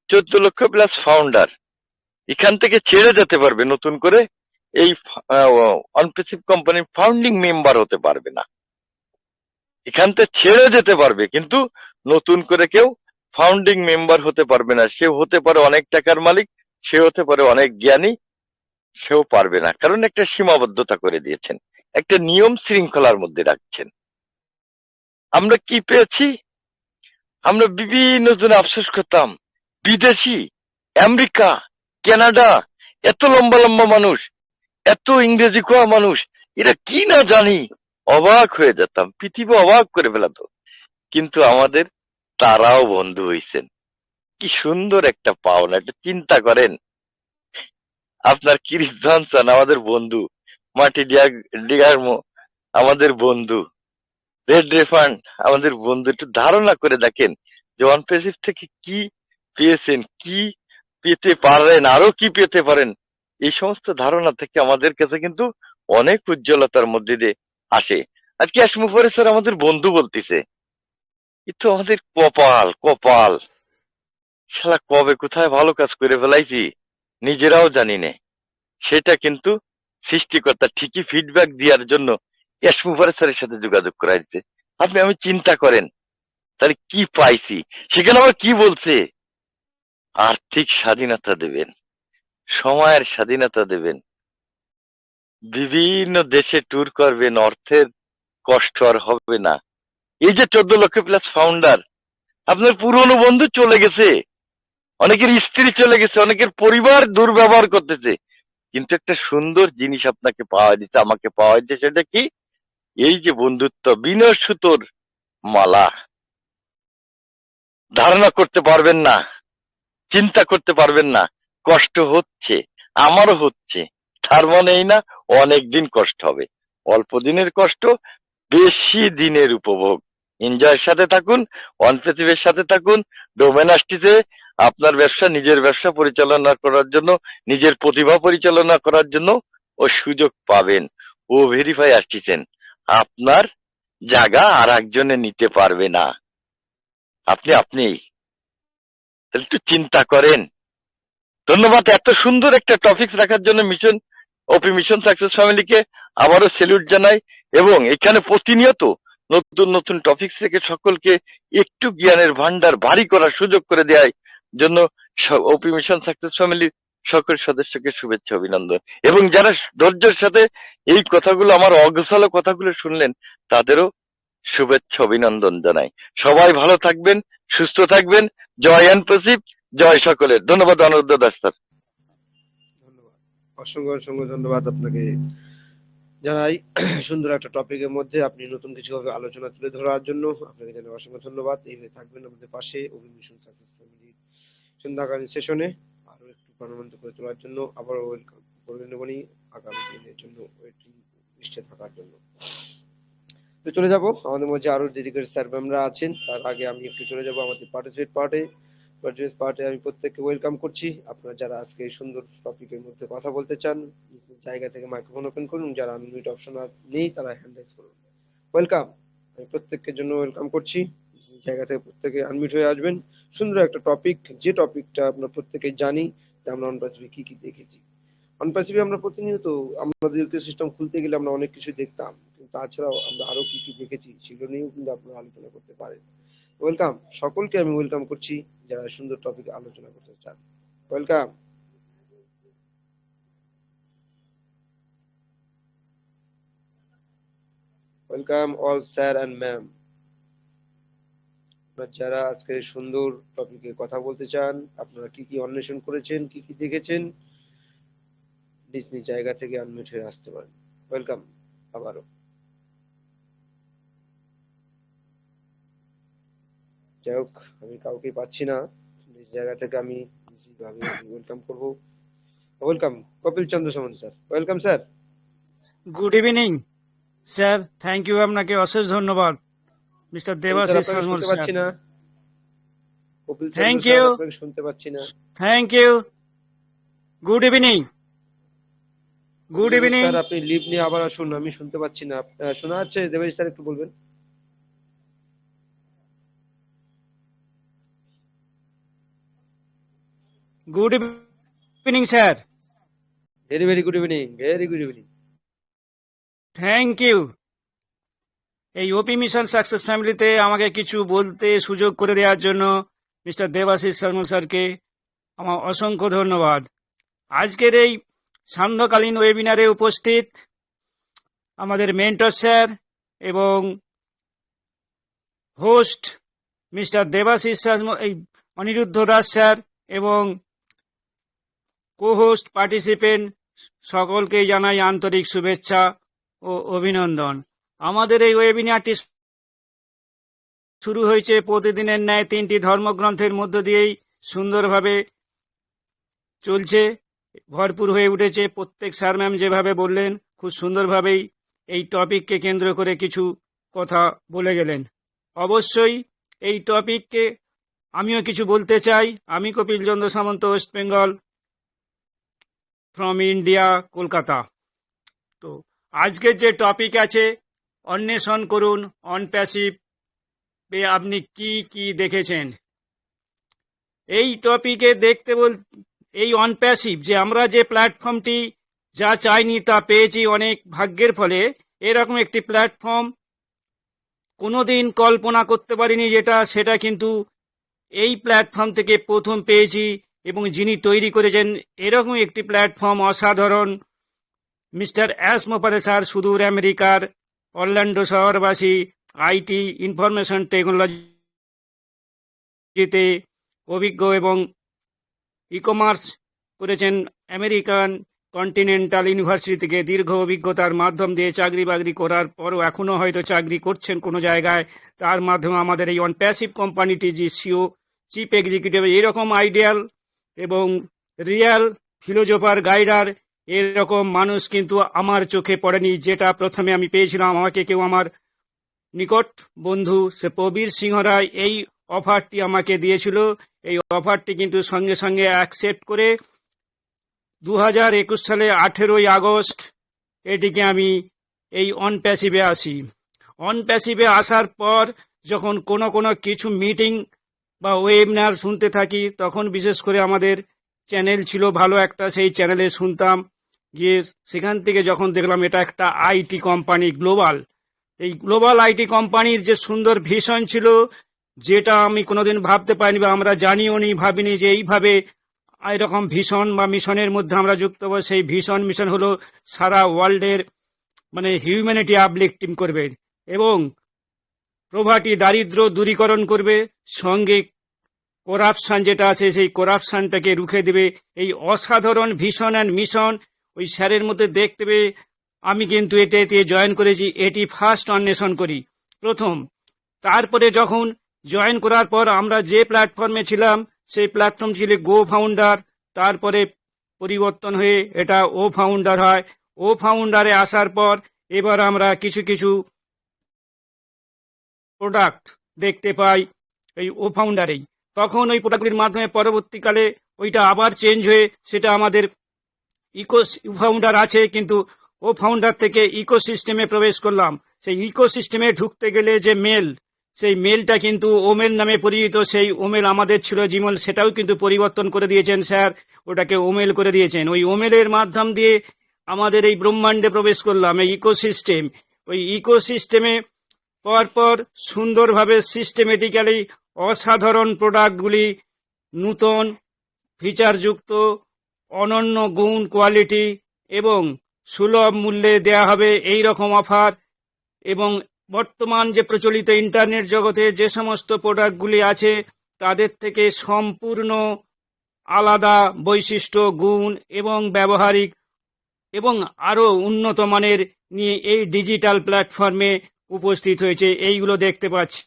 14 লক্ষ প্লাস ফাউন্ডার এখান থেকে ছেড়ে যেতে পারবে, নতুন করে এই অনপেসিভ কোম্পানির ফাউন্ডিং মেম্বার হতে পারবে না। এখান থেকে ছেড়ে যেতে পারবে, কিন্তু নতুন করে কেউ ফাউন্ডিং মেম্বার হতে পারবে না। সে হতে পারে অনেক টাকার মালিক, সে হতে পারে অনেক জ্ঞানী, সেও পারবে না, কারণ একটা সীমাবদ্ধতা করে দিয়েছেন, একটা নিয়ম শৃঙ্খলার মধ্যে রাখছেন। আমরা কি পেয়েছি? আমরা বিভিন্ন জনে আফসোস করতাম, বিদেশি, আমেরিকা, কানাডা, এত লম্বা লম্বা মানুষ, এত ইংরেজি কোয়া মানুষ, এরা কি না জানি, অবাক হয়ে যেতাম, পৃথিবী অবাক করে ফেলাতো। কিন্তু আমাদের তারাও বন্ধু হইছেন, কি সুন্দর একটা পাওনা! একটা চিন্তা করেন, আপনার ক্রিস জনসন আমাদের বন্ধু, মার্টি ডিগারমো আমাদের বন্ধু, রেড রেফান্ড আমাদের বন্ধু। একটু ধারণা করে দেখেন যে অনপেসিভ থেকে কি পেয়েছেন, কি পেতে পারেন, আরো কি পেতে পারেন। এই সমস্ত ধারণা থেকে আমাদের কাছে কিন্তু অনেক উজ্জ্বলতার মধ্যে দিয়ে আসে। আজকে অ্যাশমুভারে স্যার আমাদের বন্ধু বলতেছে, এ তো আমাদের কপাল কপাল, শালা কবে কোথায় ভালো কাজ করে ফেলাইছি নিজেরাও জানি না। সেটা কিন্তু সৃষ্টিকর্তা ঠিকই ফিডব্যাক দেওয়ার জন্য অ্যাশমুভারে স্যারের সাথে যোগাযোগ করা হয়েছে। আমি চিন্তা করেন তাহলে কি পাইছি। সেখানে আবার কি বলছে? আর্থিক স্বাধীনতা দেবেন, সময়ের স্বাধীনতা দেবেন, বিভিন্ন দেশে ট্যুর করবেন, অর্থের কষ্ট আর হবে না। এই যে 14 লক্ষ প্লাস ফাউন্ডার, আপনার পুরনো বন্ধু চলে গেছে, অনেকের স্ত্রী চলে গেছে, অনেকের পরিবার দুর্ব্যবহার করতেছে, কিন্তু একটা সুন্দর জিনিস আপনাকে পাওয়া দিচ্ছে, আমাকে পাওয়া দিচ্ছে। সেটা কি? এই যে বন্ধুত্ব, বিনয় সুতোর মালা। ধারণা করতে পারবেন না, চিন্তা করতে পারবেন না, কষ্ট হচ্ছে, আমারও হচ্ছে, তার মানে এই না অনেক দিন কষ্ট হবে। অল্প দিনের কষ্ট, বেশি দিনের উপভোগ। এনজয়ের সাথে থাকুন, অনপেসিভের সাথে থাকুন। ডোমেন আসতেছে, আপনার ব্যবসা, নিজের ব্যবসা পরিচালনা করার জন্য, নিজের প্রতিভা পরিচালনা করার জন্য ও সুযোগ পাবেন। ও ভেরিফাই আসতেছেন, আপনার জায়গা আর একজনে নিতে পারবে না। আপনিই তাহলে একটু চিন্তা করেন। ধন্যবাদ এত সুন্দর একটা টপিক রাখার জন্য ওপি মিশন সাকসেস ফ্যামিলিকে আবারও স্যালুট জানাই, এবং এখানে প্রতিনিয়ত নতুন নতুন টপিক রেখে সকলকে একটু জ্ঞানের ভান্ডার ভারী করার সুযোগ করে দেওয়ার জন্য ওপি মিশন সাকসেস ফ্যামিলির সকল সদস্যকে শুভেচ্ছা অভিনন্দন। এবং যারা ধৈর্যের সাথে এই কথাগুলো, আমার অগোছালো কথাগুলো শুনলেন, তাদেরও শুভেচ্ছা অভিনন্দন জানাই। সবাই ভালো থাকবেন, সুস্থ থাকবেন। জয় এনপসিভ, জয় সকলের। ধন্যবাদ অনিরুদ্ধ দাস স্যার। ধন্যবাদ, অসংখ্য অসংখ্য ধন্যবাদ আপনাকে জানাই। সুন্দর একটা টপিকের মধ্যে আপনি নতুন কিছু আলোচনা তুলে ধরার জন্য আপনাকে জানাই অসংখ্য ধন্যবাদ। এইভাবে থাকবেন আমাদের পাশে ওপি মিশন সাকসেস ফ্যামিলির সন্ধ্যাকালীন সেশনে আরো একটু প্রাণবন্ত করে তোলার জন্য আবারও ওয়েলকাম করে নেবনি আগামী দিনের জন্য ওয়েটিং লিস্টে থাকার জন্য। তো চলে যাব, আমাদের মধ্যে আরো ডেডিকেটেড স্যার ম্যামরা আছেন। তার আগে আমি একটু চলে যাব আমাদের পার্টিসিপেট পার্টে আমি প্রত্যেককে ওয়েলকাম করছি। আপনারা যারা আজকে এই সুন্দর টপিকের মধ্যে কথা বলতে চান, জায়গা থেকে মাইক্রোফোন ওপেন করুন। যারা আনমিউট অপশন নেই তারা হ্যান্ড রাইজ করুন। ওয়েলকাম, আমি প্রত্যেকের জন্য ওয়েলকাম করছি। জায়গা থেকে প্রত্যেকে আনমিউট হয়ে আসবেন। সুন্দর একটা টপিক, যে টপিকটা আমরা প্রত্যেকে জানি যে আমরা অনপ্যাসিফে কি কি দেখেছি। অনপ্যাসিভে আমরা প্রতিনিয়ত আমাদের ইকোসিস্টেম খুলতে গেলে আমরা অনেক কিছু দেখতাম, কিন্তু তাছাড়াও আমরা আরো কি কি দেখেছি সেগুলো নিয়েও কিন্তু আপনারা আলোচনা করতে পারেন। ওয়েলকাম, সকলকে আমি ওয়েলকাম করছি যারা সুন্দর টপিক আলোচনা করতে চান। Welcome. Welcome all sir and ma'am. যারা আজকে সুন্দর টপিকে কথা বলতে চান, আপনারা কি কি অন্বেষণ করেছেন, কি কি দেখেছেন, নিজ নিজ জায়গা থেকে আনমিউট হয়ে আসতে পারেন। ওয়েলকাম আবারও। যাই হোক, আমি কাউকে পাচ্ছি না, নিজ জায়গা থেকে আমি নিশ্চিতভাবে ওয়েলকাম করব। Welcome Kapil Chandra Samanta sir. Welcome sir. Good evening sir, thank you, আপনাকে অশেষ ধন্যবাদ। মিস্টার দেবাশিস শর্মা শুনতে পাচ্ছি না Kapil thank Chandra you, sir, আপনাকে শুনতে পাচ্ছি না। Thank you. Good evening, good evening sir, আপনি লিভ নিয়ে আবার আসুন, আমি শুনতে পাচ্ছি না। শোনা যাচ্ছে দেবাশিস স্যার, একটু বলবেন। Good evening sir. Very very good evening, very good evening. Thank you. এই ওপি মিশন সাকসেস ফ্যামিলিতে আমাকে কিছু বলতে সুযোগ করে দেওয়ার জন্য মিস্টার দেবাশিস শর্মা স্যারকে আমার অসংখ্য ধন্যবাদ। আজকের এই সান্ধ্যকালীন ওয়েবিনারে উপস্থিত আমাদের মেন্টর স্যার এবং হোস্ট মিস্টার দেবাশিস শর্মা, এই অনিরুদ্ধ দাস স্যার এবং কো হোস্ট পার্টিসিপেন্ট সকলকেই জানাই আন্তরিক শুভেচ্ছা ও অভিনন্দন। আমাদের এই ওয়েবিনারটি শুরু হয়েছে প্রতিদিনের ন্যায় 3টি ধর্মগ্রন্থের মধ্য দিয়েই সুন্দরভাবে চলছে, ভরপুর হয়ে উঠেছে। প্রত্যেক স্যার ম্যাম যেভাবে বললেন, খুব সুন্দরভাবেই এই টপিককে কেন্দ্র করে কিছু কথা বলে গেলেন। অবশ্যই এই টপিককে আমিও কিছু বলতে চাই। আমি Kapil Chandra Samanta, West Bengal from India, Kolkata. তো আজকের যে টপিক আছে, অন্বেষণ করুন অনপ্যাসিভ এ আপনি কি কি দেখেছেন। এই টপিকে দেখতে এই অনপ্যাসিভ যে আমরা যে প্ল্যাটফর্মটি যা চাইনি তা পেয়েছি অনেক ভাগ্যের ফলে। এরকম একটি প্ল্যাটফর্ম কোনোদিন কল্পনা করতে পারিনি সেটা কিন্তু এই প্ল্যাটফর্ম থেকে প্রথম পেয়েছি। এবং যিনি তৈরি করেছেন এরকম একটি প্ল্যাটফর্ম অসাধারণ, মিস্টার অ্যাস মোপারে স্যার, সুদূর আমেরিকার অরল্যান্ডো শহরবাসী, আইটি ইনফরমেশন টেকনোলজিতে অভিজ্ঞ এবং ই কমার্স করেছেন আমেরিকান কন্টিনেন্টাল ইউনিভার্সিটি থেকে। দীর্ঘ অভিজ্ঞতার মাধ্যম দিয়ে চাকরি বাকরি করার পরও এখনও হয়তো চাকরি করছেন কোনো জায়গায়। তার মাধ্যমে আমাদের এই অনপ্যাসিভ কোম্পানিটি যে সিও, চিফ এক্সিকিউটিভ, এরকম আইডিয়াল এবং রিয়াল ফিলোজফার গাইডার এরকম মানুষ কিন্তু আমার চোখে পড়েনি। যেটা প্রথমে আমি পেয়েছিলাম, আমাকে কেউ আমার নিকট বন্ধু সে প্রবীর সিংহ রায় এই অফারটি আমাকে দিয়েছিল। এই অফারটি কিন্তু সঙ্গে সঙ্গে অ্যাকসেপ্ট করে 2021 সালে 18ই আগস্ট এটিকে আমি এই অনপ্যাসিভে আসি। অনপ্যাসিভে আসার পর যখন কোনো কিছু মিটিং বা ওয়েবিনার শুনতে থাকি, তখন বিশেষ করে আমাদের চ্যানেল ছিল ভালো একটা, সেই চ্যানেলে শুনতাম। গিয়ে সেখান থেকে যখন দেখলাম এটা একটা আইটি কোম্পানি গ্লোবাল, এই গ্লোবাল আইটি কোম্পানির যে সুন্দর ভিশন ছিল, যেটা আমি কোনোদিন ভাবতে পারিনি বা আমরা জানিও নি, ভাবিনি যে এইভাবে এরকম ভিশন বা মিশনের মধ্যে আমরা যুক্ত হবো। সেই ভিশন মিশন হলো সারা ওয়ার্ল্ডের মানে হিউম্যানিটি আপলিফটিং করবে এবং প্রভার্টি দারিদ্র দূরীকরণ করবে, সঙ্গে করাপশন যেটা আছে সেই করাপশনটাকে রুখে দেবে। এই অসাধারণ ভিশন অ্যান্ড মিশন ওই স্যারের মধ্যে দেখতে পেয়ে আমি কিন্তু এতে জয়েন করেছি। এটি ফার্স্ট অন্বেষণ করি প্রথম। তারপরে যখন জয়েন করার পর আমরা যে প্ল্যাটফর্মে ছিলাম সেই প্ল্যাটফর্ম ছিল গো ফাউন্ডার, তারপরে পরিবর্তন হয়ে এটা ও ফাউন্ডার হয়। ও ফাউন্ডারে আসার পর এবার আমরা কিছু কিছু প্রোডাক্ট দেখতে পাই এই ও ফাউন্ডারেই। তখন ওই প্রোডাক্টগুলির মাধ্যমে পরবর্তীকালে ওইটা আবার চেঞ্জ হয়ে সেটা আমাদের ফাউন্ডার আছে, কিন্তু ও ফাউন্ডার থেকে ইকোসিস্টেমে প্রবেশ করলাম। সেই ইকোসিস্টেমে ঢুকতে গেলে যে মেল, সেই মেলটা কিন্তু ওমেল নামে পরিচিত। সেই ওমেল আমাদের ছিল জিমেল, সেটাও কিন্তু পরিবর্তন করে দিয়েছেন স্যার, ওটাকে ওমেল করে দিয়েছেন। ওই ওমেলের মাধ্যম দিয়ে আমাদের এই ব্রহ্মাণ্ডে প্রবেশ করলাম, এই ইকোসিস্টেম। ওই ইকোসিস্টেমে পরপর সুন্দরভাবে সিস্টেমেটিক্যালি অসাধারণ প্রোডাক্টগুলি নূতন ফিচারযুক্ত অনন্য গুণ কোয়ালিটি এবং সুলভ মূল্যে দেয়া হবে এই রকম অফার। এবং বর্তমান যে প্রচলিত ইন্টারনেট জগতে যে সমস্ত প্রোডাক্টগুলি আছে তাদের থেকে সম্পূর্ণ আলাদা বৈশিষ্ট্য, গুণ এবং ব্যবহারিক এবং আরও উন্নত মানের নিয়ে এই ডিজিটাল প্ল্যাটফর্মে উপস্থিত হয়েছে। এইগুলো দেখতে পাচ্ছি,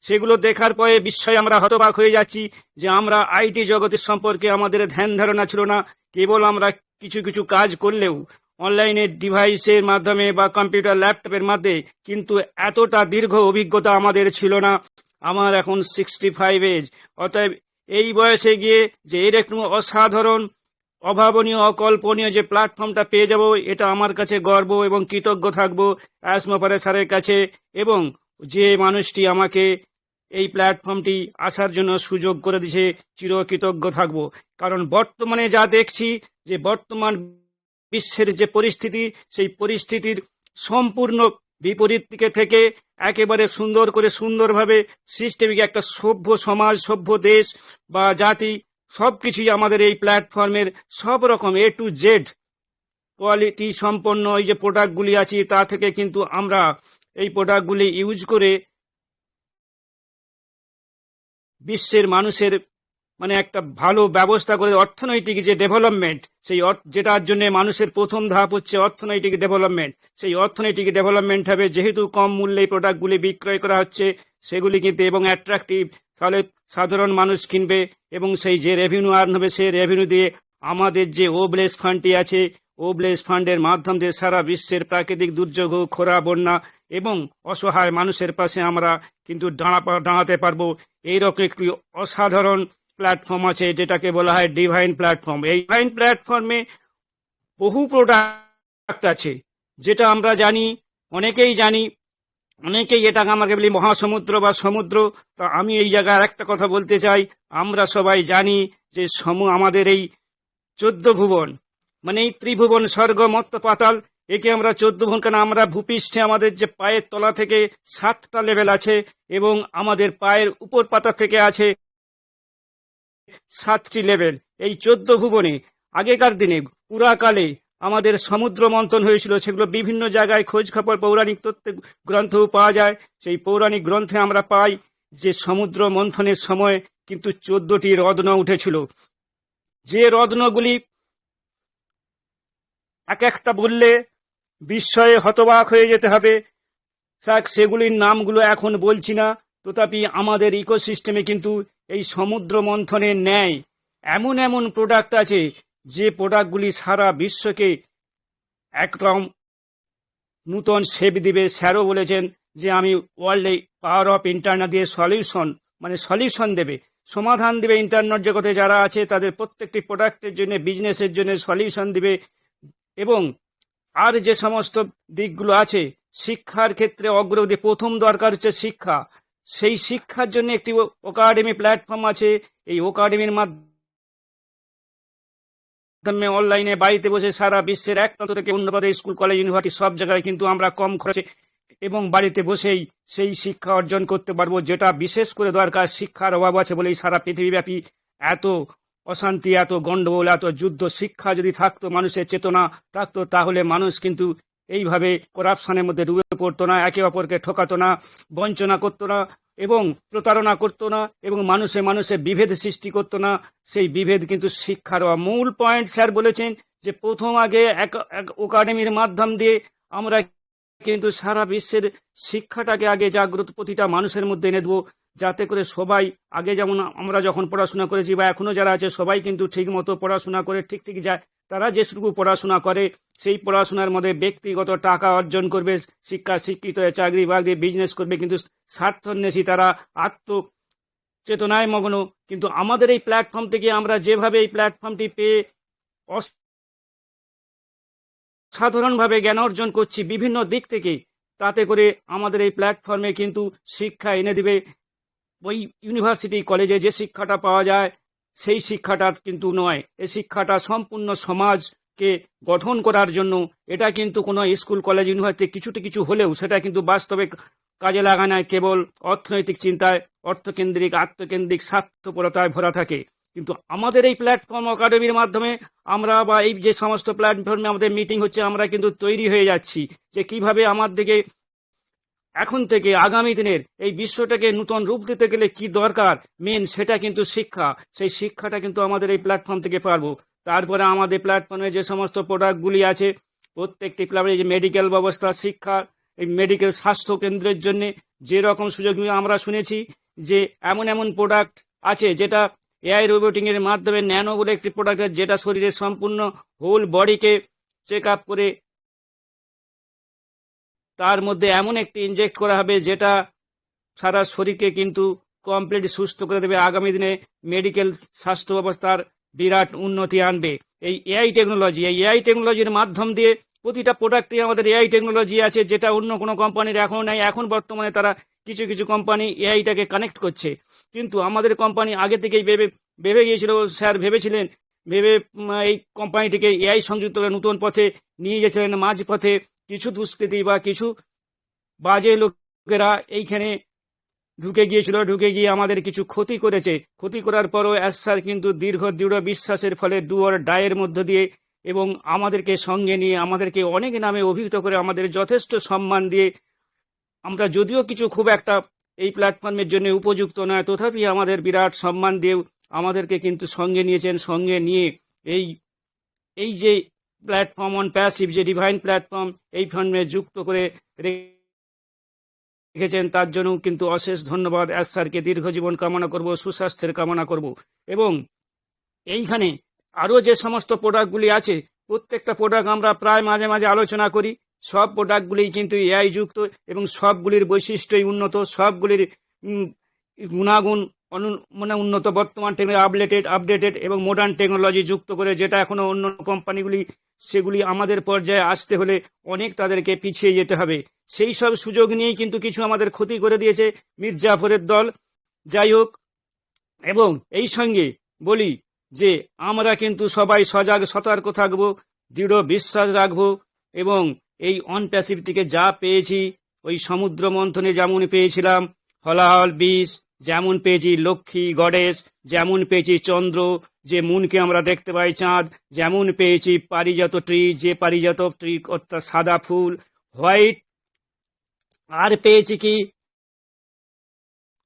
সেগুলো দেখার পরে বিস্ময়ে আমরা হতবাক হয়ে যাচ্ছি যে আমরা আইটি জগতের সম্পর্কে আমাদের ধ্যান ধারণা ছিল না। কেবল আমরা কিছু কিছু কাজ করলেও অনলাইনের ডিভাইসের মাধ্যমে বা কম্পিউটার ল্যাপটপের মাধ্যমে, কিন্তু এতটা দীর্ঘ অভিজ্ঞতা আমাদের ছিল না। আমার এখন 65 এজ, অতএব এই বয়সে গিয়ে যে এরকম অসাধারণ অভাবনীয় অকল্পনীয় যে প্ল্যাটফর্মটা পেয়ে যাব, এটা আমার কাছে গর্ব এবং কৃতজ্ঞ থাকবো অ্যাসমোপারে স্যারের কাছে এবং যে মানুষটি আমাকে এই প্ল্যাটফর্মটি আসার জন্য সুযোগ করে দিয়েছে, চিরকৃতজ্ঞ থাকবো। কারণ বর্তমানে যা দেখছি যে বর্তমান বিশ্বের যে পরিস্থিতি, সেই পরিস্থিতির সম্পূর্ণ বিপরীত দিকে থেকে একেবারে সুন্দর করে সুন্দরভাবে সিস্টেমিক একটা সভ্য সমাজ, সভ্য দেশ বা জাতি সবকিছুই আমাদের এই প্ল্যাটফর্মের সব রকম A to Z কোয়ালিটি সম্পন্ন এই যে প্রোডাক্টগুলি আছে তা থেকে কিন্তু আমরা এই প্রোডাক্টগুলি ইউজ করে বিশ্বের মানুষের মানে একটা ভালো ব্যবস্থা করে অর্থনৈতিক যে ডেভেলপমেন্ট, সেই যেটার জন্য মানুষের প্রথম ধাপ হচ্ছে অর্থনৈতিক ডেভেলপমেন্ট। সেই অর্থনৈতিক ডেভেলপমেন্ট হবে যেহেতু কম মূল্যে এই প্রোডাক্টগুলি বিক্রয় করা হচ্ছে সেগুলি কিন্তু এবং অ্যাট্রাকটিভ, তাহলে সাধারণ মানুষ কিনবে এবং সেই যে রেভিনিউ আর্ন হবে সেই রেভিনিউ দিয়ে আমাদের যে ওব্লেস ফান্ডটি আছে, ওব্লেস ফান্ডের মাধ্যম দিয়ে সারা বিশ্বের প্রাকৃতিক দুর্যোগ, খরা, বন্যা এবং অসহায় মানুষের পাশে আমরা কিন্তু দাঁড়াতে পারবো। এইরকম একটি অসাধারণ প্ল্যাটফর্ম আছে যেটাকে বলা হয় ডিভাইন প্ল্যাটফর্ম। এই ডিভাইন প্ল্যাটফর্মে বহু প্রোডাক্ট আছে যেটা আমরা জানি, অনেকেই জানি, অনেকেই এটাকে আমাকে বলি মহাসমুদ্র বা সমুদ্র। তা আমি এই জায়গায় একটা কথা বলতে চাই, আমরা সবাই জানি যে আমাদের এই 14 ভুবন মানে এই ত্রিভুবন স্বর্গ মর্ত্য পাতাল, একে আমরা 14 ভুবন কেন, আমরা ভূপৃষ্ঠে আমাদের যে পায়ের তলা থেকে 7টা লেভেল আছে এবং আমাদের পায়ের উপর পাতা থেকে আছে 7টি লেভেল। এই 14 ভুবনে আগেকার দিনে পুরাকালে আমাদের সমুদ্র মন্থন হয়েছিল, সেগুলো বিভিন্ন জায়গায় খোঁজ খবর পৌরাণিক তথ্য গ্রন্থও পাওয়া যায়। সেই পৌরাণিক গ্রন্থে আমরা পাই যে সমুদ্র মন্থনের সময় কিন্তু 14টি রত্ন উঠেছিল। যে রত্নগুলি এক একটা বললে বিস্ময়ে হতবাক হয়ে যেতে হবে, সেগুলির নামগুলো এখন বলছি না। তথাপি আমাদের ইকোসিস্টেমে কিন্তু এই সমুদ্র মন্থনের ন্যায় এমন এমন প্রোডাক্ট আছে যে প্রোডাক্টগুলি সারা বিশ্বকে একদম নূতন শেপ দিবে। স্যারও বলেছেন যে আমি ওয়ার্ল্ডে পাওয়ার অফ ইন্টারনেট দিয়ে সলিউশন দেবে, সমাধান দেবে। ইন্টারনেট জগতে যারা আছে তাদের প্রত্যেকটি প্রোডাক্টের জন্য, বিজনেসের জন্য সলিউশন দিবে। এবং আর যে সমস্ত দিকগুলো আছে, শিক্ষার ক্ষেত্রে অগ্রগতি, প্রথম দরকার হচ্ছে শিক্ষা। সেই শিক্ষার জন্য একটি একাডেমি প্ল্যাটফর্ম আছে। এই একাডেমির মাধ্যমে অনলাইনে বাড়িতে বসে সারা বিশ্বের এক প্রান্ত থেকে অন্য প্রান্তে স্কুল, কলেজ, ইউনিভার্সিটি সব জায়গায় কিন্তু আমরা কম খরচে এবং বাড়িতে বসেই সেই শিক্ষা অর্জন করতে পারবো, যেটা বিশেষ করে দরকার। শিক্ষার অভাব আছে বলেই সারা পৃথিবীব্যাপী এত অশান্তি, এত গন্ডগোল, এত যুদ্ধ। শিক্ষা যদি থাকতো, মানুষের চেতনা থাকতো, তাহলে মানুষ কিন্তু এইভাবে করাপশনের মধ্যে ডুবে পড়তো না, একে অপরকে ঠকাতো না, বঞ্চনা করতো না এবং প্রতারণা করতো না এবং মানুষে মানুষে বিভেদ সৃষ্টি করতো না। সেই বিভেদ কিন্তু শিক্ষার মূল পয়েন্ট। স্যার বলেছেন যে প্রথম আগে একাডেমির মাধ্যম দিয়ে আমরা কিন্তু সারা বিশ্বের শিক্ষাটাকে আগে জাগ্রত প্রতিটা মানুষের মধ্যে এনে দেবো, যাতে করে সবাই আগে যেমন আমরা যখন পড়াশোনা করেছি বা এখনো যারা আছে সবাই কিন্তু ঠিক মতো পড়াশোনা করে ঠিক যায়। তারা যেটুকু পড়াশোনা করে সেই পড়াশোনার মধ্যে ব্যক্তিগত টাকা অর্জন করবে, শিক্ষিত হয়ে চাকরি বাকরি বিজনেস করবে, কিন্তু স্বার্থান্বেষী তারা আত্মচেতনায় মগ্ন। কিন্তু আমাদের এই প্ল্যাটফর্ম থেকে আমরা যেভাবে এই প্ল্যাটফর্মটি পেয়ে সাধারণভাবে জ্ঞান অর্জন করছি বিভিন্ন দিক থেকে, তাতে করে আমাদের এই প্ল্যাটফর্মে কিন্তু শিক্ষা এনে দিবে। ওই ইউনিভার্সিটি কলেজে যে শিক্ষাটা পাওয়া যায় সেই শিক্ষাটা কিন্তু নয়। এই শিক্ষাটা সম্পূর্ণ সমাজকে গঠন করার জন্য। এটা কিন্তু কোনো স্কুল, কলেজ, ইউনিভার্সিটি কিছু হলেও সেটা কিন্তু বাস্তবে কাজে লাগানোয় কেবল অর্থনৈতিক চিন্তায়, অর্থকেন্দ্রিক, আত্মকেন্দ্রিক স্বার্থপরতায় ভরা থাকে। কিন্তু আমাদের এই প্ল্যাটফর্ম একাডেমির মাধ্যমে আমরা বা এই যে সমস্ত প্ল্যাটফর্মে আমাদের মিটিং হচ্ছে, আমরা কিন্তু তৈরি হয়ে যাচ্ছি যে কিভাবে আমাদেরকে এখন থেকে আগামী দিনের এই বিশ্বটাকে নতুন রূপ দিতে গেলে কি দরকার মেন, সেটা কিন্তু শিক্ষা। সেই শিক্ষাটা কিন্তু আমাদের এই প্ল্যাটফর্ম থেকে পারবো। তারপরে আমাদের প্ল্যাটফর্মে যে সমস্ত প্রোডাক্টগুলি আছে, প্রত্যেকটি প্ল্যাটফর্মে যে মেডিকেল ব্যবস্থা, শিক্ষা, এই মেডিকেল স্বাস্থ্য কেন্দ্রের জন্য যেরকম সুযোগ আমরা শুনেছি যে এমন প্রোডাক্ট আছে যেটা এআই রোবোটিং এর মাধ্যমে ন্যানো বলে একটি প্রোডাক্ট আছে, যেটা শরীরের সম্পূর্ণ হোল বডিকে চেক আপ করে তার মধ্যে এমন একটি ইনজেক্ট করা হবে যেটা সারা শরীরকে কিন্তু কমপ্লিট সুস্থ করে দেবে। আগামী দিনে মেডিকেল স্বাস্থ্য ব্যবস্থার বিরাট উন্নতি আনবে এই এআই টেকনোলজি। এই এআই টেকনোলজির মাধ্যম দিয়ে প্রতিটা প্রোডাক্টে আমাদের এআই টেকনোলজি আছে, যেটা অন্য কোনো কোম্পানির এখনও নেই। এখন বর্তমানে তারা কিছু কোম্পানি এআইটাকে কানেক্ট করছে, কিন্তু আমাদের কোম্পানি আগে থেকেই ভেবে গিয়েছিল। স্যার ভেবেছিলেন, এই কোম্পানিটিকে এআই সংযুক্ত করে নতুন পথে নিয়ে গেছিলেন। মাঝ পথে কিছু দুষ্কৃতী বা কিছু বাজে লোকেরা এইখানে ঢুকে গিয়ে আমাদের কিছু ক্ষতি করেছে। ক্ষতি করার পরও স্যার কিন্তু দৃঢ় বিশ্বাসের ফলে ডু অর ডাইয়ের মধ্য দিয়ে এবং আমাদেরকে সঙ্গে নিয়ে আমাদেরকে অনেক নামে অভিহিত করে আমাদের যথেষ্ট সম্মান দিয়ে, আমরা যদিও কিছু খুব একটা এই প্ল্যাটফর্মের জন্য উপযুক্ত নয়, তথাপি আমাদের বিরাট সম্মান দিয়ে আমাদেরকে কিন্তু সঙ্গে নিয়েছেন। সঙ্গে নিয়ে এই যে প্ল্যাটফর্ম অন প্যাসিভ, যে ডিভাইন প্ল্যাটফর্ম, এই ফর্মে যুক্ত করে রেখেছেন, তার জন্য কিন্তু অশেষ ধন্যবাদ। স্যারকে দীর্ঘ জীবন কামনা করব, সুস্বাস্থ্যের কামনা করব। এবং এইখানে আরও যে সমস্ত প্রোডাক্টগুলি আছে, প্রত্যেকটা প্রোডাক্ট আমরা প্রায় মাঝে মাঝে আলোচনা করি। সব প্রোডাক্টগুলি কিন্তু এআই যুক্ত এবং সবগুলির বৈশিষ্ট্যই উন্নত, সবগুলির গুণাগুণ উন্নত, বর্তমান আপডেটেড এবং মডার্ন টেকনোলজি যুক্ত করে, যেটা এখনো অন্য কোম্পানিগুলি সেগুলি আমাদের পর্যায়ে আসতে হলে অনেক তাদেরকে পিছিয়ে যেতে হবে। সেই সব সুযোগ নিয়েই কিন্তু কিছু আমাদের ক্ষতি করে দিয়েছে মির্জাফরের দল। যাই হোক, এবং এই সঙ্গে বলি যে আমরা কিন্তু সবাই সজাগ সতর্ক থাকবো, দৃঢ় বিশ্বাস রাখবো এবং এই অনপ্যাসিভ থেকে যা পেয়েছি, ওই সমুদ্র মন্থনে যেমন পেয়েছিলাম হলাহল বিষ, যেমন পেয়েছি লক্ষ্মী গডেস, যেমন পেয়েছি চন্দ্র, যে মুনকে আমরা দেখতে পাই, চাঁদ, যেমন পেয়েছি পারিজাত ট্রি, যে পারিজাত ট্রি অর্থাৎ সাদা ফুল হোয়াইট, আর পেয়েছি কি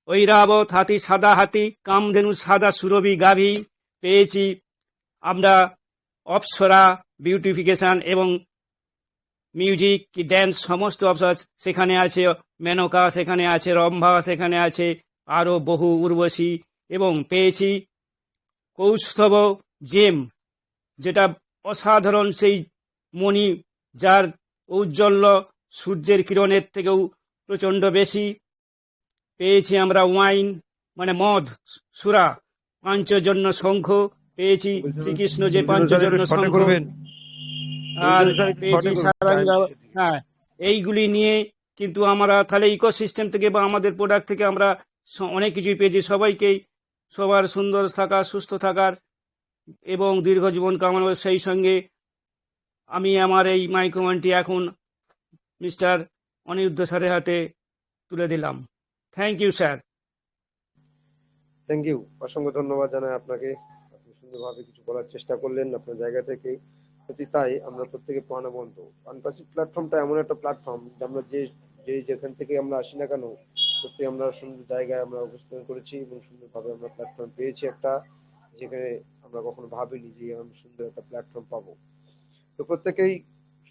ঐরাবত হাতি, সাদা হাতি, কামধেনু সাদা সুরভি গাভী, পেয়েছি আমরা অপ্সরা বিউটিফিকেশন এবং মিউজিক ড্যান্স সমস্ত অপশন সেখানে আছে, মেনকা সেখানে আছে, রম্ভা সেখানে আছে, আরও বহু উর্বশী। এবং পেয়েছি কৌস্তভ জেম, যেটা অসাধারণ সেই মণি, যার ঔজ্জ্বল্য সূর্যের কিরণের থেকেও প্রচণ্ড বেশি। পেয়েছি আমরা ওয়াইন মানে মদ, সুরা, পাঞ্চজন্য শঙ্খ পেয়েছি, শ্রীকৃষ্ণ যে পাঞ্চজন্য শঙ্খ, আর পেয়েছি সারাঙ্গা। হ্যাঁ, এইগুলি নিয়ে কিন্তু আমরা তাহলে ইকোসিস্টেম থেকে বা আমাদের প্রোডাক্ট থেকে আমরা অনেক কিছুই পেয়েছি। সবাইকেই সবার সুন্দর থাকার, সুস্থ থাকার এবং দীর্ঘ জীবন কামনা। সেই সঙ্গে আমি আমার এই মাইক্রোফোনটি এখন মিস্টার অনিরুদ্ধ স্যারের হাতে তুলে দিলাম। Thank you sir. Thank you, অসংখ্য ধন্যবাদ জানাই আপনাকে। আপনি সুন্দরভাবে কিছু বলার চেষ্টা করলেন আপনার জায়গা থেকে। সত্যি তাই, আমরা প্রত্যেকে প্রাণবন্ত। আনপাসিভ প্ল্যাটফর্মটা এমন একটা প্ল্যাটফর্ম যে আমরা যেখান থেকে আমরা আসি না কেন, সত্যি আমরা সুন্দর জায়গায় আমরা অবস্থান করেছি এবং সুন্দরভাবে আমরা প্ল্যাটফর্ম পেয়েছি একটা, যেখানে আমরা কখনো ভাবিনি যে আমরা সুন্দর একটা প্ল্যাটফর্ম পাবো। তো প্রত্যেকেই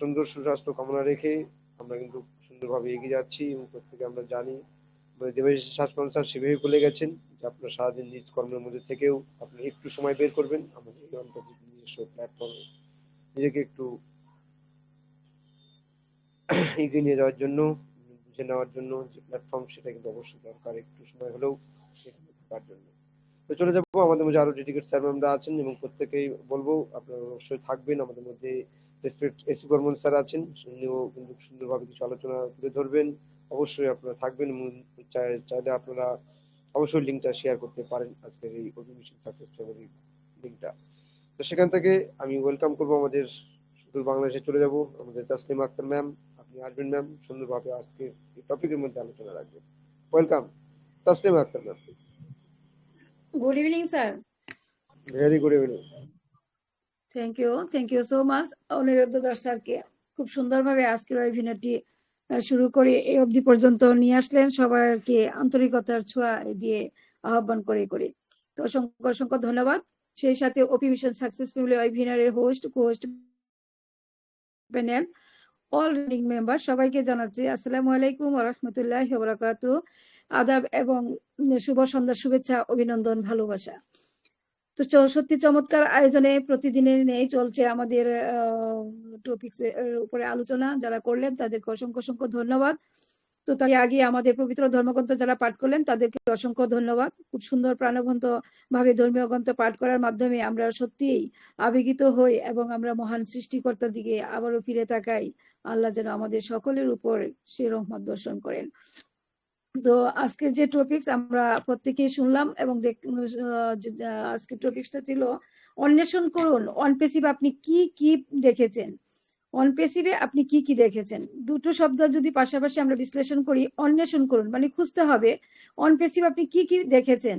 সুন্দর সুস্বাস্থ্য কামনা রেখে আমরা কিন্তু সুন্দরভাবে এগিয়ে যাচ্ছি এবং প্রত্যেকে আমরা জানি দেবাশিস শাসমল স্যার সেভাবেই বলে গেছেন যে আপনার সারাদিন নিজ কর্মের মধ্যে থেকেও আপনি একটু সময় বের করবেন আমাদের এই অন্তর্জাতিক নিজস্ব প্ল্যাটফর্মে নিজেকে একটু এগিয়ে নিয়ে যাওয়ার জন্য, বুঝে নেওয়ার জন্য যে প্ল্যাটফর্ম, সেটা কিন্তু অবশ্যই দরকার একটু সময় হলেও সেখানে থাকার জন্য। তো চলে যাবো, আমাদের মধ্যে আরো ডেডিকেট স্যার ম্যামরা আছেন এবং প্রত্যেকেই বলবো আপনারা অবশ্যই থাকবেন। আমাদের মধ্যে রেসপেক্ট এসি বর্মন স্যার আছেন, উনিও কিন্তু সুন্দরভাবে কিছু আলোচনা তুলে ধরবেন। অবশ্যই আপনারা থাকবেন এবং চাইলে আপনারা অবশ্যই লিঙ্কটা শেয়ার করতে পারেন, আজকের এই অভিমিশন সাকসেস স্টোরির লিঙ্কটা। তো সেখান থেকে আমি ওয়েলকাম করবো আমাদের সুদূর বাংলাদেশে চলে যাব আমাদের তাসলিমা আক্তার ম্যাম। আপনি আসবেন ম্যাম, সুন্দরভাবে আজকে এই টপিকের মধ্যে আলোচনা রাখবেন। Welcome Taslima Akter ma'am. Good evening, sir. Very good evening. Thank you so much, Aniruddha Das স্যারকে। খুব সুন্দরভাবে আজকের ওয়েবিনারটি শুরু করে এই অবধি পর্যন্ত নিয়ে আসলেন, সবাইকে আন্তরিকতার ছোঁয়া দিয়ে আহ্বান করে তো অসংখ্য অসংখ্য ধন্যবাদ। সেই সাথে ওপি মিশন সাকসেসফুল ওয়েবিনারের cohost panel, all reading member সবাইকে জানাচ্ছি আসসালামু আলাইকুম ওয়া রাহমাতুল্লাহি ওয়া বারাকাতুহু। আদাব এবং শুভ সন্ধ্যার শুভেচ্ছা, অভিনন্দন, ভালোবাসা। তো সত্যি চমৎকার আয়োজনে প্রতিদিনের নেই চলছে আমাদের টপিকস উপরে আলোচনা। যারা করলেন তাদেরকে অসংখ্য অসংখ্য ধন্যবাদ। তো তার আগে আমাদের পবিত্র ধর্মগ্রন্থ যারা পাঠ করলেন তাদেরকে অসংখ্য ধন্যবাদ। খুব সুন্দর প্রাণবন্ত ভাবে ধর্মীয় গ্রন্থ পাঠ করার মাধ্যমে আমরা সত্যিই আবেগিত হই এবং আমরা মহান সৃষ্টিকর্তার দিকে আবারও ফিরে তাকাই। আল্লাহ যেন আমাদের সকলের উপর সে রহমত বর্ষণ করেন। তো আজকের যে টপিকস আমরা প্রত্যেকেই শুনলাম এবং আজকের টপিকসটা ছিল অন্বেষণ করুন অনপেসিভ আপনি কি কি দেখেছেন। অনপেসিভে আপনি কি কি দেখেছেন, দুটো শব্দ যদি পাশাপাশি আমরা বিশ্লেষণ করি, অন্বেষণ করুন মানে খুঁজতে হবে, অনপেসিভ আপনি কি কি দেখেছেন।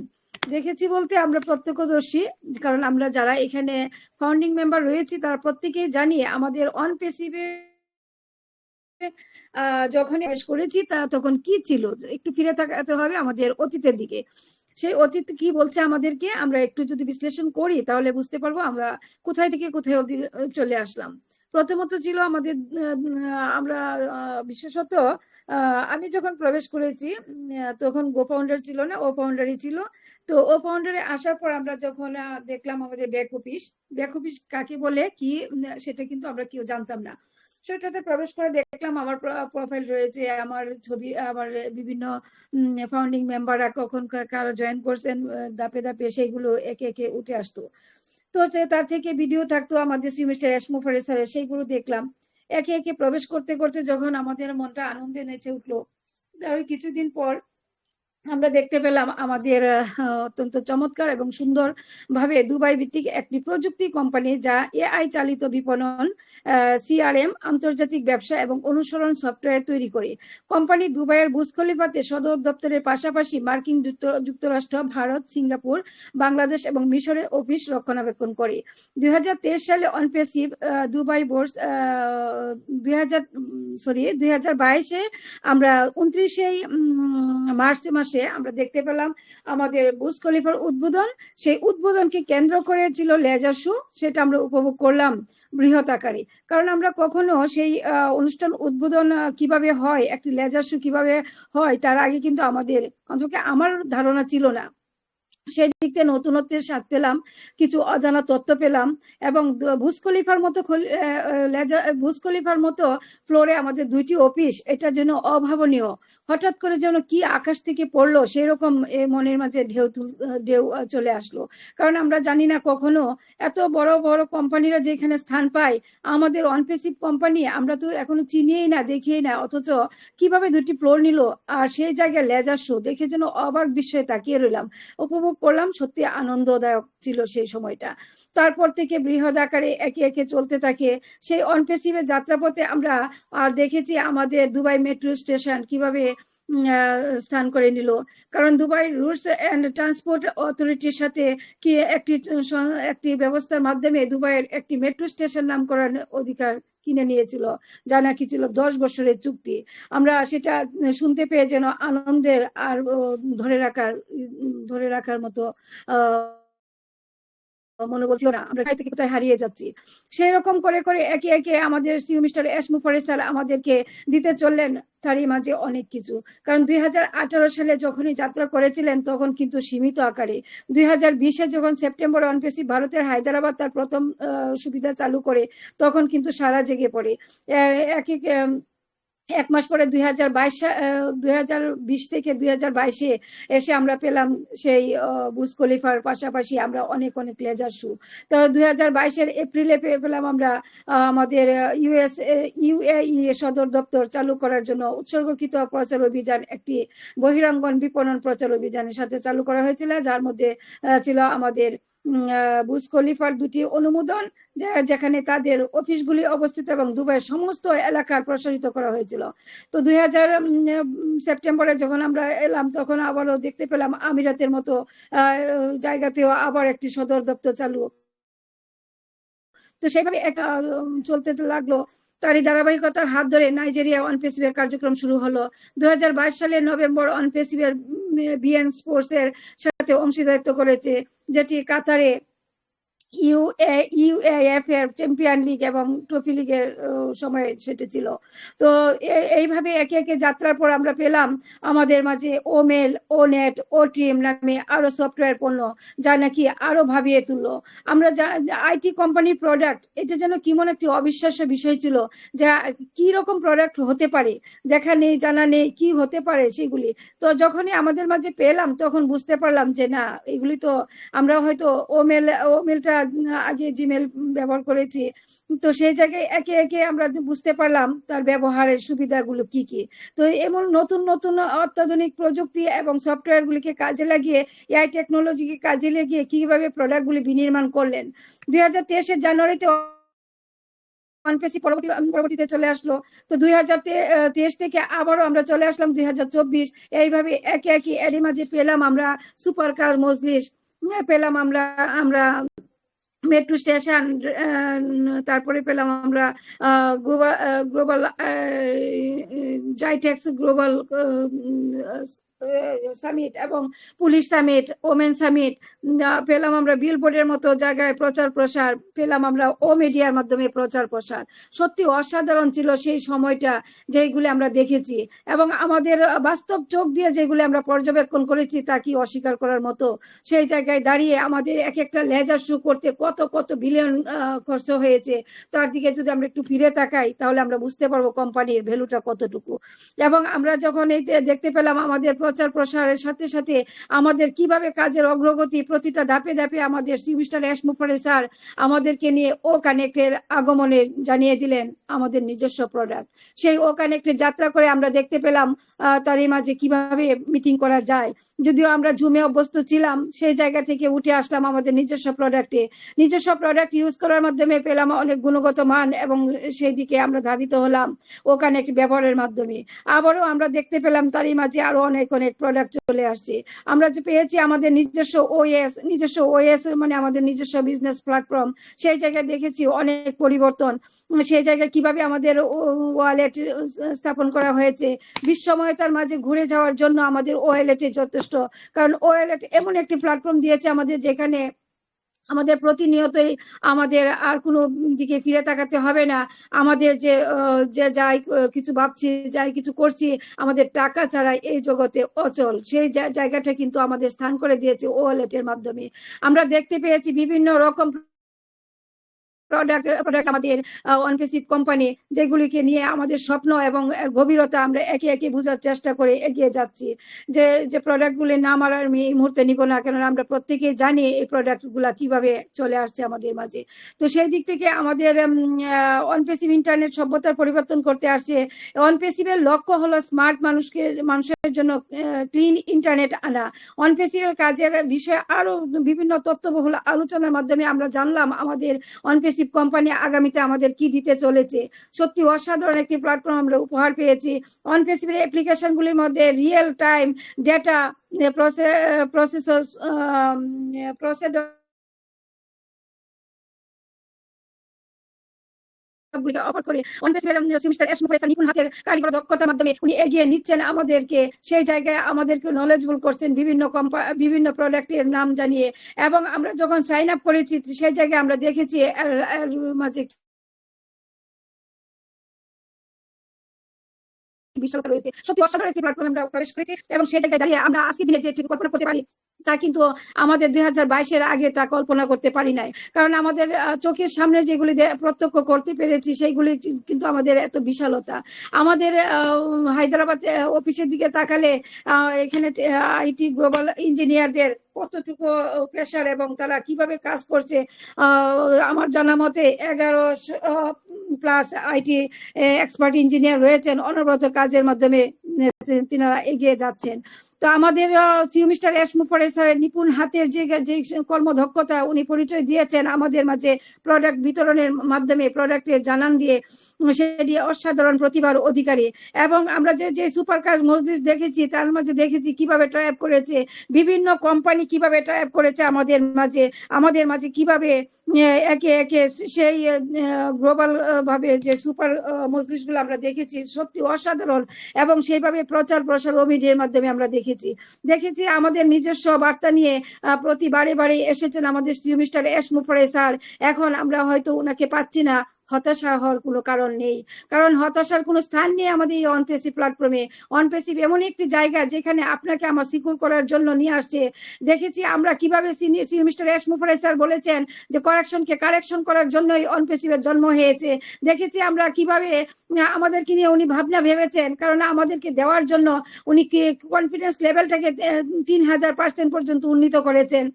দেখেছি বলতে আমরা প্রত্যক্ষদর্শী, কারণ আমরা যারা এখানে ফাউন্ডিং মেম্বার রয়েছি তারা প্রত্যেকেই জানি আমাদের অনপেসিভে যখন প্রবেশ করেছি তা তখন কি ছিল। একটু ফিরে তাকাতে হবে আমাদের অতীতের দিকে, সেই অতীত কি বলছে আমাদেরকে আমরা একটু যদি বিশ্লেষণ করি তাহলে বুঝতে পারবো আমরা কোথায় থেকে কোথায় অবধি চলে আসলাম। প্রথমত ছিল আমাদের আমরা বিশেষত আমি যখন প্রবেশ করেছি তখন গো ফাউন্ডার ছিল না, ও ফাউন্ডারই ছিল। তো ও ফাউন্ডারে আসার পর আমরা যখন দেখলাম আমাদের ব্যাক অফিস কাকে বলে কি সেটা কিন্তু আমরা কেউ জানতাম না। সেটাতে প্রবেশ করে দেখলাম আমার প্রোফাইল রয়েছে, আমার ছবি, আমার বিভিন্ন ফাউন্ডিং মেম্বাররা কখন কারা জয়েন করছেন ধাপে ধাপে সেইগুলো একে একে উঠে আসতো। তো তার থেকে ভিডিও থাকতো আমাদের মিস্টার এসমোফারে স্যারের, সেইগুলো দেখলাম। একে একে প্রবেশ করতে করতে যখন আমাদের মনটা আনন্দে নেচে উঠলো, তার কিছুদিন পর আমরা দেখতে পেলাম আমাদের অত্যন্ত চমৎকার এবং সুন্দর ভাবে দুবাই ভিত্তিক একটি প্রযুক্তি কোম্পানি যা এআই চালিত বিপণন, সিআরএম, আন্তর্জাতিক ব্যবসা এবং অনুসরণ সফটওয়্যার তৈরি করে। কোম্পানি দুবাইয়ের বুর্জ খলিফাতে সদর দপ্তরের পাশাপাশি মার্কিন যুক্তরাষ্ট্র, ভারত, সিঙ্গাপুর, বাংলাদেশ এবং মিশরে অফিস রক্ষণাবেক্ষণ করে। 2023 সালে অনপেসিভ দুবাই বোর্স 2022-এ আমরা 29 মার্চ মাসে আমরা দেখতে পেলাম আমাদের বুর্জ খলিফার উদ্বোধন। সেই উদ্বোধনকে কেন্দ্র করে ছিল লেজার শো, সেটা আমরা উপভোগ করলাম বৃহৎ আকারে। কারণ আমরা কখনো সেই অনুষ্ঠান উদ্বোধন কিভাবে হয়, একটি লেজার শো কিভাবে হয় তার আগে কিন্তু আমাদের অন্তত আমার ধারণা ছিল না। সেই দিক থেকে নতুনত্বের স্বাদ পেলাম, কিছু অজানা তথ্য পেলাম, এবং বুর্জ খলিফার মতো বুর্জ খলিফার মতো ফ্লোরে আমাদের 2টি অফিস, এটা যেন অভাবনীয়। হঠাৎ করে যেন কি আকাশ থেকে পড়লো সেরকম মনের মাঝে ঢেউ চলে আসলো। কারণ আমরা জানি না কখনো এত বড় বড় কোম্পানিরা যেখানে স্থান পায়, আমাদের অনপেসিভ কোম্পানি আমরা তো এখনো চিনিই না, দেখিই না, অথচ কিভাবে 2টি ফ্লোর নিল। আর সেই জায়গায় লেজার শো দেখে যেন অবাক বিস্ময়ে তাকিয়ে রইলাম, উপভোগ করলাম। সত্যি আনন্দদায়ক ছিল সেই সময়টা। তারপর থেকে বৃহৎ আকারে একে একে চলতে থাকে সেই অনপেসিভের যাত্রাপথে। আমরা আর দেখেছি আমাদের দুবাই মেট্রো স্টেশন কিভাবে স্থান করে নিল। কারণ দুবাই রুটস অ্যান্ড ট্রান্সপোর্ট অথরিটির সাথে কি একটি ব্যবস্থার মাধ্যমে দুবাইয়ের একটি মেট্রো স্টেশন নামকরণ অধিকার কিনে নিয়েছিল, যা নাকি ছিল 10 বছরের চুক্তি। আমরা সেটা শুনতে পেয়ে যেন আনন্দের আর ধরে রাখার মতো মনে বলছিল না, আমরা থেকে কোথায় হারিয়ে যাচ্ছি। সেই রকম করে করে একে একে আমাদের সিইও মিস্টার এস মুফারিস স্যার আমাদেরকে দিতে চললেন তারই মাঝে অনেক কিছু। কারণ 2018 সালে যখনই যাত্রা করেছিলেন তখন কিন্তু সীমিত আকারে, 2020-এ যখন সেপ্টেম্বর অনপেসিভ ভারতের হায়দ্রাবাদ তার প্রথম সুবিধা চালু করে, তখন কিন্তু সারা জেগে পড়ে। এক মাস পরে 2020 থেকে 2022-এ এসে আমরা পেলাম সেই বুর্জ খলিফার পাশাপাশি আমরা অনেক অনেক লেজার শো। তো 2022-এর এপ্রিলে পেলাম আমরা আমাদের ইউএই সদর দপ্তর চালু করার জন্য উৎসর্গকৃত প্রচার অভিযান, একটি বহিরাঙ্গন বিপণন প্রচার অভিযানের সাথে চালু করা হয়েছিল, যার মধ্যে ছিল আমাদের বুর্জ খলিফার 2টি অনুমোদন, যেখানে তাদের অফিসগুলি অবস্থিত, এবং দুবাইয়ের সমস্ত এলাকার প্রসারিত করা হয়েছিল। তো 2000 সেপ্টেম্বরে যখন আমরা এলাম তখন আবারও দেখতে পেলাম আমিরাতের মতো জায়গাতেও আবার একটি সদর দপ্তর চালু। তো সেইভাবে চলতে লাগলো। তারই ধারাবাহিকতার হাত ধরে নাইজেরিয়া অনপেসিভের কার্যক্রম শুরু হলো। 2022 সালের নভেম্বর অনপেসিভের বিএন স্পোর্টস এর সাথে অংশীদারিত্ব করেছে, যেটি কাতারে ইউএএফ এর চ্যাম্পিয়ন লিগ এবং ট্রফি লিগের সময় সেটা ছিল। তো এইভাবে একে একে যাত্রার পর আমরা পেলাম আমাদের মাঝে ওমেল, ওনেট, ও টিম নামে আরো সফটওয়্যার পণ্য, যা নাকি আরো ভাবিয়ে তুললো। আমরা আইটি কোম্পানির প্রোডাক্ট, এটা যেন কেমন একটি অবিশ্বাস্য বিষয় ছিল, যা কি রকম প্রোডাক্ট হতে পারে, দেখা নেই জানা নেই কি হতে পারে সেগুলি। তো যখনই আমাদের মাঝে পেলাম তখন বুঝতে পারলাম যে না, এগুলি তো আমরা হয়তো ওমেলটা আগে জিমেল ব্যবহার করেছি, তো সেই জায়গায় একে একে আমরা বুঝতে পারলাম তার ব্যবহারের সুবিধাগুলো কি কি। তো এমন নতুন নতুন অত্যাধুনিক প্রযুক্তি এবং সফটওয়্যার গুলিকে কাজে লাগিয়ে, এআই টেকনোলজিকে কাজে লাগিয়ে কিভাবে প্রোডাক্টগুলি বিনির্মাণ করলেন। 2023-এর জানুয়ারিতে অনপেসিভ পরবর্তীতে চলে আসলো। তো 2023 থেকে আবারও আমরা চলে আসলাম 2024। এইভাবে একে একে এরই মাঝে পেলাম আমরা সুপার কার মজলিস, পেলাম আমরা মেট্রো স্টেশন, তারপরে পেলাম আমরা গ্লোবাল জাইটেক্স গ্লোবাল সামিট এবং পুলিশ সামিট, ওমেন সামিট, পেলাম আমরা বিলবোর্ডের মতো জায়গায় প্রচার প্রসার, পেলাম আমরা ও মিডিয়ার মাধ্যমে প্রচার প্রসার। সত্যি অসাধারণ ছিল সেই সময়টা, যেগুলি আমরা দেখেছি এবং আমাদের বাস্তব চোখ দিয়ে যেগুলি আমরা পর্যবেক্ষণ করেছি তা কি অস্বীকার করার মতো। সেই জায়গায় দাঁড়িয়ে আমাদের এক একটা লেজার শো করতে কত কত বিলিয়ন খরচ হয়েছে, তার দিকে যদি আমরা একটু ফিরে তাকাই তাহলে আমরা বুঝতে পারবো কোম্পানির ভ্যালুটা কতটুকু। এবং আমরা যখন এই দেখতে পেলাম আমাদের প্রচার প্রসারের সাথে সাথে আমাদের কিভাবে কাজের অগ্রগতি প্রতিটা ধাপে ধাপে, আমাদের সিইও মিস্টার এস মুফারিস স্যার আমাদেরকে নিয়ে ও কানেক্টের আগমনে জানিয়ে দিলেন আমাদের নিজস্ব প্রোডাক্ট। সেই ও কানেক্টে যাত্রা করে আমরা দেখতে পেলাম তারই মাঝে কিভাবে মিটিং করা যায়। যদিও আমরা জুমে অভ্যস্ত ছিলাম, সেই জায়গা থেকে উঠে আসলাম আমাদের নিজস্ব প্রোডাক্টে। নিজস্ব প্রোডাক্ট ইউজ করার মাধ্যমে পেলাম অনেক গুণগত মান, এবং সেই দিকে আমরা ধাবিত হলাম ও কানেক্ট ব্যবহারের মাধ্যমে। আবারও আমরা দেখতে পেলাম তারই মাঝে আরো অনেক অনেক প্রোডাক্ট চলে আসছে। আমরা যে পেয়েছি আমাদের নিজস্ব ওএস মানে আমাদের নিজস্ব বিজনেস প্ল্যাটফর্ম, সেই জায়গায় দেখেছি অনেক পরিবর্তন। সেই জায়গায় কিভাবে আমাদের ওয়ালেট স্থাপন করা হয়েছে, বিশ্বময়তার মাঝে ঘুরে যাওয়ার জন্য আমাদের ওয়ালেটে যথেষ্ট, কারণ ওয়ালেট এমন একটি প্ল্যাটফর্ম দিয়েছে আমাদের যেখানে আমাদের প্রতিনিয়তই আমাদের আর কোনো দিকে ফিরে তাকাতে হবে না। আমাদের যে যাই কিছু ভাবছি, যাই কিছু করছি, আমাদের টাকা ছাড়া এই জগতে অচল। সেই জায়গাটা কিন্তু আমাদের স্থান করে দিয়েছে ওয়ালেটের মাধ্যমে। আমরা দেখতে পেয়েছি বিভিন্ন রকম প্রোডাক্ট আমাদের অনপেসিভ কোম্পানি, যেগুলিকে নিয়ে আমাদের স্বপ্ন এবং গভীরতা আমরা একে একে বোঝার চেষ্টা করে এগিয়ে যাচ্ছি। যে প্রোডাক্টগুলির নাম আর আমি এই মুহূর্তে নিব না, কেননা আমরা প্রত্যেকেই জানি এই প্রোডাক্টগুলা কিভাবে চলে আসছে আমাদের মাঝে। তো সেই দিক থেকে আমাদের অনপেসিভ ইন্টারনেট সভ্যতার পরিবর্তন করতে আসছে। অনপেসিভের লক্ষ্য হলো স্মার্ট মানুষের জন্য ক্লিন ইন্টারনেট আনা। অনপেসিভের কাজের বিষয়ে আরো বিভিন্ন তথ্যবহুল আলোচনার মাধ্যমে আমরা জানলাম আমাদের অনপেসিভ কোম্পানি আগামীতে আমাদের কি দিতে চলেছে। সত্যি অসাধারণ একটি প্ল্যাটফর্ম আমরা উপহার পেয়েছি। অনপেসিভের অ্যাপ্লিকেশনগুলির মধ্যে real time data processor offer করে নিপুণ হাতের কারিগর দক্ষতার মাধ্যমে উনি এগিয়ে নিচ্ছেন আমাদেরকে, সেই জায়গায় আমাদেরকে নলেজবল করছেন বিভিন্ন প্রোডাক্টের নাম জানিয়ে। এবং আমরা যখন সাইন আপ করেছি সেই জায়গায় আমরা দেখেছি মাঝে বিশালতা রয়েছে। সত্যি অসাধারণ একটি প্ল্যাটফর্মে আমরা প্রবেশ করেছি এবং সেই জায়গায় দাঁড়িয়ে আমরা আজকের দিনে যে কল্পনা করতে পারি তা কিন্তু আমাদের 2022-এর আগে তা কল্পনা করতে পারি নাই। কারণ আমাদের চোখের সামনে যেগুলি প্রত্যক্ষ করতে পেরেছি সেইগুলি কিন্তু আমাদের এত বিশালতা। আমাদের হায়দ্রাবাদ অফিসের দিকে তাকালে এখানে আইটি গ্লোবাল ইঞ্জিনিয়ারদের কতটুকু প্রেশার এবং তারা কিভাবে কাজ করছে। আমার জানা মতে 11+ আইটি এক্সপার্ট ইঞ্জিনিয়ার রয়েছেন, অনবরত কাজের মাধ্যমে তিনারা এগিয়ে যাচ্ছেন। তো আমাদের সিইও মিস্টার এস মুফাররেজ স্যারের নিপুণ হাতের যে কর্মদক্ষতা উনি পরিচয় দিয়েছেন আমাদের মাঝে প্রোডাক্ট বিতরণের মাধ্যমে, প্রোডাক্টের জানান দিয়ে, সেটি অসাধারণ প্রতিভার অধিকারী। এবং আমরা যে সুপার কাজ মজলিস দেখেছি তার মাঝে দেখেছি কিভাবে ট্রাইপ করেছে বিভিন্ন কোম্পানি, কিভাবে ট্রাইপ করেছে আমাদের মাঝে কিভাবে একে একে সেই গ্লোবাল ভাবে যে সুপার মজলিসগুলো আমরা দেখেছি সত্যি অসাধারণ। এবং সেইভাবে প্রচার প্রসার অভিযানের মাধ্যমে আমরা দেখেছি আমাদের নিজস্ব বার্তা নিয়ে প্রতি বারে এসেছেন আমাদের সিইও মিস্টার এস মুফাররেজ স্যার। এখন আমরা হয়তো ওনাকে পাচ্ছি না, হতাশা হওয়ার কোনো কারণ নেই, কারণ হতাশার কোনো স্থান নেই আমাদের এই অনপেসিভ প্ল্যাটফর্মে। অনপেসিভ এমন একটি জায়গা যেখানে আপনাকে আমার সিকিউর করার জন্য নিয়ে আসছে। দেখেছি আমরা কিভাবে সিইও মিস্টার এস মুফাররেজ স্যার বলেছেন যে কারেকশন করার জন্যই অনপেসিভের জন্ম হয়েছে। দেখেছি আমরা কিভাবে আমাদেরকে নিয়ে উনি ভাবনা ভেবেছেন, কারণ আমাদেরকে দেওয়ার জন্য উনি কনফিডেন্স লেভেলটাকে 3000% পর্যন্ত উন্নীত করেছেন।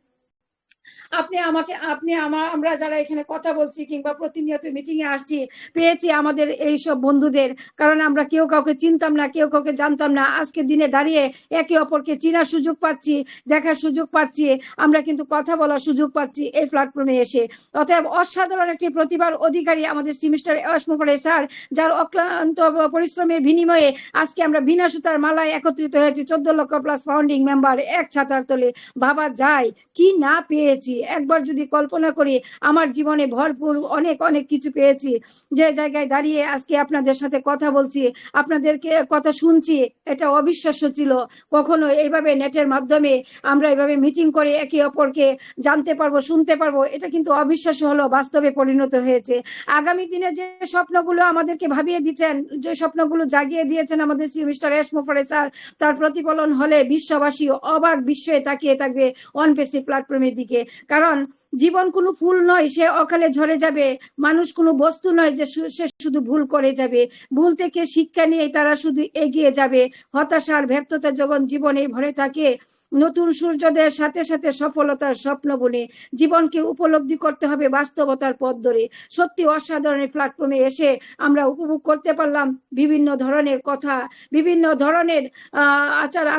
আমরা যারা এখানে কথা বলছি কিংবা প্রতিনিয়ত মিটিং এ আসছি পেয়েছি আমাদের এই সব বন্ধুদের, কারণ আমরা কেউ কাউকে চিনতাম না, কেউ কাউকে জানতাম না। আজকের দিনে দাঁড়িয়ে একে অপরকে চেনার সুযোগ পাচ্ছি, দেখার সুযোগ পাচ্ছি, আমরা কিন্তু কথা বলার সুযোগ পাচ্ছি এই প্ল্যাটফর্মে এসে। অতএব অসাধারণ একটি প্রতিভার অধিকারী আমাদের সিইও মিস্টার এস মুফাররেজ স্যার, যার অক্লান্ত পরিশ্রমের বিনিময়ে আজকে আমরা বিনা সুতার মালায় একত্রিত হয়েছি 14 লক্ষ প্লাস ফাউন্ডিং মেম্বার এক ছাতার তলে। ভাবা যায় কি না পেয়েছি, একবার যদি কল্পনা করি আমার জীবনে ভরপুর অনেক কিছু পেয়েছি। যে জায়গায় দাঁড়িয়ে আজকে আপনাদের সাথে কথা বলছি, আপনাদেরকে কথা শুনছি, এটা অবিশ্বাস্য ছিল। কখনো এইভাবে নেটের মাধ্যমে আমরা এইভাবে মিটিং করে একে অপরকে জানতে পারবো, শুনতে পারবো, এটা কিন্তু অবিশ্বাস্য হলো বাস্তবে পরিণত হয়েছে। আগামী দিনে যে স্বপ্নগুলো আমাদেরকে ভাবিয়ে দিচ্ছেন, যে স্বপ্নগুলো জাগিয়ে দিয়েছেন আমাদের সিইও মিস্টার এস মুফাররেজ স্যার, তার প্রতিফলন হলে বিশ্ববাসী অবাক বিস্ময়ে তাকিয়ে থাকবে অনপেসিভ প্ল্যাটফর্মের দিকে। কারণ জীবন কোনো ফুল নয়, সে অকালে ঝরে যাবে। মানুষ কোনো বস্তু নয় যে সে শুধু ভুল করে যাবে। ভুল থেকে শিক্ষা নিয়ে তারা শুধু এগিয়ে যাবে। হতাশার ব্যর্থতা যখন জীবনে ভরে থাকে, নতুন সূর্যোদয়ের সাথে সাথে সফলতার স্বপ্ন বুনে জীবনকে উপলব্ধি করতে হবে বাস্তবতার পথ ধরে। সত্যি অসাধারণ প্ল্যাটফর্মে এসে আমরা উপভোগ করতে পারলাম বিভিন্ন ধরনের কথা, বিভিন্ন ধরনের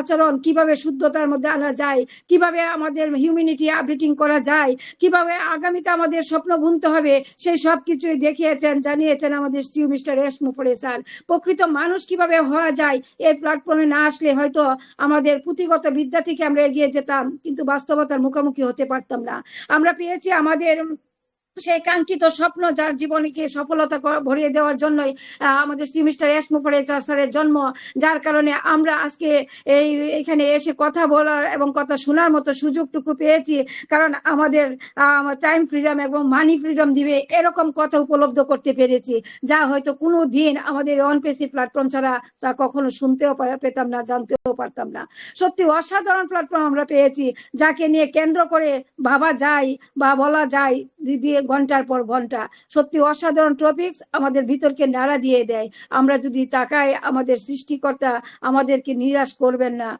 আচরণ, কিভাবে শুদ্ধতার মধ্যে আনা যায়, কিভাবে আমাদের হিউম্যানিটি আপডেটিং করা যায়, কিভাবে আগামীতে আমাদের স্বপ্ন বুনতে হবে, সেই সব কিছুই দেখিয়েছেন, জানিয়েছেন আমাদের সিইও মিস্টার এস মুফাররেজ স্যার। প্রকৃত মানুষ কিভাবে হওয়া যায় এই প্ল্যাটফর্মে না আসলে হয়তো আমাদের পুঁথিগত বিদ্যা থেকে আমরা এগিয়ে যেতাম, কিন্তু বাস্তবতার মুখোমুখি হতে পারতাম না। আমরা পেয়েছি আমাদের সেই কাঙ্ক্ষিত স্বপ্ন যার জীবনকে সফলতা ভরিয়ে দেওয়ার জন্যই আমাদের শ্রী মিস্টার এস মুফারেজা স্যারের জন্ম, যার কারণে আমরা আজকে এখানে এসে কথা বলার এবং কথা শোনার মতো সুযোগটুকু পেয়েছি। কারণ আমাদের টাইম ফ্রিডম এবং মানি ফ্রিডম দিবে এরকম কথা উপলব্ধ করতে পেরেছি, যা হয়তো কোনো দিন আমাদের অন পেসি প্ল্যাটফর্ম ছাড়া তা কখনো শুনতেও পেতাম না, জানতেও পারতাম না। সত্যি অসাধারণ প্ল্যাটফর্ম আমরা পেয়েছি, যাকে নিয়ে কেন্দ্র করে ভাবা যায় বা বলা যায় দিয়ে ঘন্টার পর ঘন্টা। সত্যি অসাধারণ টপিকস আমাদের ভিতরকে নাড়া দিয়ে দেয়। আমরা যদি তাকাই, আমাদের সৃষ্টিকর্তা আমাদেরকে নিরাশ করবেন না।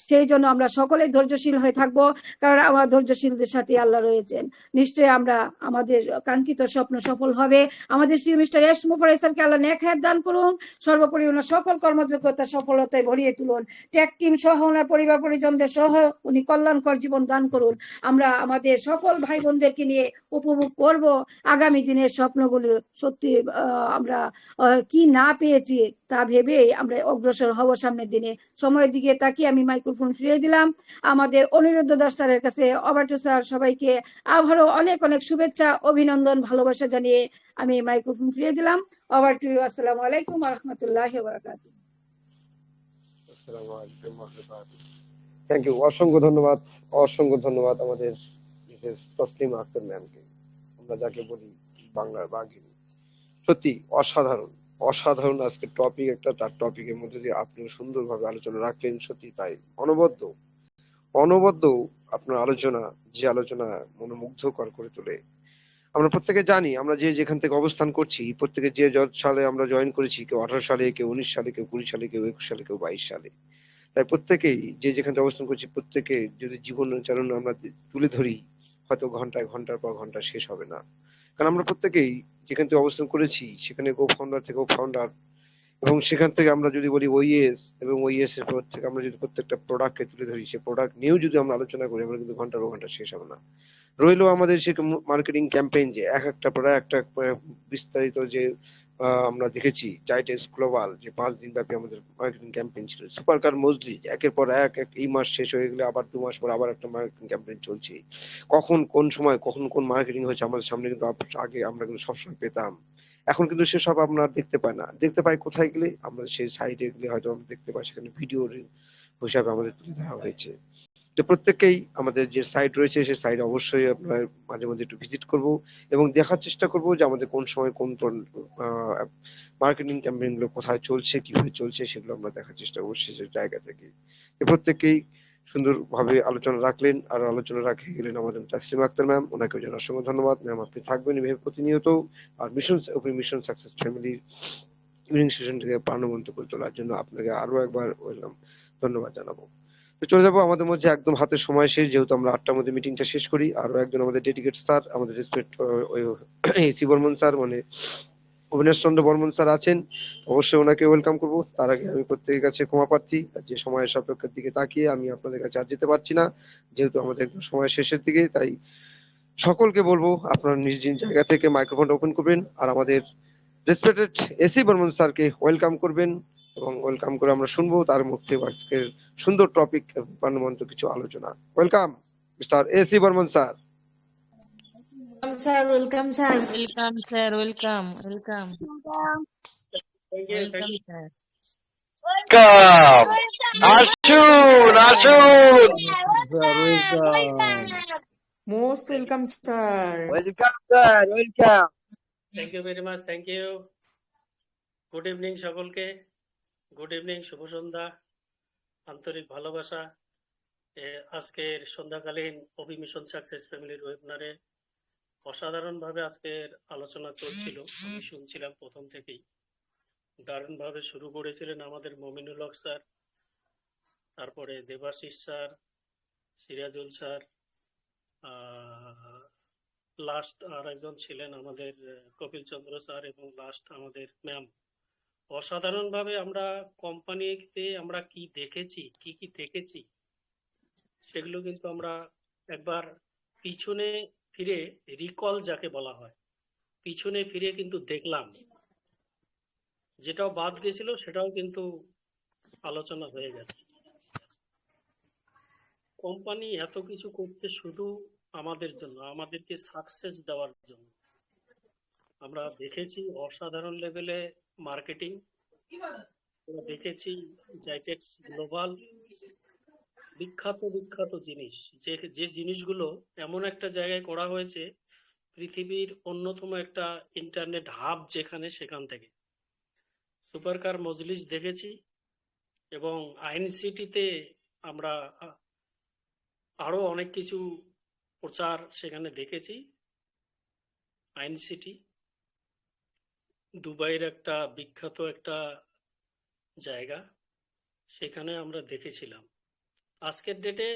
সেই জন্য আমরা সকলে ধৈর্যশীল হয়ে থাকবো, কারণ আমার ধৈর্যশীলদের সাথে আল্লাহ রয়েছেন। নিশ্চয়ই আমরা আমাদের কাঙ্ক্ষিত স্বপ্ন সফল হবে। আমাদের শ্রী মিস্টার এস মুফারেসারকে আল্লাহ নেক হায়াত দান করুন, সর্বোপরি ওনার সকল কর্মযোগ্যতা সফলতায় ভরিয়ে তুলুন। ট্যাগ টিম সহ ওনার পরিবার পরিজনদের সহ উনি কল্যাণকর জীবন দান করুন। আমরা আমাদের সকল ভাই বোনদেরকে নিয়ে উপভোগ করব আগামী দিনের স্বপ্নগুলো। সত্যি আমরা কি না পেয়েছি তা ভেবে আমরা অগ্রসর হব সামনের দিনে। সময়ের দিকে তাকিয়ে আমি মাইক্রোফোন ফিরিয়ে দিলাম আমাদের অনিরুদ্ধ দাস স্যারের কাছে। Over to sir. সবাইকে আবারও অনেক অনেক শুভেচ্ছা, অভিনন্দন, ভালোবাসা জানিয়ে আমি মাইক্রোফোন ফিরিয়ে দিলাম। Over to you. আসসালামু আলাইকুম ওয়া রাহমাতুল্লাহি ওয়া বারাকাতুহু। Thank you. অসংখ্য ধন্যবাদ, অসংখ্য ধন্যবাদ আমাদের মিসেস তসলিমা আক্তার ম্যামকে, আমরা যাকে বলি বাংলার বাঘিনী। সত্যি অসাধারণ, অসাধারণ আজকে টপিক একটা, তার টপিকের মধ্যে দিয়ে আপনি সুন্দরভাবে আলোচনা রাখলেন। সত্যি তাই, অনবদ্য অনবদ্য আপনার আলোচনা, যে আলোচনা মনোমুগ্ধকর করে তোলে। আমরা প্রত্যেকে জানি, আমরা যে যেখান থেকে অবস্থান করছি, প্রত্যেকে যে সালে আমরা জয়েন করেছি, কেউ 18 সালে, কেউ 19 সালে, কেউ 20 সালে, কেউ 21 সালে, কেউ 22 সালে। তাই প্রত্যেকেই যে যেখান থেকে অবস্থান করছি, প্রত্যেকে যদি জীবনাচরণ আমরা তুলে ধরি, হয়তো ঘন্টার পর ঘন্টা শেষ হবে না। কারণ আমরা প্রত্যেকেই যেখান থেকে অবস্থান করেছি, সেখানে কো ফাউন্ডার থেকে ফাউন্ডার, এবং সেখান থেকে আমরা যদি বলি ওইএস, এবং ওইএস এর পর থেকে আমরা যদি প্রত্যেকটা প্রোডাক্টকে তুলে ধরি, সেই প্রোডাক্ট নিয়েও যদি আমরা আলোচনা করি, আমরা কিন্তু ঘন্টার পর ঘন্টা শেষ হবে না। রইলো আমাদের সে মার্কেটিং ক্যাম্পেইন, যে এক একটা প্রোডাক্ট একটা বিস্তারিত যে আমরা দেখেছি জাইটেস গ্লোবাল, যে 5 দিন ব্যাপী আমাদের মার্কেটিং ক্যাম্পেইন ছিল। সুপার কার মজলি, একের পর এক এই মাস শেষ হয়ে গেলে আবার 2 মাস পর আবার একটা মার্কেটিং ক্যাম্পেইন চলছে। কখন কোন সময় কখন কোন মার্কেটিং হচ্ছে আমাদের সামনে কিন্তু আগে আমরা কিন্তু সবসময় পেতাম। এখন কিন্তু সেসব আমরা দেখতে পাই না। দেখতে পাই কোথায় গেলে? আমরা সেই সাইটে গেলে হয়তো আমরা দেখতে পাই, সেখানে ভিডিও হিসাবে আমাদের তুলে ধরা হয়েছে। তো প্রত্যেককেই আমাদের যে সাইট রয়েছে, সেই সাইট অবশ্যই আপনার মাঝে মধ্যে একটু ভিজিট করব, এবং দেখার চেষ্টা করব যে আমাদের কোন সময় কোন মার্কেটিং ক্যাম্পেইন গুলো কোথায় চলছে, কিভাবে চলছে, সেগুলো আমরা দেখার চেষ্টা করছি সেই জায়গা থেকে। তো প্রত্যেককেই সুন্দরভাবে আলোচনা রাখলেন, আর আলোচনা রাখে গেলেন আমাদের তাসলিমা আক্তার ম্যাম। ওনাকে জানার অসংখ্য ধন্যবাদ। ম্যাম, আপনি থাকবেন এভাবে প্রতিনিয়ত, আর মিশন সাকসেস ফ্যামিলির ইভিনিং সেশনটাকে প্রাণবন্ত করে তোলার জন্য আপনাকে আরো একবার ধন্যবাদ জানাবো। তো চলে যাবো, আমাদের মধ্যে একদম হাতে সময় শেষ, যেহেতু আমরা 8টার মধ্যে মিটিংটা শেষ করি। আরো একজন আমাদের ডেডিকেট স্যার, আমাদের রেসপেক্ট এসি বর্মন স্যার, মানে অবিনাশ চন্দ্র বর্মন স্যার আছেন। অবশ্যই ওনাকে ওয়েলকাম করবো। তার আগে আমি প্রত্যেকের কাছে ক্ষমা প্রার্থী, যে সময়ের সাপেক্ষের দিকে তাকিয়ে আমি আপনাদের কাছে আর যেতে পারছি না, যেহেতু আমাদের একদম সময় শেষের দিকে। তাই সকলকে বলবো, আপনারা নিজ নিজ জায়গা থেকে মাইক্রোফোনটা ওপেন করবেন, আর আমাদের রেসপেক্টেড এসি বর্মন স্যারকে ওয়েলকাম করবেন, এবং ওয়েলকাম করে আমরা শুনবো তার মুখ থেকে আজকের সুন্দর টপিক, প্রাণবন্ত কিছু আলোচনা। Welcome mister AC Barman sir. Sir, welcome, sir. Welcome, sir. Welcome. Welcome. Welcome, sir. Come আসুন আসুন। Most welcome, sir. Welcome sir, welcome. Thank you very much, thank you. Good evening সকলকে, গুড ইভিনিং, শুভ সন্ধ্যা, আন্তরিক ভালোবাসা। আজকের সন্ধ্যাকালীন অভি মিশন সাকসেস ফ্যামিলির ওয়েবিনারে অসাধারণভাবে আজকের আলোচনা চলছিল, আমি শুনছিলাম প্রথম থেকেই। দারুণভাবে শুরু করেছিলেন আমাদের মমিনুল হক স্যার, তারপরে Debashis sir, Sirajul sir, last আর একজন ছিলেন আমাদের কপিল চন্দ্র স্যার, এবং লাস্ট আমাদের ম্যাম। অসাধারণভাবে আমরা কোম্পানিতে আমরা কি দেখেছি, কি কি দেখেছি, সেগুলো কিন্তু আমরা একবার পিছনে ফিরে, রিকল যাকে বলা হয়, পিছনে ফিরে কিন্তু দেখলাম। যেটাও বাদ গেছিল সেটাও কিন্তু আলোচনা হয়ে গেছে। কোম্পানি এত কিছু করছে শুধু আমাদের জন্য, আমাদেরকে সাকসেস দেওয়ার জন্য। আমরা দেখেছি অসাধারণ লেভেলে মার্কেটিং, আমরা দেখেছি জাইটেক্স গ্লোবাল, বিখ্যাত বিখ্যাত জিনিস, যে যে জিনিসগুলো এমন একটা জায়গায় করা হয়েছে পৃথিবীর অন্যতম একটা ইন্টারনেট হাব যেখানে, সেখান থেকে সুপারকার মজলিস দেখেছি। এবং আইন সিটিতে আমরা আরো অনেক কিছু প্রচার সেখানে দেখেছি। আইন সিটি দুবাইয়ের একটা বিখ্যাত একটা জায়গা, সেখানে আমরা দেখেছিলাম। আজকের ডেটে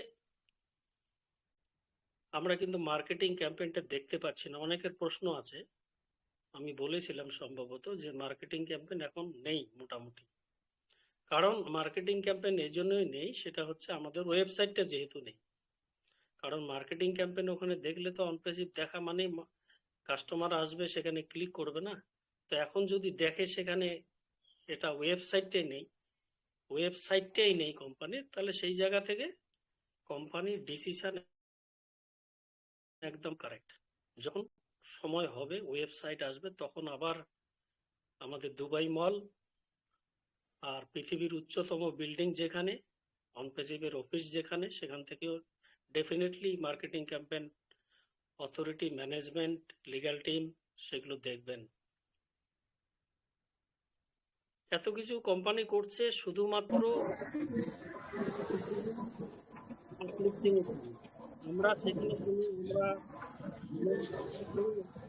আমরা কিন্তু মার্কেটিং ক্যাম্পেইনটা দেখতে পাচ্ছি না। অনেকের প্রশ্ন আছে, আমি বলেছিলাম সম্ভবত যে মার্কেটিং ক্যাম্পেইন এখন নেই মোটামুটি। কারণ মার্কেটিং ক্যাম্পেইন এই জন্যই নেই, সেটা হচ্ছে আমাদের ওয়েবসাইটটা যেহেতু নেই। কারণ মার্কেটিং ক্যাম্পেইন ওখানে দেখলে তো অনপেসিভ দেখা মানে কাস্টমার আসবে, সেখানে ক্লিক করবে না। তো এখন যদি দেখে সেখানে এটা ওয়েবসাইটটাই নেই কোম্পানির, তাহলে সেই জায়গা থেকে কোম্পানির ডিসিশন একদম কারেক্ট। যখন সময় হবে, ওয়েবসাইট আসবে, তখন আবার আমাদের দুবাই মল আর পৃথিবীর উচ্চতম বিল্ডিং যেখানে, অনপেসিভের অফিস যেখানে, সেখান থেকেও definitely marketing campaign authority, management, legal team সেগুলো দেখবেন। এত কিছু কোম্পানি করছে শুধুমাত্র আমরা সেখানে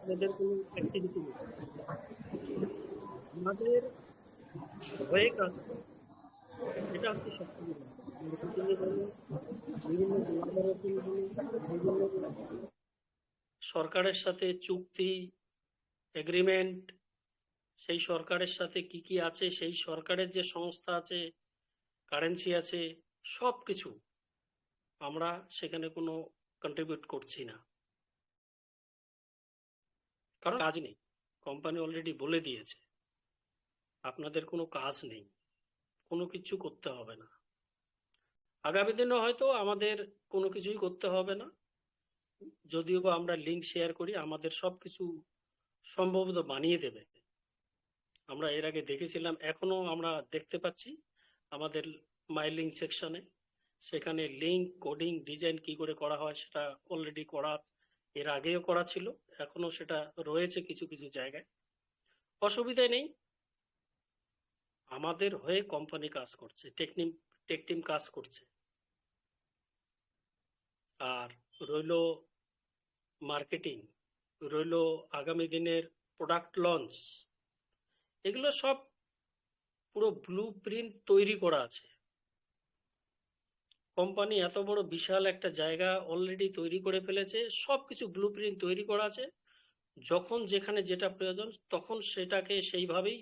আমাদের কোনো অ্যাক্টিভিটি নেই। আমাদের হয়ে কাজ করে, এটা হচ্ছে সবথেকে বিভিন্ন সরকারের সাথে চুক্তি, এগ্রিমেন্ট, সেই সরকারের সাথে কি কি আছে, সেই সরকারের যে সংস্থা আছে, কারেন্সি আছে, সব কিছু আমরা সেখানে কোনো কন্ট্রিবিউট করছি না। কারণ কাজ নেই, কোম্পানি অলরেডি বলে দিয়েছে আপনাদের কোনো কাজ নেই, কোনো কিছু করতে হবে না। আগামী দিনে হয়তো আমাদের কোনো কিছুই করতে হবে না, যদিও বা আমরা লিঙ্ক শেয়ার করি, আমাদের সবকিছু সম্ভবত বানিয়ে দেবে। আমরা এর আগে দেখেছিলাম, এখনো আমরা দেখতে পাচ্ছি আমাদের মাই লিঙ্ক সেকশনে, সেখানে লিঙ্ক, কোডিং, ডিজাইন কি করে করা হয় সেটা অলরেডি করা, এর আগেও করা ছিল, এখনো সেটা রয়েছে কিছু কিছু জায়গায়। অসুবিধা নেই, আমাদের হয়ে কোম্পানি কাজ করছে, টেক টিম কাজ করছে। আর রইলো মার্কেটিং, রইলো আগামী দিনের প্রোডাক্ট লঞ্চ, এগুলো সব পুরো ব্লু প্রিন্ট তৈরি করা আছে। কোম্পানি এত বড় বিশাল একটা জায়গা অলরেডি তৈরি করে ফেলেছে, সবকিছু ব্লু প্রিন্ট তৈরি করা আছে। যখন যেখানে যেটা প্রয়োজন তখন সেটাকে সেইভাবেই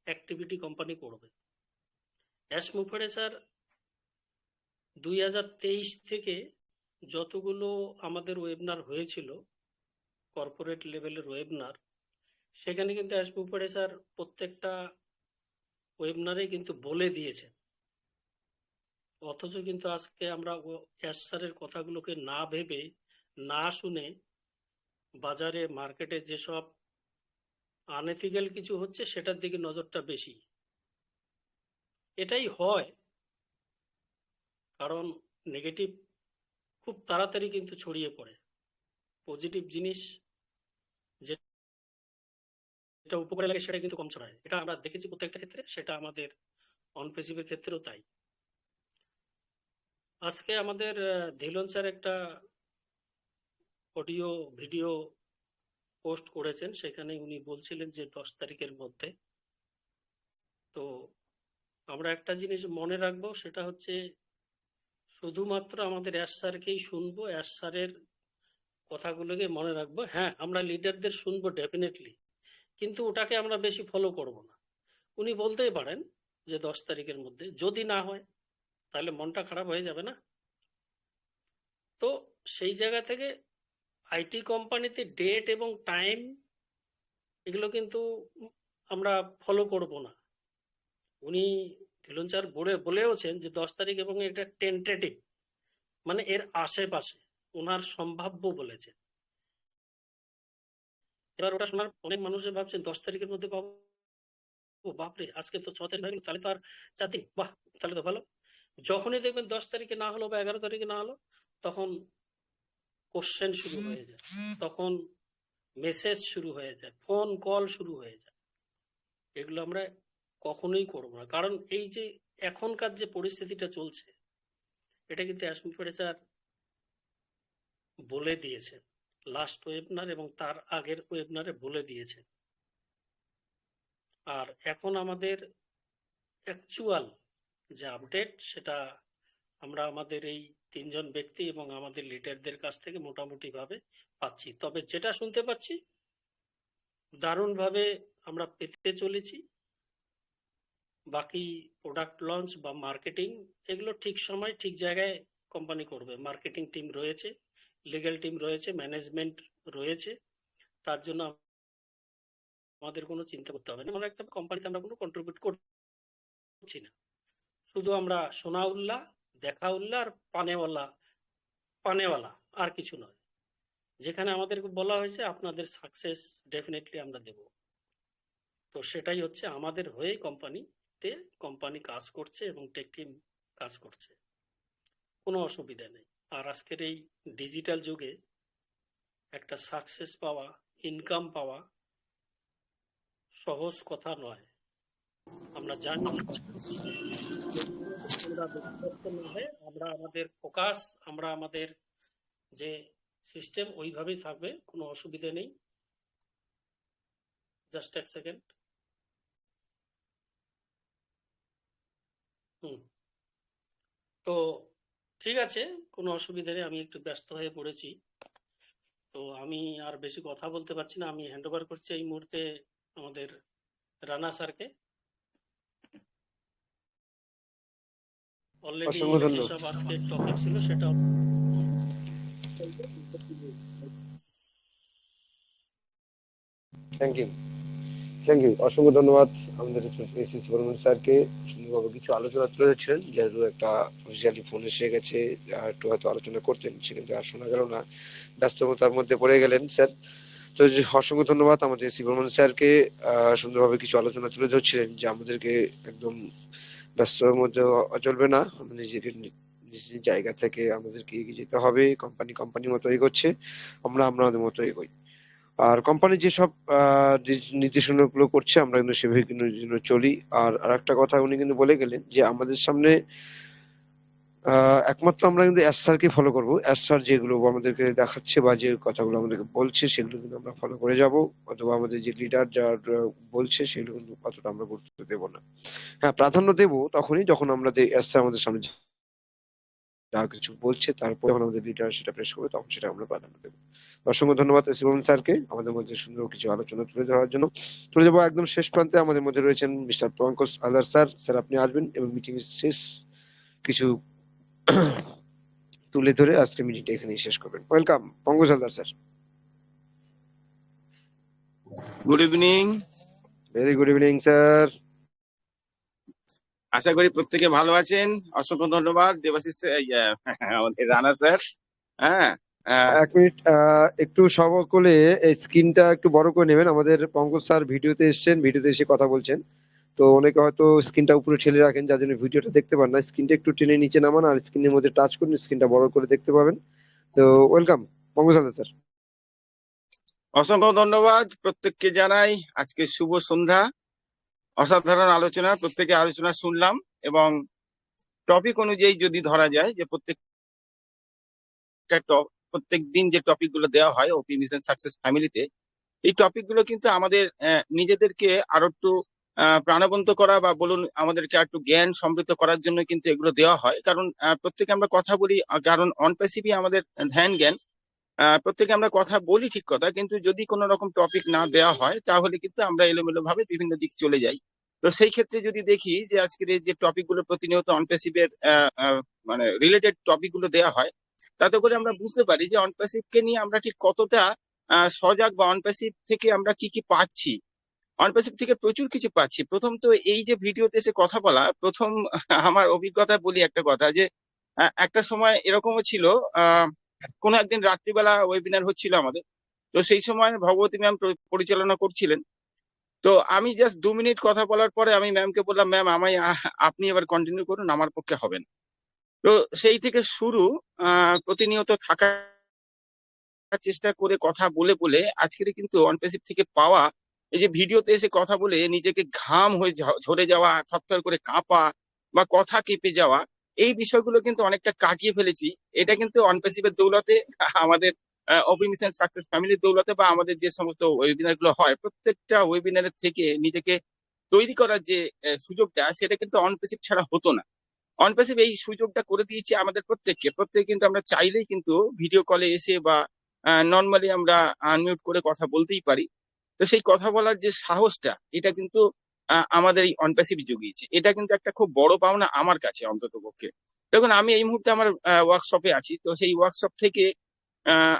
অ্যাক্টিভিটি কোম্পানি করবে। অ্যাসমুফারে স্যার 2023 থেকে যতগুলো আমাদের ওয়েবিনার হয়েছিল, কর্পোরেট লেভেলের ওয়েবিনার, সেখানে কিন্তু অ্যাসমুফারে স্যার প্রত্যেকটা ওয়েবিনারে কিন্তু বলে দিয়েছে। অথচ কিন্তু আজকে আমরা অ্যাশ স্যারের কথাগুলোকে না ভেবে, না শুনে, বাজারে মার্কেটে যেসব আনএথিক্যাল কিছু হচ্ছে সেটার দিকে নজরটা বেশি। এটাই হয়, কারণ নেগেটিভ খুব তাড়াতাড়ি কিন্তু ছড়িয়ে পড়ে, পজিটিভ জিনিস যেটা উপকারে লাগে সেটা কিন্তু কম ছড়ায়। এটা আমরা দেখেছি প্রত্যেকটা ক্ষেত্রে, সেটা আমাদের অনপেসিভের ক্ষেত্রেও তাই। আজকে আমাদের ধীলন স্যার একটা অডিও ভিডিও পোস্ট করেছেন, সেখানে উনি বলছিলেন যে 10 তারিখের মধ্যে। তো আমরা একটা জিনিস মনে রাখবো, সেটা হচ্ছে শুধুমাত্র আমাদের অ্যাশ স্যারকেই শুনবো, অ্যাশ স্যারের কথাগুলোকে মনে রাখবো। হ্যাঁ, আমরা লিডারদের শুনবো ডেফিনেটলি, কিন্তু ওটাকে আমরা বেশি ফলো করব না। উনি বলতেই পারেন যে 10 তারিখের মধ্যে, যদি না হয় তাহলে মনটা খারাপ হয়ে যাবে না? তো সেই জায়গা থেকে আইটি কোম্পানিতে ডেট এবং টাইম এগুলো কিন্তু আমরা ফলো করব না। উনি ধীলন স্যার বলেওছেন যে 10 তারিখ, এবং এটা টেন্টেটিভ, মানে এর আশেপাশে ওনার সম্ভাব্য বলেছেন। এবার ওটা শোনার অনেক মানুষের ভাবছেন 10 তারিখের মধ্যে পাবো, ও বাপরে আজকে তো 6 তারিখ হয়ে গেল, তাহলে তো আর 4 দিন, বাহ তাহলে তো ভালো। যখনই দেখবেন 10 তারিখে না হলো বা 11 তারিখে না হলো, তখন কোশ্চেন শুরু হয়ে যায়, তখন মেসেজ শুরু হয়ে যায়, ফোন কল শুরু হয়ে যায়। এগুলো আমরা কখনোই করবো না, কারণ এই যে এখনকার যে পরিস্থিতিটা চলছে, এটা কিন্তু অ্যাশমিফের স্যার বলে দিয়েছেন লাস্ট ওয়েবিনার এবং তার আগের ওয়েবিনারে বলে দিয়েছেন। আর এখন আমাদের অ্যাকচুয়াল যে আপডেট, সেটা আমরা আমাদের এই 3 জন ব্যক্তি এবং আমাদের লিডারদের কাছ থেকে মোটামুটি ভাবে পাচ্ছি। তবে যেটা শুনতে পাচ্ছি, দারুণভাবে আমরা পেতে চলেছি। বাকি প্রোডাক্ট লঞ্চ বা মার্কেটিং এগুলো ঠিক সময় ঠিক জায়গায় কোম্পানি করবে। মার্কেটিং টিম রয়েছে, লিগ্যাল টিম রয়েছে, ম্যানেজমেন্ট রয়েছে, তার জন্য আমাদের কোনো চিন্তা করতে হবে না। আমরা একটা কোম্পানিতে আমরা কোনো কন্ট্রিবিউট করছি না, শুধু আমরা সোনা উল্লাহ, দেখা উল্লাহ আর পানেওয়ালা, আর কিছু নয়। যেখানে আমাদেরকে বলা হয়েছে আপনাদের সাকসেস ডেফিনেটলি আমরা দেব, তো সেটাই হচ্ছে আমাদের হয়ে কোম্পানি কাজ করছে এবং টেক টিম কাজ করছে, কোনো অসুবিধা নেই। আর আজকের এই ডিজিটাল যুগে একটা সাকসেস পাওয়া, ইনকাম পাওয়া সহজ কথা নয়। আমরা জানি আমরা আমাদের ফোকাস, আমরা আমাদের যে সিস্টেম ওইভাবেই থাকবে, কোনো অসুবিধা নেই। জাস্ট এক সেকেন্ড। তো ঠিক আছে, কোনো অসুবিধা নেই। আমি একটু ব্যস্ত হয়ে পড়েছি, তো আমি আর বেশি কথা বলতে পারছি না। আমি হ্যান্ড ওভার করছি এই মুহূর্তে আমাদের রানা স্যারকে। অলরেডি অসংখ্য ধন্যবাদ। যেসব আজকের টপিক ছিল সেটা থ্যাংক ইউ, অসংখ্য ধন্যবাদ আমাদের এসএস বর্মন স্যারকে। সুন্দরভাবে কিছু আলোচনা তুলে ধরছিলেন, যেহেতু একটা অফিসিয়ালি ফোন এসে গেছে, আর একটু হয়তো আলোচনা করতেন, সে কিন্তু আর শোনা গেল না, ব্যস্ততার মধ্যে পড়ে গেলেন স্যার। তো অসংখ্য ধন্যবাদ আমাদের এসি বর্মন স্যারকে। সুন্দরভাবে কিছু আলোচনা তুলে ধরছিলেন, যে আমাদেরকে একদম ব্যস্ততার মধ্যে চলবে না, নিজেকে নিজ জায়গা থেকে আমাদেরকে এগিয়ে যেতে হবে। কোম্পানি মতো এগোচ্ছে, আমরা আমাদের মতো এগোই। আর কোম্পানি যেসব নির্দেশনাগুলো করছে, আমরা কিন্তু সেভাবে কিন্তু চলি। আর আরেকটা কথা উনি কিন্তু বলে গেলেন, যে আমাদের সামনে একমাত্র আমরা কিন্তু এস স্যারকে ফলো করবো। এস স্যার যেগুলো আমাদেরকে দেখাচ্ছে বা যে কথাগুলো আমাদেরকে বলছে, সেগুলো কিন্তু আমরা ফলো করে যাব, অথবা আমাদের যে লিডার যার বলছে সেগুলো কিন্তু অতটা আমরা গুরুত্ব দেবো না। হ্যাঁ, প্রাধান্য দেবো তখনই যখন আমরা এস স্যার আমাদের সামনে যা কিছু বলছে, তারপরে যখন আমাদের লিডার সেটা পেশ করবে, তখন সেটা আমরা প্রাধান্য দেবো। অসংখ্য ধন্যবাদ শিবম স্যারকে আমাদের মধ্যে সুন্দর কিছু আলোচনা তুলে ধরার জন্য। তুলে যাবো একদম শেষ প্রান্তে, আমাদের মধ্যে রয়েছেন mister Pankaj Haldar sir. Sir আপনি আসবেন এবং মিটিং শেষ কিছু তুলে ধরে আজকে মিটিংটা এখানেই শেষ করবেন। Welcome Pankaj Haldar sir. Good evening. Very good evening sir. আশা করি প্রত্যেকে ভালো আছেন। অসংখ্য ধন্যবাদ দেবাশিস আমাদের রানা স্যার। হ্যাঁ, এক মিনিট, একটু সকলে এই স্ক্রিনটা একটু বড় করে নেবেন। আমাদের পঙ্কজ স্যার ভিডিওতে এসছেন, ভিডিওতে এসে কথা বলছেন, তো অনেকে হয়তো স্ক্রিনটা উপরে ঠেলে রাখেন, যার জন্য ভিডিওটা দেখতে পান না। স্ক্রিনটা একটু টেনে নিচে নামান, আর স্ক্রিনের মধ্যে টাচ করুন, স্ক্রিনটা বড় করে দেখতে পাবেন। তো ওয়েলকাম পঙ্কজ হালদার স্যার। অসংখ্য ধন্যবাদ প্রত্যেককে জানাই আজকে শুভ সন্ধ্যা। অসাধারণ আলোচনা, প্রত্যেকে আলোচনা শুনলাম, এবং টপিক অনুযায়ী যদি ধরা যায় যে প্রত্যেক দিন যে টপিক গুলো দেওয়া হয় ওপি মিশন সাকসেস ফ্যামিলিতে, এই টপিক গুলো কিন্তু আমাদের নিজেদেরকে আরো একটু প্রাণবন্ত করা, বা বলুন আমাদেরকে একটু জ্ঞান সমৃদ্ধ করার জন্য কিন্তু এগুলো দেওয়া হয়। কারণ প্রত্যেকে আমরা কথা বলি, কারণ অন প্যাসিভই আমাদের ধ্যান জ্ঞান। প্রত্যেকে আমরা কথা বলি ঠিক কথা, কিন্তু যদি কোনো রকম টপিক না দেওয়া হয় তাহলে কিন্তু আমরা এলোমেলো ভাবে বিভিন্ন দিক চলে যাই। তো সেই ক্ষেত্রে যদি দেখি যে আজকের এই যে টপিক গুলো প্রতিনিয়ত অনপ্যাসিভের মানে রিলেটেড টপিক গুলো দেওয়া হয়, তাতে করে আমরা বুঝতে পারি যে অনপ্যাসিভকে নিয়ে আমরা ঠিক কতটা সজাগ, বা অনপ্যাসিভ থেকে আমরা কি কি পাচ্ছি। অনপ্যাসিভ থেকে প্রচুর কিছু পাচ্ছি। প্রথম তো এই যে ভিডিওতে এসে কথা বলা, প্রথম আমার অভিজ্ঞতা বলি একটা কথা, যে একটা সময় এরকমও ছিল, কোনো একদিন রাত্রিবেলা ওয়েবিনার হচ্ছিল আমাদের, তো সেই সময় ভগবতী ম্যাম পরিচালনা করছিলেন। তো আমি জাস্ট 2 মিনিট কথা বলার পরে আমি ম্যামকে বললাম, ম্যাম আমায় আপনি এবার কন্টিনিউ করুন, আমার পক্ষে হবে না। তো সেই থেকে শুরু প্রতিনিয়ত থাকার চেষ্টা করে কথা বলে বলে আজকের কিন্তু অনপ্যাসিভ থেকে পাওয়া এই যে ভিডিওতে এসে কথা বলে নিজেকে ঘাম হয়ে ঝরে যাওয়া, থরথর করে কাঁপা বা কথা কেঁপে যাওয়া, এই বিষয়গুলো কিন্তু অনেকটা কাটিয়ে ফেলেছি। এটা কিন্তু অনপ্যাসিভের দৌলতে, আমাদের অপি মিশন সাকসেস ফ্যামিলির দৌলতে, বা আমাদের যে সমস্ত ওয়েবিনার গুলো হয় প্রত্যেকটা ওয়েবিনারের থেকে নিজেকে তৈরি করার যে সুযোগটা, সেটা কিন্তু অনপ্যাসিভ ছাড়া হতো না। অনপ্যাসিভ এই সুযোগটা করে দিয়েছে আমাদের প্রত্যেককে কিন্তু আমরা চাইলেই কিন্তু ভিডিও কলে এসে বা নর্মালি আমরা আনমিউট করে কথা বলতেই পারি। তো সেই কথা বলার যে সাহসটা, এটা কিন্তু আমাদের এই অনপ্যাসিভ জুগিয়েছে। এটা কিন্তু একটা খুব বড় পাওনা আমার কাছে অন্তত পক্ষে। দেখুন, আমি এই মুহূর্তে আমার ওয়ার্কশপে আছি। তো সেই ওয়ার্কশপ থেকে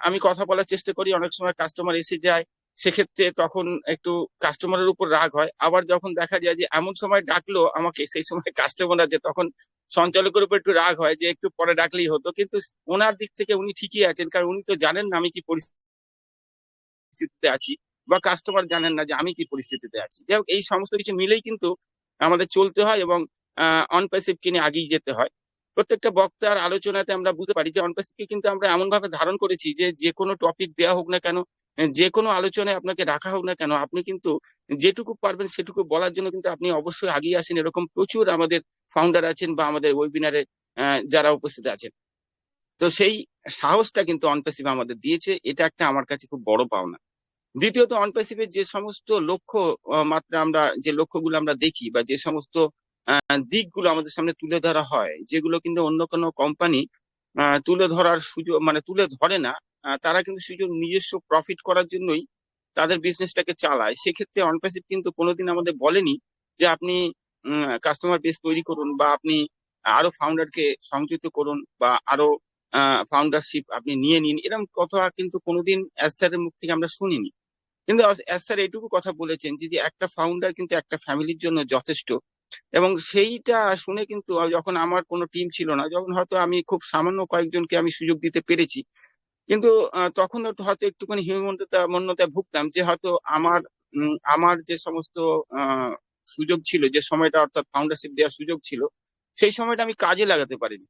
আমি কথা বলার চেষ্টা করি। অনেক সময় কাস্টমার এসে যায়, সেক্ষেত্রে তখন একটু কাস্টমারের উপর রাগ হয়। আবার যখন দেখা যায় যে এমন সময় ডাকলো আমাকে, সেই সময় কাস্টমার আছে, তখন সঞ্চালকের উপর একটু রাগ হয় যে একটু পরে ডাকলেই হতো। কিন্তু ওনার দিক থেকে উনি ঠিকই আছেন, কারণ উনি তো জানেন না আমি কি পরিস্থিতিতে আছি, বা কাস্টমার জানেন না যে আমি কি পরিস্থিতিতে আছি। যাই হোক, এই সমস্ত কিছু মিলেই কিন্তু আমাদের চলতে হয় এবং অনপ্যাসিভ কিনে আগিয়ে যেতে হয়। প্রত্যেকটা বক্তার আলোচনাতে আমরা বুঝতে পারি যে অনপ্যাসিভকে কিন্তু আমরা এমন ভাবে ধারণ করেছি যে যে কোনো টপিক দেওয়া হোক না কেন, যে কোনো আলোচনায় আপনাকে রাখা হোক না কেন, আপনি কিন্তু যেটুকু পারবেন সেটুকু বলার জন্য কিন্তু আপনি অবশ্যই আগিয়ে আসেন। এরকম প্রচুর আমাদের ফাউন্ডার আছেন বা আমাদের ওয়েবিনারে যারা উপস্থিত আছেন। তো সেই সাহসটা কিন্তু অনপ্যাসিভ আমাদের দিয়েছে, এটা একটা আমার কাছে খুব বড় পাওনা। দ্বিতীয়ত, অনপ্যাসিভের যে সমস্ত লক্ষ্য মাত্রা আমরা যে লক্ষ্যগুলো আমরা দেখি, বা যে সমস্ত দিকগুলো আমাদের সামনে তুলে ধরা হয়, যেগুলো কিন্তু অন্য কোনো কোম্পানি তুলে ধরার সুযোগ মানে তুলে ধরে না। তারা কিন্তু শুধু নিজস্ব প্রফিট করার জন্যই তাদের বিজনেসটাকে চালায়। সেক্ষেত্রে অনপ্যাসিভ কিন্তু কোনোদিন আমাদের বলেনি যে আপনি কাস্টমার বেস তৈরি করুন, বা আপনি আরো ফাউন্ডারকে সংযুক্ত করুন, বা আরো ফাউন্ডারশিপ আপনি নিয়ে নিন। এরকম কথা কিন্তু কোনোদিন এস স্যারের মুখ থেকে আমরা শুনিনি। কিন্তু এস স্যার এইটুকু কথা বলেছেন যে একটা ফাউন্ডার কিন্তু একটা ফ্যামিলির জন্য যথেষ্ট। এবং সেইটা শুনে কিন্তু যখন আমার কোনো টিম ছিল না, যখন হয়তো আমি খুব সামান্য কয়েকজনকে আমি সুযোগ দিতে পেরেছি, কিন্তু তখন হয়তো একটুখানি হীনমন্যতায় ভুগতাম যে হয়তো আমার যে সমস্ত সুযোগ ছিল, যে সময়টা অর্থাৎ ফাউন্ডারশিপ দেওয়ার সুযোগ ছিল, সেই সময়টা আমি কাজে লাগাতে পারিনি।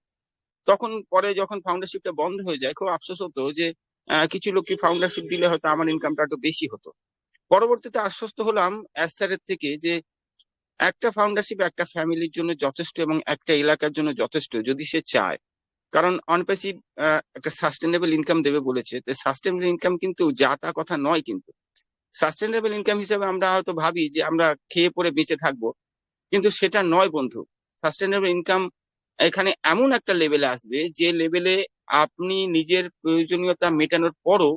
তখন পরে যখন ফাউন্ডারশিপটা বন্ধ হয়ে যায়, খুব আফসোস হতো যে কিছু লোককে ফাউন্ডারশিপ দিলে হয়তো আমার ইনকামটা একটু বেশি হতো। পরবর্তীতে আশ্বস্ত হলাম এস স্যারের থেকে যে একটা ফাউন্ডারশিপ একটা ফ্যামিলির জন্য যথেষ্ট এবং একটা এলাকার জন্য যথেষ্ট, যদি সে চায়। কারণ অনপ্যাসিভ একটা সাস্টেনেবল ইনকাম দেবে বলেছে। তো সাস্টেনেবল ইনকাম কিন্তু যা তা কথা নয়। কিন্তু সাস্টেনেবল ইনকাম হিসেবে আমরা হয়তো ভাবি যে আমরা খেয়ে পরে বেঁচে থাকবো, কিন্তু সেটা নয় বন্ধু। সাস্টেনেবল ইনকাম এখানে এমন একটা লেভেলে আসবে যে লেভেলে আপনি নিজের প্রয়োজনীয়তা মেটানোর পরও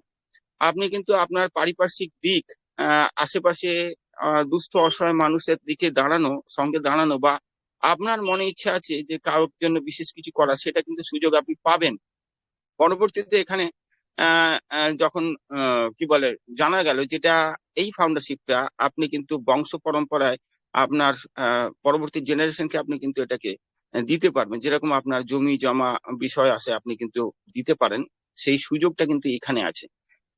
আপনি কিন্তু আপনার পারিপার্শ্বিক দিক, আশেপাশে দুস্থ অসহায় মানুষের দিকে দাঁড়ানো, সঙ্গে দাঁড়ানো, বা আপনার মনে ইচ্ছা আছে যে কারোর জন্য বিশেষ কিছু করা, সেটা কিন্তু সুযোগ আপনি পাবেন। পরবর্তীতে এখানে যখন কি বলে জানা গেল যেটা এই ফাউন্ডারশিপটা আপনি কিন্তু বংশ পরম্পরায় আপনার পরবর্তী জেনারেশনকে আপনি কিন্তু এটাকে দিতে পারবেন। যেরকম আপনার জমি জমা বিষয় আছে, আপনি কিন্তু দিতে পারেন। সেই সুযোগটা কিন্তু এখানে আছে।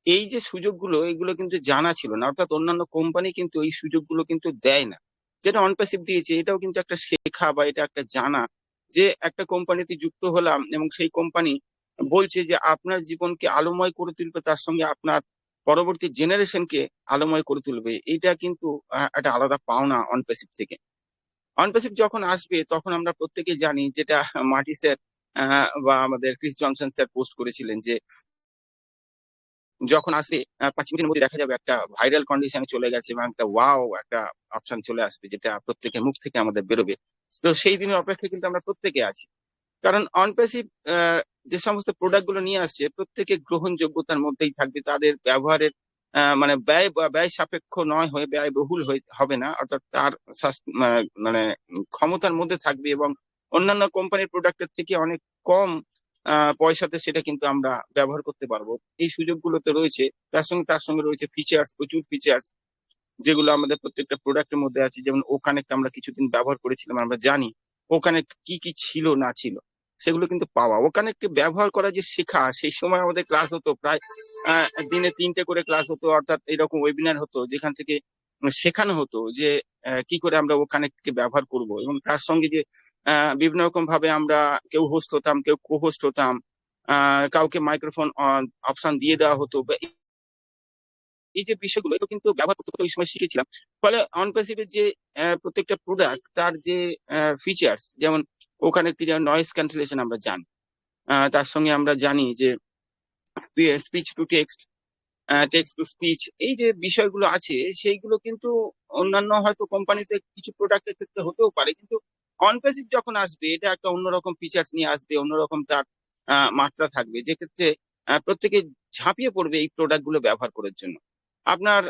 এই যে সুযোগগুলো, এগুলো কিন্তু জানা ছিল না। অর্থাৎ অন্যান্য কোম্পানি কিন্তু এই সুযোগগুলো কিন্তু দেয় না, যেটা অনপ্যাসিভ দিয়েছে। এটাও কিন্তু একটা শেখা বা এটা একটা জানা যে একটা কোম্পানিতে যুক্ত হলাম এবং সেই কোম্পানি বলছে যে আপনার জীবনকে আলোময় করে তুলবে, তার সঙ্গে আপনার পরবর্তী জেনারেশনকে আলোময় করে তুলবে। এটা কিন্তু একটা আলাদা পাওনা অনপ্যাসিভ থেকে। অনপ্যাসিভ যখন আসবে তখন আমরা প্রত্যেকে জানি, যেটা মার্টি স্যার বা আমাদের ক্রিস জনসন স্যার পোস্ট করেছিলেন, যে যখন আসবে 5 মিনিটের মধ্যে দেখা যাবে একটা ভাইরাল কন্ডিশনে চলে গেছে এবং একটা ওয়াও একটা অপশন চলে আসবে, যেটা প্রত্যেকের মুখ থেকে আমাদের বেরোবে। তো সেই দিনের অপেক্ষায় কিন্তু আমরা প্রত্যেকে আছি। কারণ অনপ্যাসিভ যে সমস্ত প্রোডাক্ট গুলো নিয়ে আসছে প্রত্যেকে গ্রহণযোগ্যতার মধ্যেই থাকবে। তাদের ব্যবহারের মানে ব্যয় সাপেক্ষ নয় হয়ে ব্যয়বহুল হবে না, অর্থাৎ তার মানে ক্ষমতার মধ্যে থাকবে এবং অন্যান্য কোম্পানির প্রোডাক্টের থেকে অনেক কম পয়সাতে সেটা কিন্তু আমরা ব্যবহার করতে পারবো। এই সুযোগগুলো তো রয়েছে, তার সঙ্গে রয়েছে ফিচার্স, প্রচুর ফিচার্স, যেগুলো আমাদের প্রত্যেকটা প্রোডাক্টের মধ্যে আছে। যেমন ও কানেক্ট আমরা কিছুদিন ব্যবহার করেছিলাম, আমরা জানি ও কানেক্ট কি কি ছিল না ছিল। সেগুলো কিন্তু পাওয়া, ওখানে একটু ব্যবহার করা যে শেখা। সেই সময় আমাদের ক্লাস হতো প্রায় দিনে 3টে করে ক্লাস হতো, অর্থাৎ এরকম ওয়েবিনার হতো যেখান থেকে শেখানো হতো যে কি করে আমরা ওখানে ব্যবহার করব, এবং তার সঙ্গে যে বিভিন্ন রকম ভাবে আমরা কেউ হোস্ট হতাম, কেউ কো হোস্ট হতাম, কাউকে মাইক্রোফোন অপশন দিয়ে দেওয়া হতো। এই যে বিষয়গুলো এটা কিন্তু ব্যবহার করতে করতে ওই সময় শিখেছিলাম। ফলে অনপ্যাসিভের যে প্রত্যেকটা প্রোডাক্ট তার যে ফিচার্স, যেমন ওখানে একটি নয়েজ ক্যান্সেলেশন আমরা জানি, তার সঙ্গে আমরা জানি যে speech to text, text to speech, এই যে বিষয়গুলো আছে সেইগুলো কিন্তু অন্যান্য হয়তো কোম্পানিতে কিছু প্রোডাক্টের ক্ষেত্রে হতেও পারে, কিন্তু অনপ্যাসিভ যখন আসবে এটা একটা অন্যরকম ফিচার্স নিয়ে আসবে, অন্যরকম তার মাত্রা থাকবে, যে ক্ষেত্রে প্রত্যেকে ঝাঁপিয়ে পড়বে এই প্রোডাক্ট গুলো ব্যবহার করার জন্য। আপনার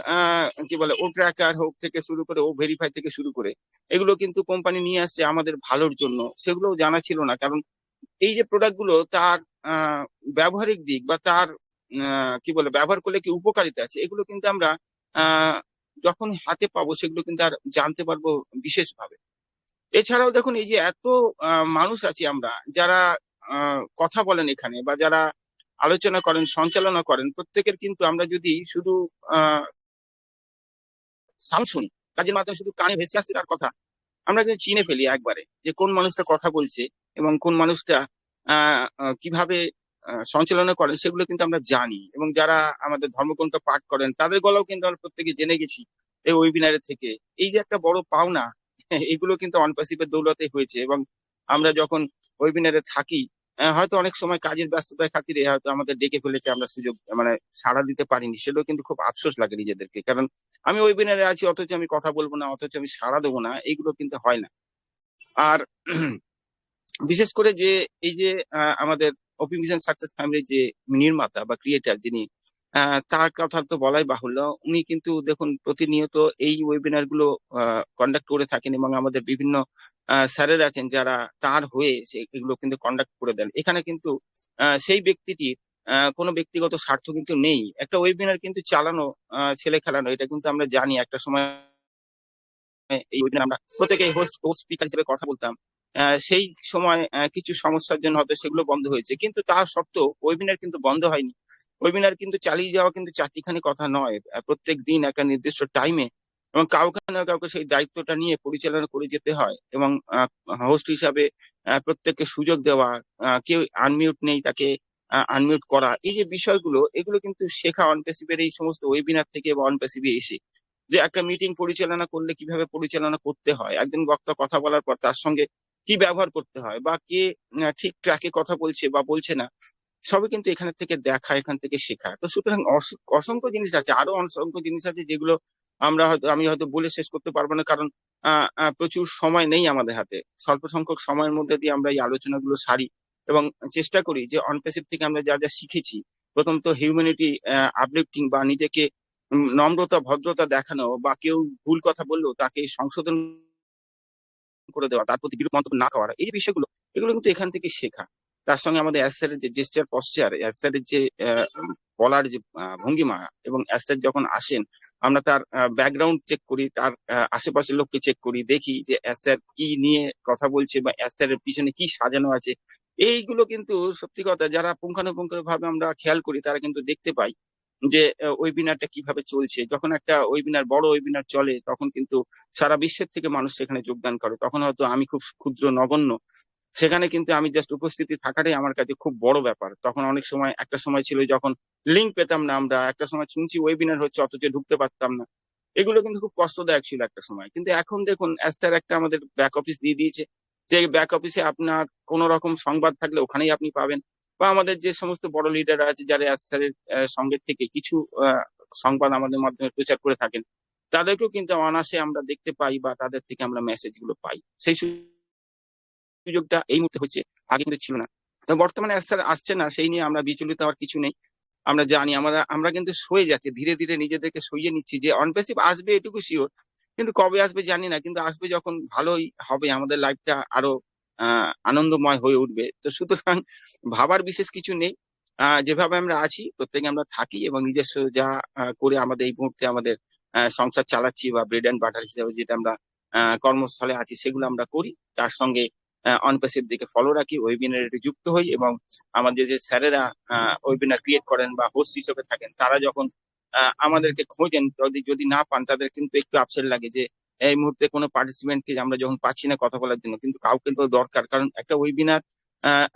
কি বলে ও ট্র্যাকার হোক থেকে শুরু করে, ও ভেরিফাই থেকে শুরু করে, এগুলো কিন্তু কোম্পানি নিয়ে আসছে আমাদের ভালোর জন্য, সেগুলো জানা ছিল না। কারণ এই যে প্রোডাক্ট গুলো তার ব্যবহারিক দিক বা তার কি বলে ব্যবহার করলে কি উপকারিতা আছে, এগুলো কিন্তু আমরা যখন হাতে পাবো সেগুলো কিন্তু আর জানতে পারবো বিশেষভাবে। এছাড়াও দেখুন, এই যে এত মানুষ আছি আমরা যারা কথা বলেন এখানে বা যারা আলোচনা করেন, সঞ্চালনা করেন, প্রত্যেকের কিন্তু আমরা যদি শুধু সাউন্ড শুনি, কাজের মাধ্যমে শুধু কানে ভেসে আসছে তার কথা, আমরা কিন্তু চিনে ফেলি একবারে যে কোন মানুষটা কথা বলছে এবং কোন মানুষটা কিভাবে সঞ্চালনা করেন, সেগুলো কিন্তু আমরা জানি। এবং যারা আমাদের ধর্মগ্রন্থ পাঠ করেন তাদের গলাও কিন্তু আমরা প্রত্যেকে জেনে গেছি এই ওয়েবিনারের থেকে। এই যে একটা বড় পাওনা, এগুলো কিন্তু অনপ্যাসিভের দৌলতে হয়েছে। এবং আমরা যখন ওয়েবিনারে থাকি, হয়তো অনেক সময় কাজের ব্যস্ততার খাতিরে হয়তো আমাদের ডেকে ফেলেছে, আমরা সুযোগ মানে সাড়া দিতে পারিনি, সেটাও কিন্তু খুব আফসোস লাগে নিজেদেরকে। কারণ আমি ওয়েবিনারে আছি অথচ আমি কথা বলবো না, অথচ আমি সাড়া দেবো না, এইগুলো কিন্তু হয় না। আর বিশেষ করে যে এই যে আমাদের ওপি মিশন সাকসেস ফ্যামিলির যে নির্মাতা বা ক্রিয়েটার যিনি, তার কথা তো বলাই বাহুল্য। উনি কিন্তু দেখুন প্রতিনিয়ত এই ওয়েবিনার গুলো কন্ডাক্ট করে থাকেন, এবং আমাদের বিভিন্ন স্যারের আছেন যারা তার হয়ে এগুলো কিন্তু কন্ডাক্ট করে দেন। এখানে কিন্তু সেই ব্যক্তিটির কোনো ব্যক্তিগত স্বার্থ কিন্তু নেই। একটা ওয়েবিনার কিন্তু চালানো, ছেলে খেলানো, এটা কিন্তু আমরা জানি। একটা সময় এই ওয়েবিনার আমরা প্রত্যেকে হোস্ট স্পিকার হিসেবে কথা বলতাম, সেই সময় কিছু সমস্যার জন্য হয়তো সেগুলো বন্ধ হয়েছে, কিন্তু তা সত্ত্বেও ওয়েবিনার কিন্তু বন্ধ হয়নি। ওয়েবিনার কিন্তু চালিয়ে যাওয়া কিন্তু চারটিখানি কথা নয়, প্রত্যেক দিন একটা নির্দিষ্ট টাইমে এবং কাউকে না কাউকে সেই দায়িত্বটা নিয়ে পরিচালনা করে যেতে হয়। এবং হোস্ট হিসাবে প্রত্যেককে সুযোগ দেওয়া, কেউ আনমিউট নেই তাকে আনমিউট করা, এই যে বিষয়গুলো, এগুলো কিন্তু শেখা অনপ্যাসিভের এই সমস্ত ওয়েবিনার থেকে বা অনপ্যাসিভে এসে। যে একটা মিটিং পরিচালনা করলে কিভাবে পরিচালনা করতে হয়, একজন বক্তা কথা বলার পর তার সঙ্গে কি ব্যবহার করতে হয়, বা কে ঠিক ট্র্যাকে কথা বলছে বা বলছে না, সবই কিন্তু এখান থেকে দেখা, এখান থেকে শেখা। তো সুতরাং অসংখ্য জিনিস আছে, আরো অসংখ্য জিনিস আছে যেগুলো আমি হয়তো বলে শেষ করতে পারবো না, কারণ প্রচুর সময় নেই আমাদের হাতে। স্বল্প সংখ্যক সময়ের মধ্যে দিয়ে আমরা এই আলোচনাগুলো সারি এবং চেষ্টা করি যে অনপ্যাসিভ থেকে আমরা যা যা শিখেছি, প্রথমত হিউম্যানিটি আপলিফটিং বা নিজেকে নম্রতা ভদ্রতা দেখানো, বা কেউ ভুল কথা বললেও তাকে সংশোধন করে দেওয়া, তার প্রতি বিরূপ মন্তব্য না করা, এই বিষয়গুলো এগুলো কিন্তু এখান থেকে শেখা। তার সঙ্গে আমাদের অ্যাসের যে জেস্টার পশ্চার, অ্যাসের যে বলার যে ভঙ্গিমা, এবং অ্যাসের যখন আসেন আমরা তার ব্যাকগ্রাউন্ড চেক করি, তার আশেপাশের লোককে চেক করি, দেখি যে অ্যাসের কি নিয়ে কথা বলছে বা অ্যাসের পিছনে কি সাজানো আছে। এইগুলো কিন্তু সত্যি কথা যারা পুঙ্খানুপুঙ্খ ভাবে আমরা খেয়াল করি তারা কিন্তু দেখতে পাই যে ওয়েবিনারটা কিভাবে চলছে। যখন একটা ওয়েবিনার, বড় ওয়েবিনার চলে, তখন কিন্তু সারা বিশ্বের থেকে মানুষ সেখানে যোগদান করে। তখন হয়তো আমি খুব ক্ষুদ্র নগণ্য, সেখানে কিন্তু আমি জাস্ট উপস্থিতি থাকাটাই আমার কাছে খুব বড় ব্যাপার। তখন অনেক সময়, একটা সময় ছিল যখন লিঙ্ক পেতাম না আমরা, একটা সময় শুনছি ওয়েবিনার হচ্ছে অথচ ঢুকতে পারতাম না, এগুলো কিন্তু খুব কষ্টদায়ক ছিল একটা সময়। কিন্তু এখন দেখুন স্যার একটা আমাদের ব্যাক অফিস দিয়ে দিয়েছে, যে ব্যাক অফিসে আপনার কোন রকম সংবাদ থাকলে ওখানেই আপনি পাবেন, বা আমাদের যে সমস্ত বড় লিডার আছে যারা স্যারের সঙ্গে থেকে কিছু সংবাদ আমাদের মাধ্যমে প্রচার করে থাকেন, তাদেরকেও কিন্তু অনায়াসে আমরা দেখতে পাই বা তাদের থেকে আমরা মেসেজ গুলো পাই। সেই সুযোগটা এই মুহূর্তে হচ্ছে, আগে কিন্তু ছিল না। বর্তমানে স্যার আসছে না, সেই নিয়ে আমরা বিচলিত হওয়ার কিছু নেই। আমরা জানি আমরা কিন্তু সয়ে যাচ্ছি, ধীরে ধীরে নিজেদেরকে সইয়ে নিচ্ছি যে অনপ্যাসিভ আসবে এটুকু শিওর, কিন্তু কবে আসবে জানি না, কিন্তু আসবে যখন ভালোই হবে, আমাদের লাইফটা আরো আনন্দময় হয়ে উঠবে। তো সুতরাং ভাবার বিশেষ কিছু নেই, যেভাবে আমরা আছি প্রত্যেকে আমরা থাকি এবং নিজস্ব যা করে আমাদের এই মুহূর্তে আমাদের সংসার চালাচ্ছি বা ব্রেড অ্যান্ড বাটার হিসেবে যেটা আমরা কর্মস্থলে আছি সেগুলো আমরা করি। তার সঙ্গে অনপ্যাসিভ দিকে ফলো রাখি, ওয়েবিনারে যুক্ত হই, এবং আমাদের যে স্যারেরা ওয়েবিনার ক্রিয়েট করেন বা হোস্ট হিসেবে থাকেন, তারা যখন আমাদেরকে খোঁজেন, যদি না পান তাদের কিন্তু একটু আপসেট লাগে যে এই মুহূর্তে কোনো পার্টিসিপেন্টকে আমরা যখন পাচ্ছি না কথা বলার জন্য, কিন্তু কাউকে তো দরকার, কারণ একটা ওয়েবিনার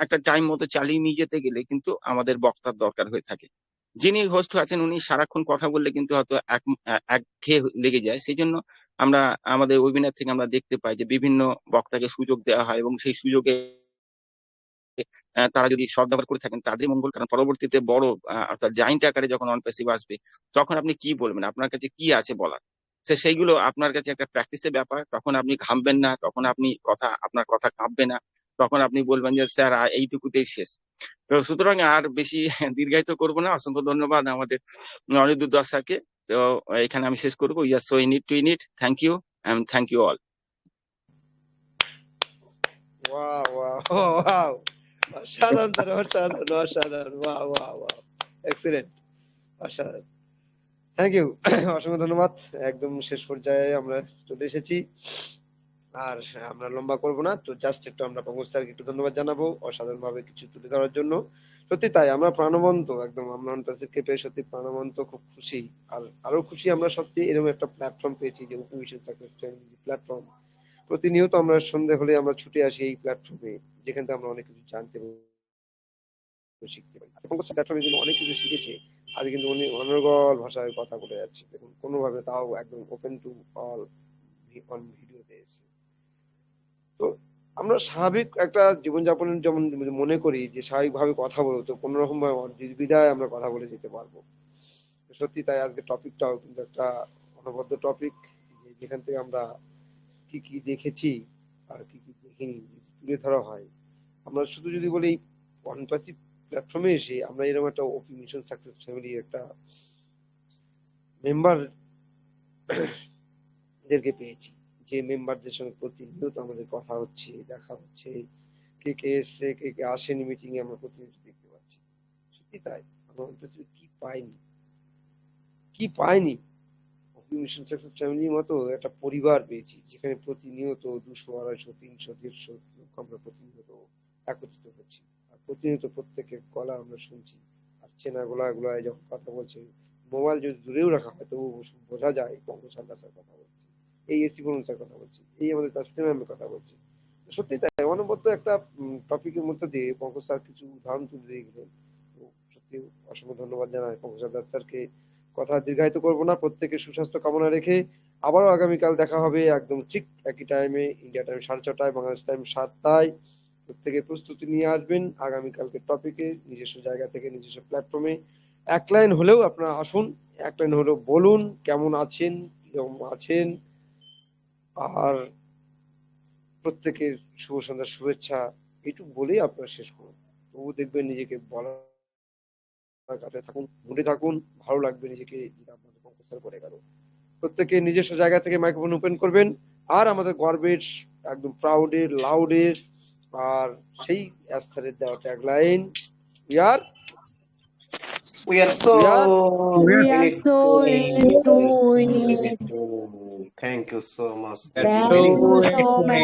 একটা টাইম মতো চালিয়ে নিয়ে যেতে গেলে কিন্তু আমাদের বক্তার দরকার হয়ে থাকে। যিনি হোস্ট আছেন উনি সারাক্ষণ কথা বললে কিন্তু হয়তো একঘেয়ে লেগে যায়। সেই জন্য আমরা আমাদের ওয়েবিনার থেকে আমরা দেখতে পাই যে বিভিন্ন বক্তাকে সুযোগ দেওয়া হয়, এবং সেই সুযোগে তারা যদি সদ্ব্যবহার করে থাকেন তাদের মঙ্গল, কারণ পরবর্তীতে বড় অর্থাৎ জায়েন্ট আকারে যখন অনপ্যাসিভ আসবে তখন আপনি কি বলবেন, আপনার কাছে কি আছে বলার, সেইগুলো আপনার কাছে একটা প্র্যাকটিসের ব্যাপার। তখন আপনি ঘামবেন না, তখন আপনার কথা কাঁপবে না, তখন আপনি বলবেন যে স্যার এইটুকুতেই শেষ। তো সুতরাং আর বেশি দীর্ঘায়িত করবো না। অসংখ্য ধন্যবাদ আমাদের অনিরুদ্ধ দাস স্যারকে। তো এখানে আমি শেষ করবো। You are so in it. Thank you and thank you all. Wow, অসাধারণ স্যার, অসাধারণ, ওয়াও, এক্সিলেন্ট, অসাধারণ। থ্যাংক ইউ, অসংখ্য ধন্যবাদ। একদম শেষ পর্যায়ে আমরা চলে এসেছি, আর আমরা লম্বা করব না। তো জাস্ট একটু আমরা পঙ্কজ স্যারকে একটু ধন্যবাদ জানাবো অসাধারণ ভাবে কিছু তুলে ধরার জন্য। সত্যি তাই, আমরা প্রাণবন্ত, একদম আমরা অনপ্যাসিভকে পেয়ে সত্যি প্রাণবন্ত, খুব খুশি। আর আরো খুশি আমরা সত্যি এরকম একটা প্ল্যাটফর্ম পেয়েছি, যে ওপি মিশন সাকসেস প্ল্যাটফর্ম। প্রতিনিয়ত আমরা সন্ধে হলে আমরা ছুটে আসি এই প্ল্যাটফর্মে, যেখান থেকে আমরা অনেক কিছু জানতে শিখতে পারি। পঙ্কজ স্যার প্ল্যাটফর্মে কিন্তু অনেক কিছু শিখেছে। আজ কিন্তু উনি অনর্গল ভাষায় কথা বলে যাচ্ছে, দেখুন কোনোভাবে, তাও একদম ওপেন টু অল অন ভিডিওতে এসে। তো আমরা স্বাভাবিক একটা জীবনযাপনের যেমন মনে করি যে স্বাভাবিকভাবে কথা বলবো, তো কোনো রকম ভাবে নির্দ্বিধায় আমরা কথা বলে যেতে পারবো। সত্যি তাই, আজকে টপিকটাও কিন্তু একটা অনবদ্য টপিক, যেখান থেকে আমরা কি কি দেখেছি আর কি কি দেখিনি তুলে ধরা হয়। আমরা শুধু যদি বলি অনপ্যাসিভ প্ল্যাটফর্মে এসে আমরা এরকম একটা ওপি মিশন সাকসেস ফ্যামিলি একটা মেম্বার দেরকে পেয়েছি, যে মেম্বারদের সঙ্গে প্রতিনিয়ত আমাদের কথা হচ্ছে, দেখা হচ্ছে, কে কে এসছে কে কে আসেনি মিটিং এ, আমরা প্রতিনিয়ত দেখতে পাচ্ছি। সত্যি তাই, আমরা অনপ্যাসিভ কি পাইনি ওপি মিশন সাকসেস ফ্যামিলির মতো একটা পরিবার পেয়েছি, যেখানে প্রতিনিয়ত 200, 250, 300, 150 লোক আমরা প্রতিনিয়ত একত্রিত হচ্ছি, আর প্রতিনিয়ত প্রত্যেকের গলা আমরা শুনছি, আর চেনা গলায় যখন কথা বলছে, মোবাইল যদি দূরেও রাখা হয় তবু বোঝা যায় পঙ্কজ হালদার স্যার কথা বলছে, এই এসি বরুণ স্যার কথা বলছে, এই আমাদের তাসলিমা ম্যাম কথা বলছে। সত্যি তাই, অনবদ্য একটা টপিকের মধ্যে দিয়ে পঙ্কজ স্যার কিছু উদাহরণ তুলে দিয়ে গেলেন। তো সত্যি অসংখ্য ধন্যবাদ জানাই পঙ্কজ হালদার স্যারকে। কথা দীর্ঘায়িত করবো না, প্রত্যেকের সুস্বাস্থ্য কামনা রেখে আবারও আগামীকাল দেখা হবে একদম ঠিক একই টাইমে, ইন্ডিয়া টাইম 6:30, বাংলাদেশ টাইম 7টায়। প্রত্যেকে প্রস্তুতি নিয়ে আসবেন আগামীকালকে টপিকে, নিজস্ব জায়গা থেকে নিজস্ব প্ল্যাটফর্মে। এক লাইন হলেও আপনারা আসুন, এক লাইন হলেও বলুন কেমন আছেন, কিরকম আছেন, আর প্রত্যেকের শুভ সন্ধ্যার শুভেচ্ছা, এইটুকু বলেই আপনারা শেষ করুন। তবু দেখবেন নিজেকে বলার কাছে থাকুন, মুডে থাকুন, ভালো লাগবে নিজেকে, যেটা আপনাদের পঙ্কজ স্যার করে গেল। প্রত্যেকে নিজস্ব জায়গা থেকে মাইক্রোফোন ওপেন করবেন, আর আমাদের গর্বের, একদম প্রাউডের, লাউডের, আর সেই অ্যাস্থারের দেওয়া tagline, we are We are so We in are it. so into it. Thank you so much. Thank you so much.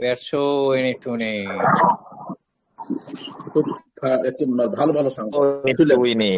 We are so in it. খুব একটু ভালো ভালো সাউন্ড উইনি